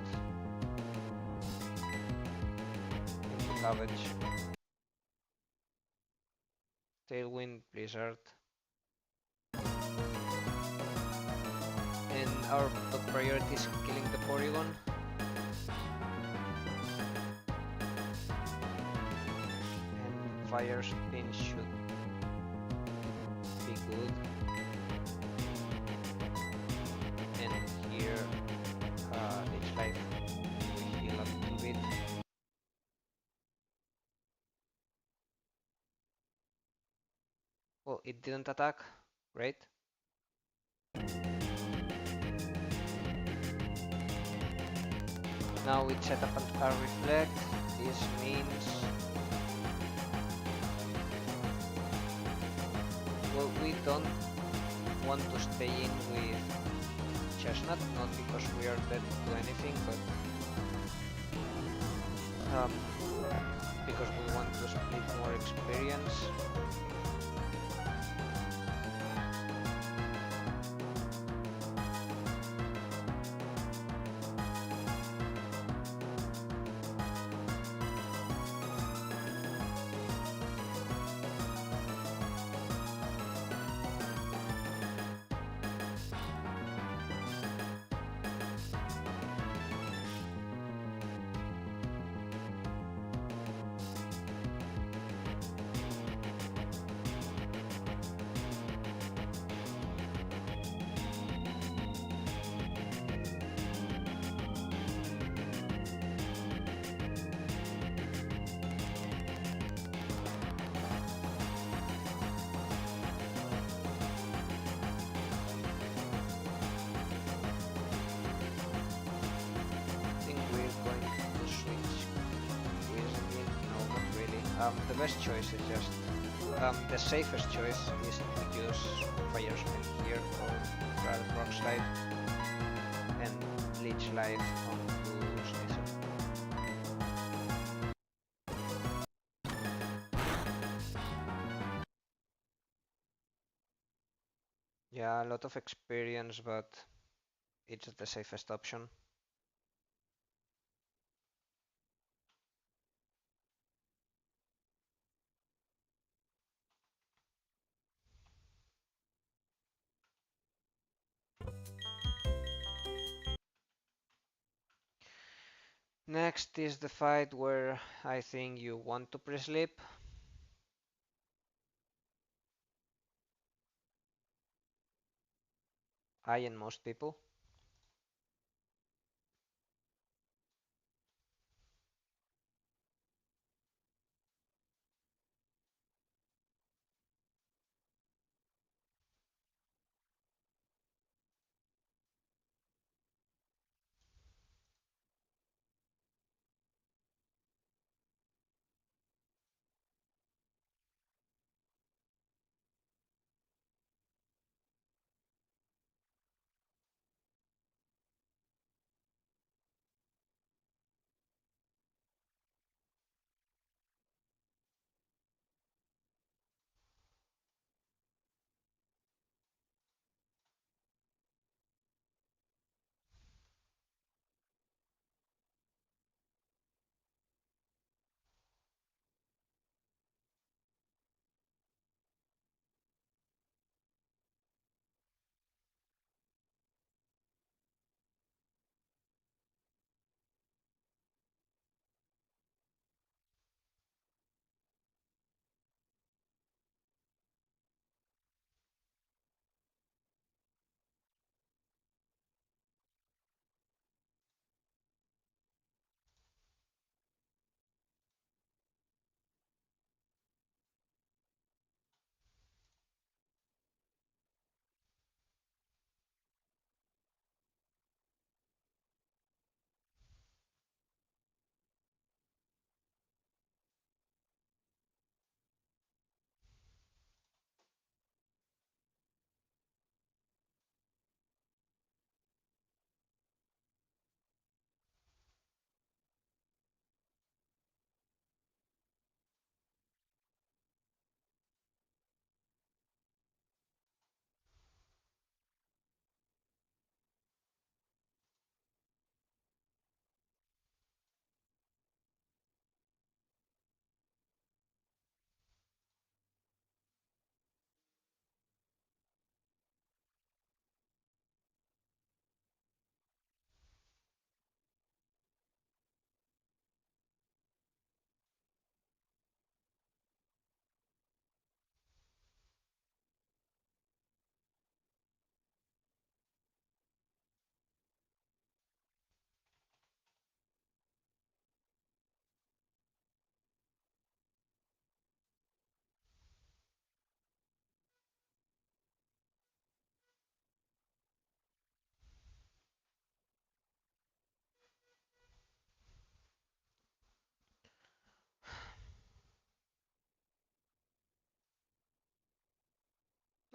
into Cabbage. Tailwind, Blizzard. And our top priority is killing the Porygon. And Fire Spin should be good. And here, Leech Life, we heal a little bit. Oh, it didn't attack. Great. Now we set up a Reflect. This means... well, we don't want to stay in with chestnut, not because we are dead to anything, but um, because we want to split more experience. The best choice is just the safest choice is to use Fire Spell here or rather Rock Slide and Leech Life onto Sneasel. Yeah, a lot of experience, but it's the safest option. Next is the fight where I think you want to pre-sleep. I and most people.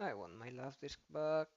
I want my last disc back.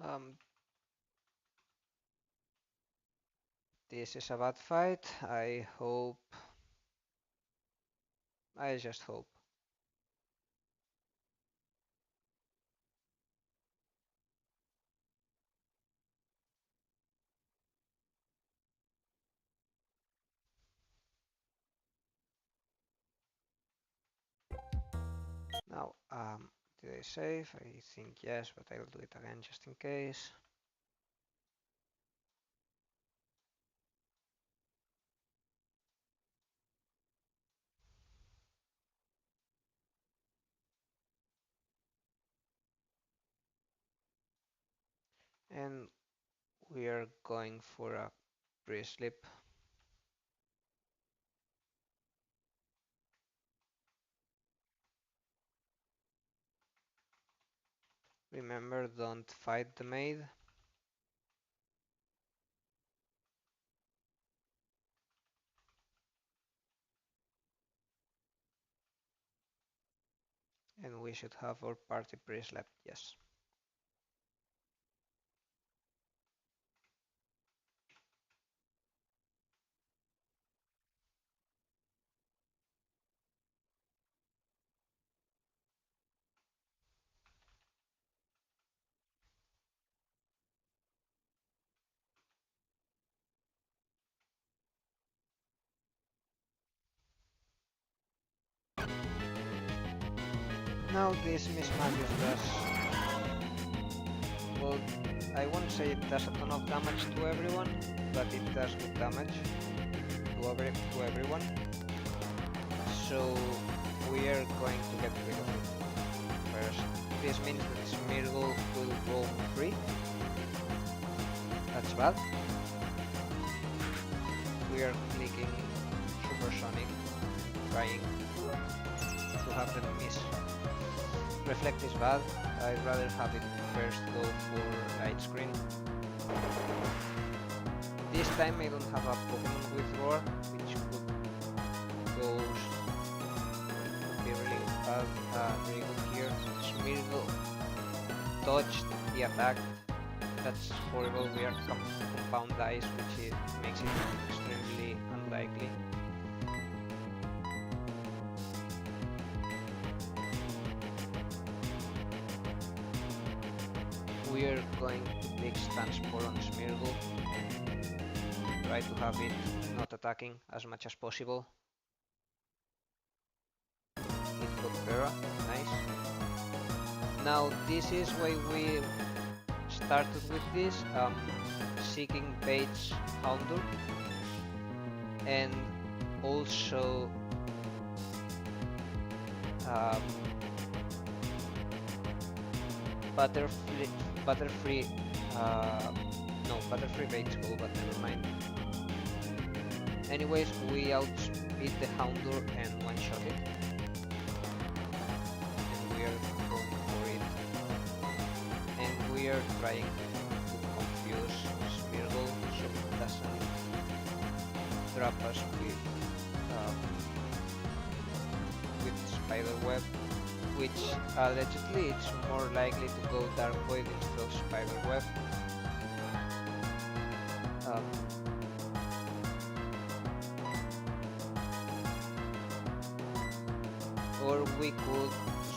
Um, this is a bad fight. I hope. I just hope. Now, did I save? I think yes, but I'll do it again just in case. And we are going for a pre-slip. Remember, don't fight the maid. And we should have our party pre-slip, yes. Now this mismatches does, well, I won't say it does a ton of damage to everyone, but it does good damage to everyone. So we are going to get rid of it first. This means that Smeargle will roam free. That's bad. We are clicking Supersonic, trying to have them miss. Reflect is bad. I'd rather have it first go for Light Screen. This time I don't have a Pokemon with Roar, which could be really bad, really good here. Smeargle dodged the attack. That's horrible. We are compound ice, which makes it extremely unlikely. We are going to click Stun Spore on Smeargle and try to have it not attacking as much as possible. It got Terra, nice. Now this is why we started with this, seeking Bait's Houndour, and also Butterfree Bait's Goal, but never mind. Anyways, we outspeed the Houndour and one-shot it. And we are going for it. And we are trying to confuse Smeargle so it doesn't trap us with Spiderweb, which allegedly it's more likely to go Dark Void instead of Spiderweb. Or we could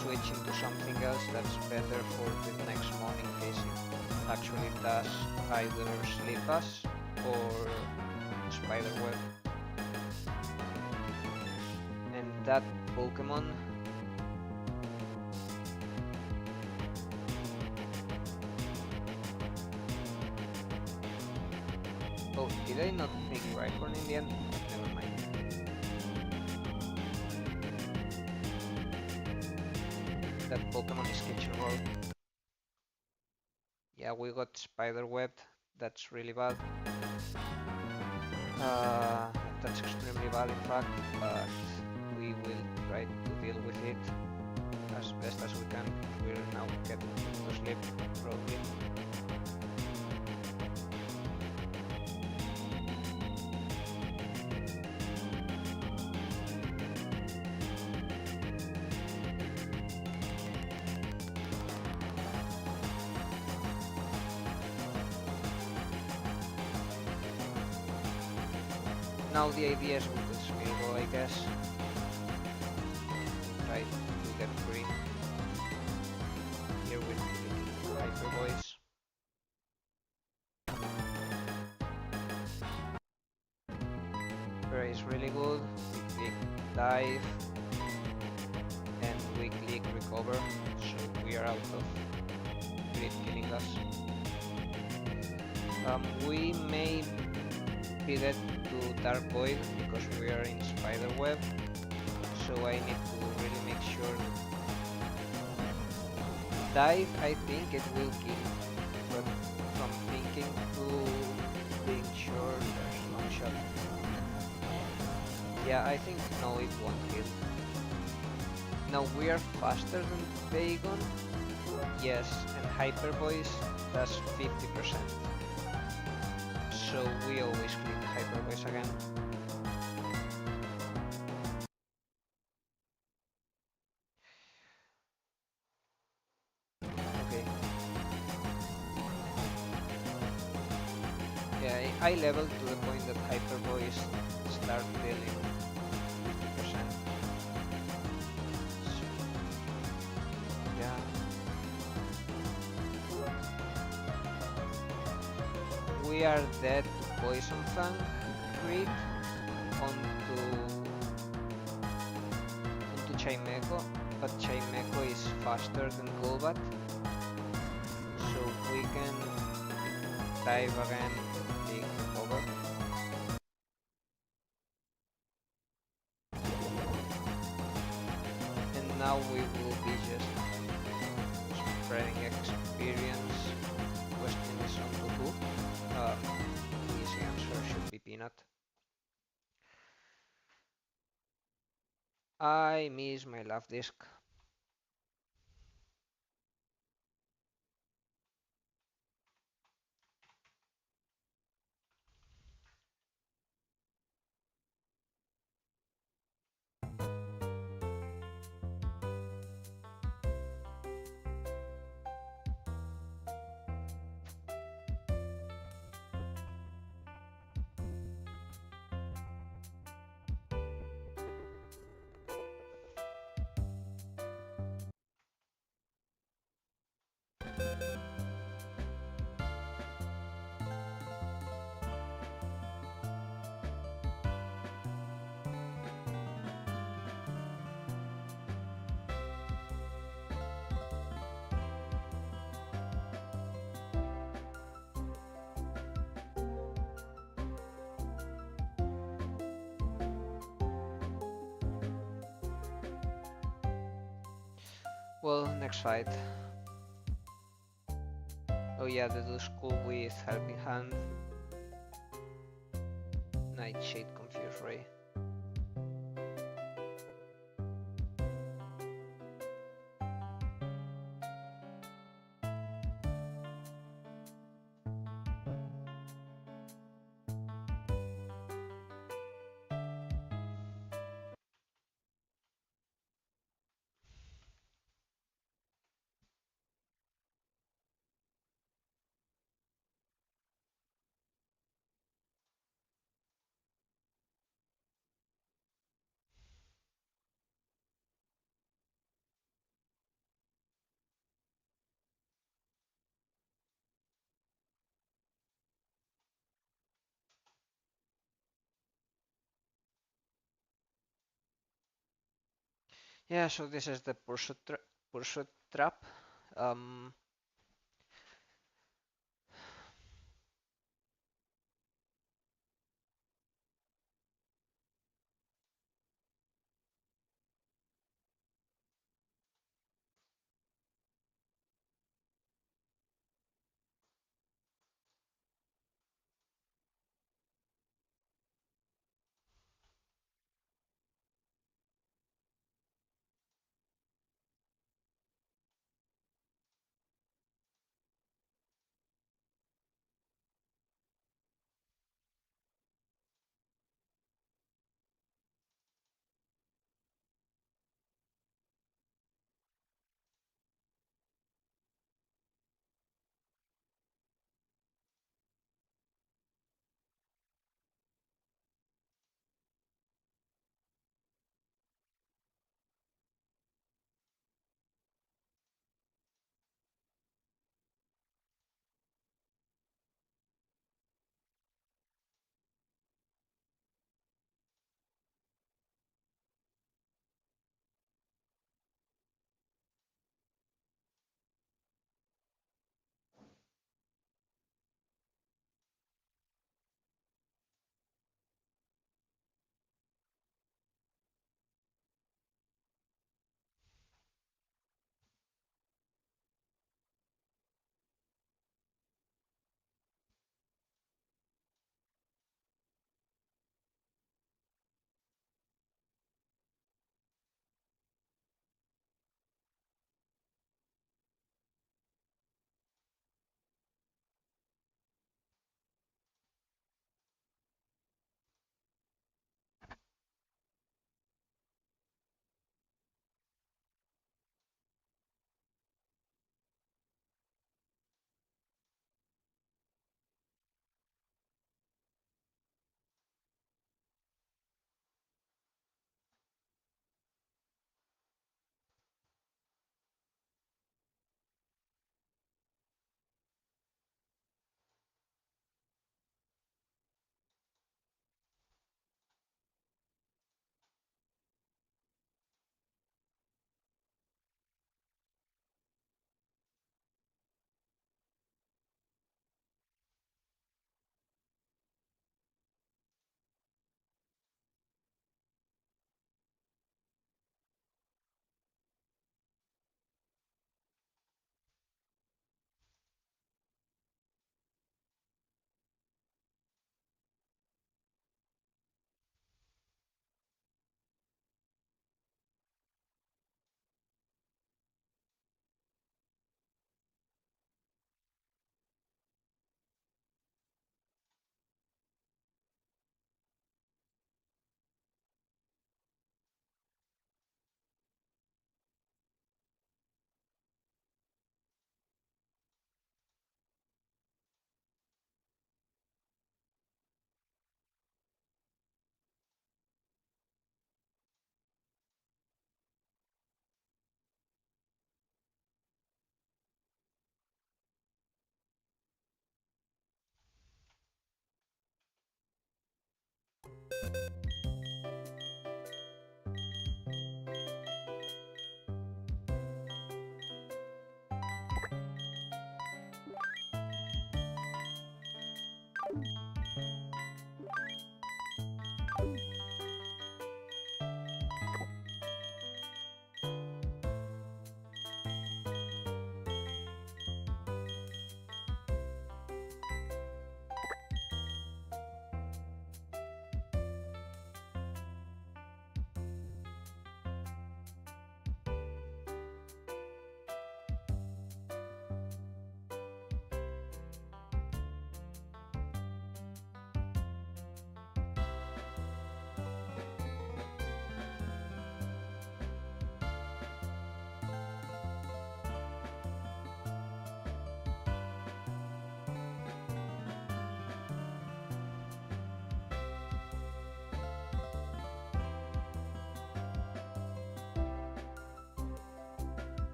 switch into something else that's better for the next mon in case it actually does either Sleep Us or Spiderweb. And that Pokemon oh, did I not pick Rhyhorn in the end? Never mind. That Pokemon is Kitchen Roll. Yeah, we got Spiderwebbed. That's really bad. That's extremely bad in fact, but we will try to deal with it as best as we can. We're now getting to sleep, probably. Now the idea is with the Smeargle, I guess. Try to get free. Here with the Hyper Voice. Spray is really good. We click dive and we click recover, so we are out of crit killing us. We may pivot to Dark Void because we are in Spider Web, so I need to really make sure. Dive, I think it will kill, but from thinking to being sure, there's long shot. Yeah, I think no, it won't kill. Now we are faster than Bagon, yes, and Hyper Voice does 50%. So we always click Hyper Voice again. Okay. Yeah, I leveled to the point that Hyper Voice start dealing 50%. So, yeah. We are dead to Poison Fang crit onto Chimeco, but Chimeco is faster than Golbat, so we can dive again and take recover. And now we will be just spreading experience. Question is on to who? The easy answer should be Peanut. I miss my love disc. Well, next fight. Oh yeah, the Duskull with Helping Hand. Nightshade, Confuse Ray. Yeah, so this is the pursuit trap. Um,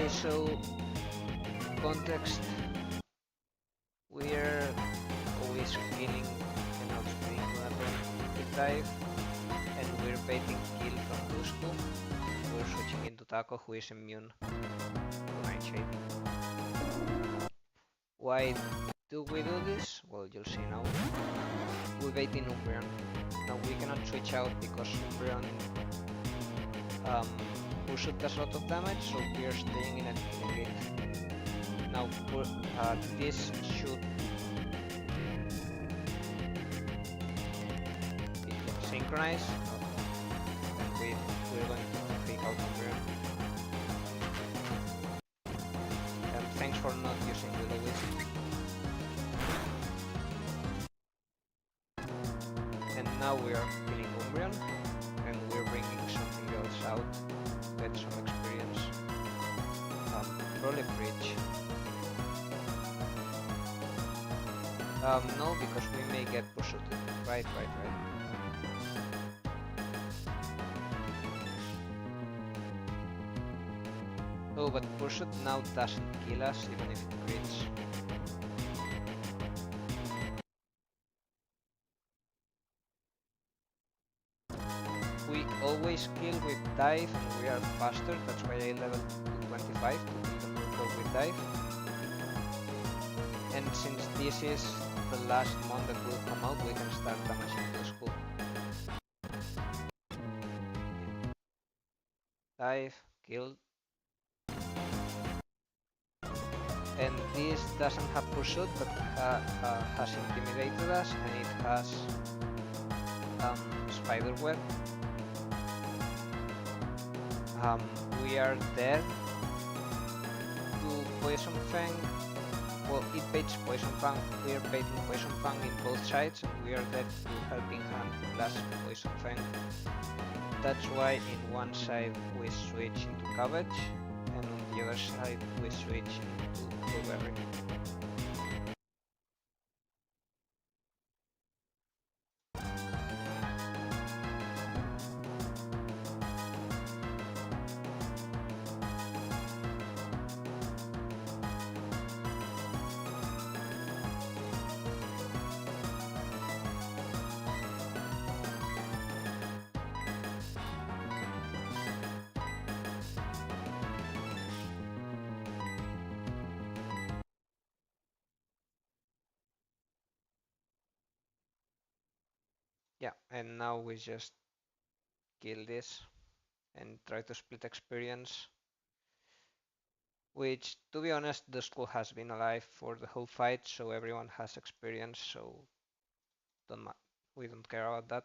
Okay, so context. We're always killing and outspeeding Luna with dive, and we're baiting kill from Dusko. We're switching into Taco, who is immune to Nightshade. Why do we do this? Well, you'll see now. We bait in Umbreon. Now we cannot switch out because Umbreon Pushoot does a lot of damage, so we are staying in a killing it. Now this should synchronize, and we're going to take out Umbreon. And thanks for not using Will-O-Wisp. And now we are killing Umbreon, and we're bringing something else out, get some experience. Probably Bridge. No, because we may get Pushoot. Right. Oh, but Pushoot now doesn't kill us even if it crits. We always kill with dive and we are faster, that's why I leveled to 25 to kill the Murkrow with dive. And since this is the last mon that will come out, we can start damaging the school. Dive, kill. And this doesn't have Pursuit, but has intimidated us, and it has Spiderweb. We are dead to Poison Fang. Well, it baits Poison Fang, we are baiting Poison Fang in both sides, and we are dead to Helping Hand plus Poison Fang. That's why in one side we switch into Cabbage, and on the other side we switch into Blueberry. Yeah, and now we just kill this and try to split experience. Which, to be honest, the school has been alive for the whole fight, so everyone has experience, so we don't care about that.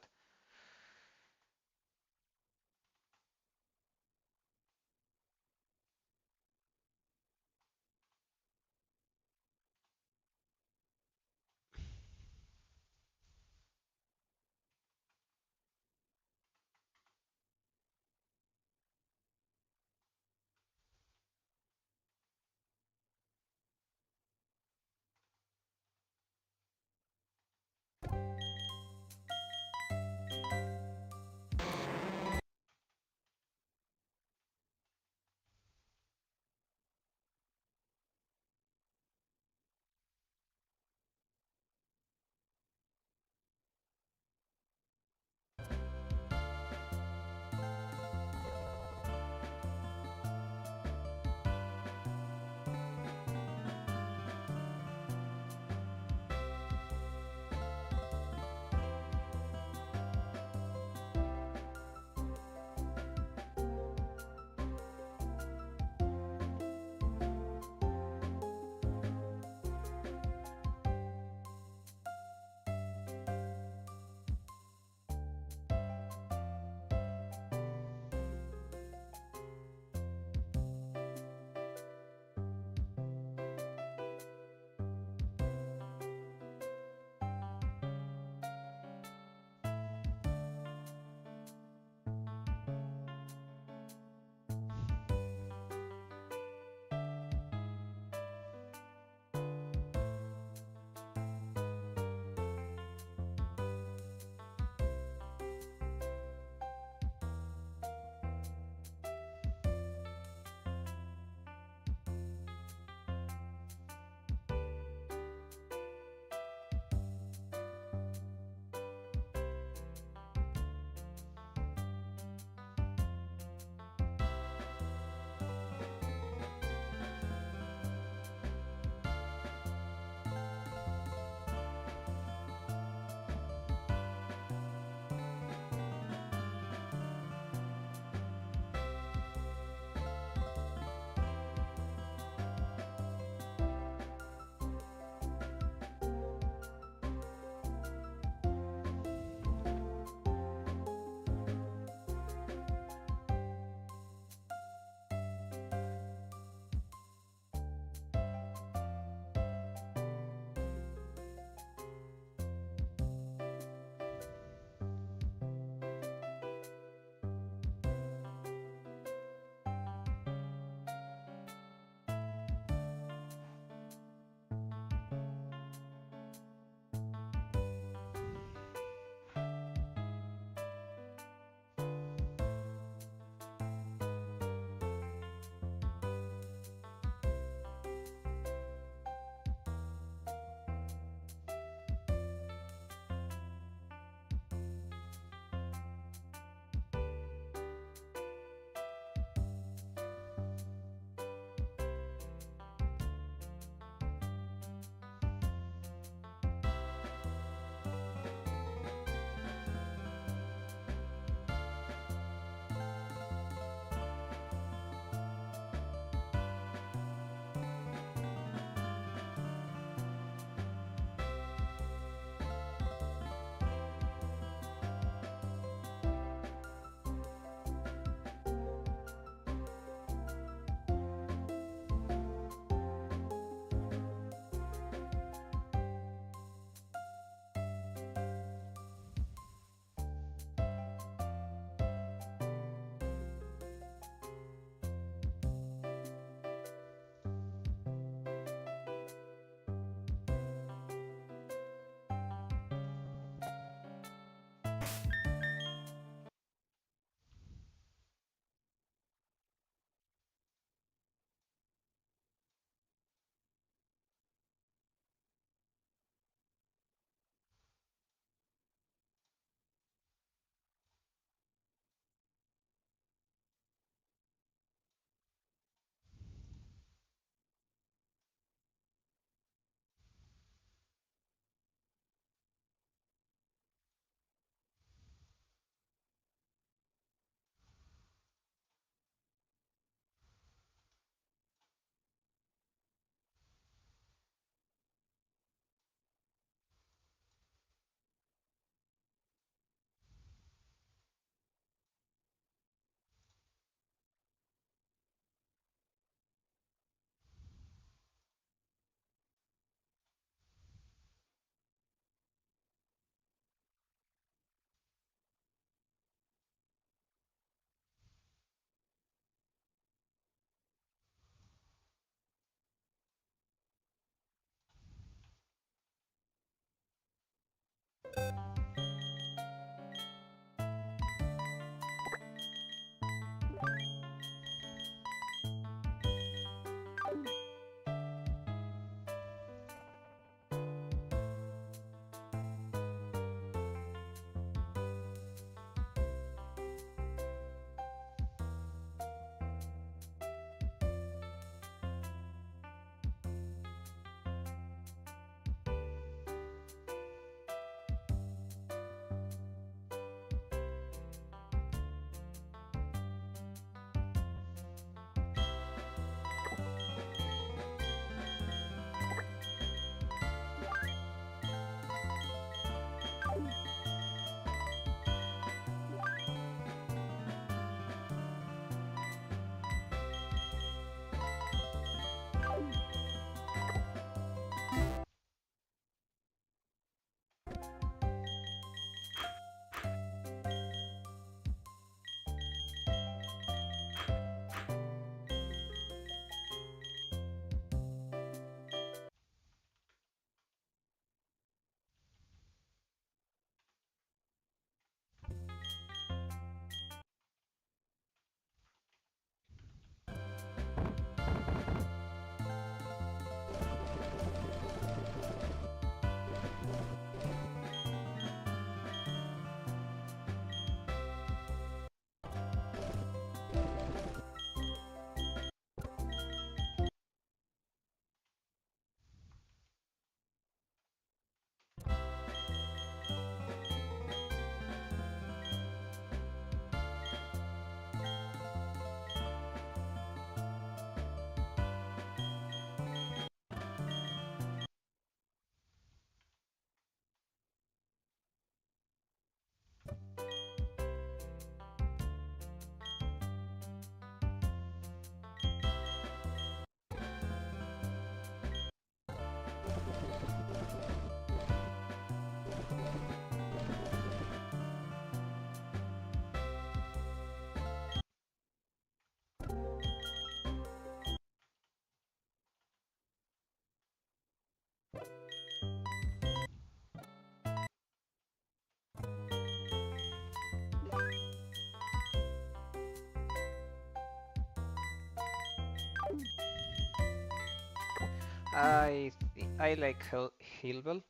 I like Healbell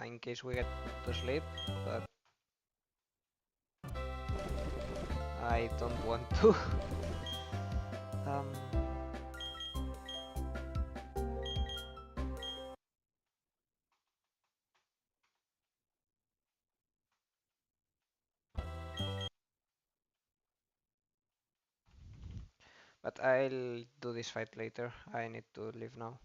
in case we get to sleep, but I don't want to. um, but I'll do this fight later. I need to leave now.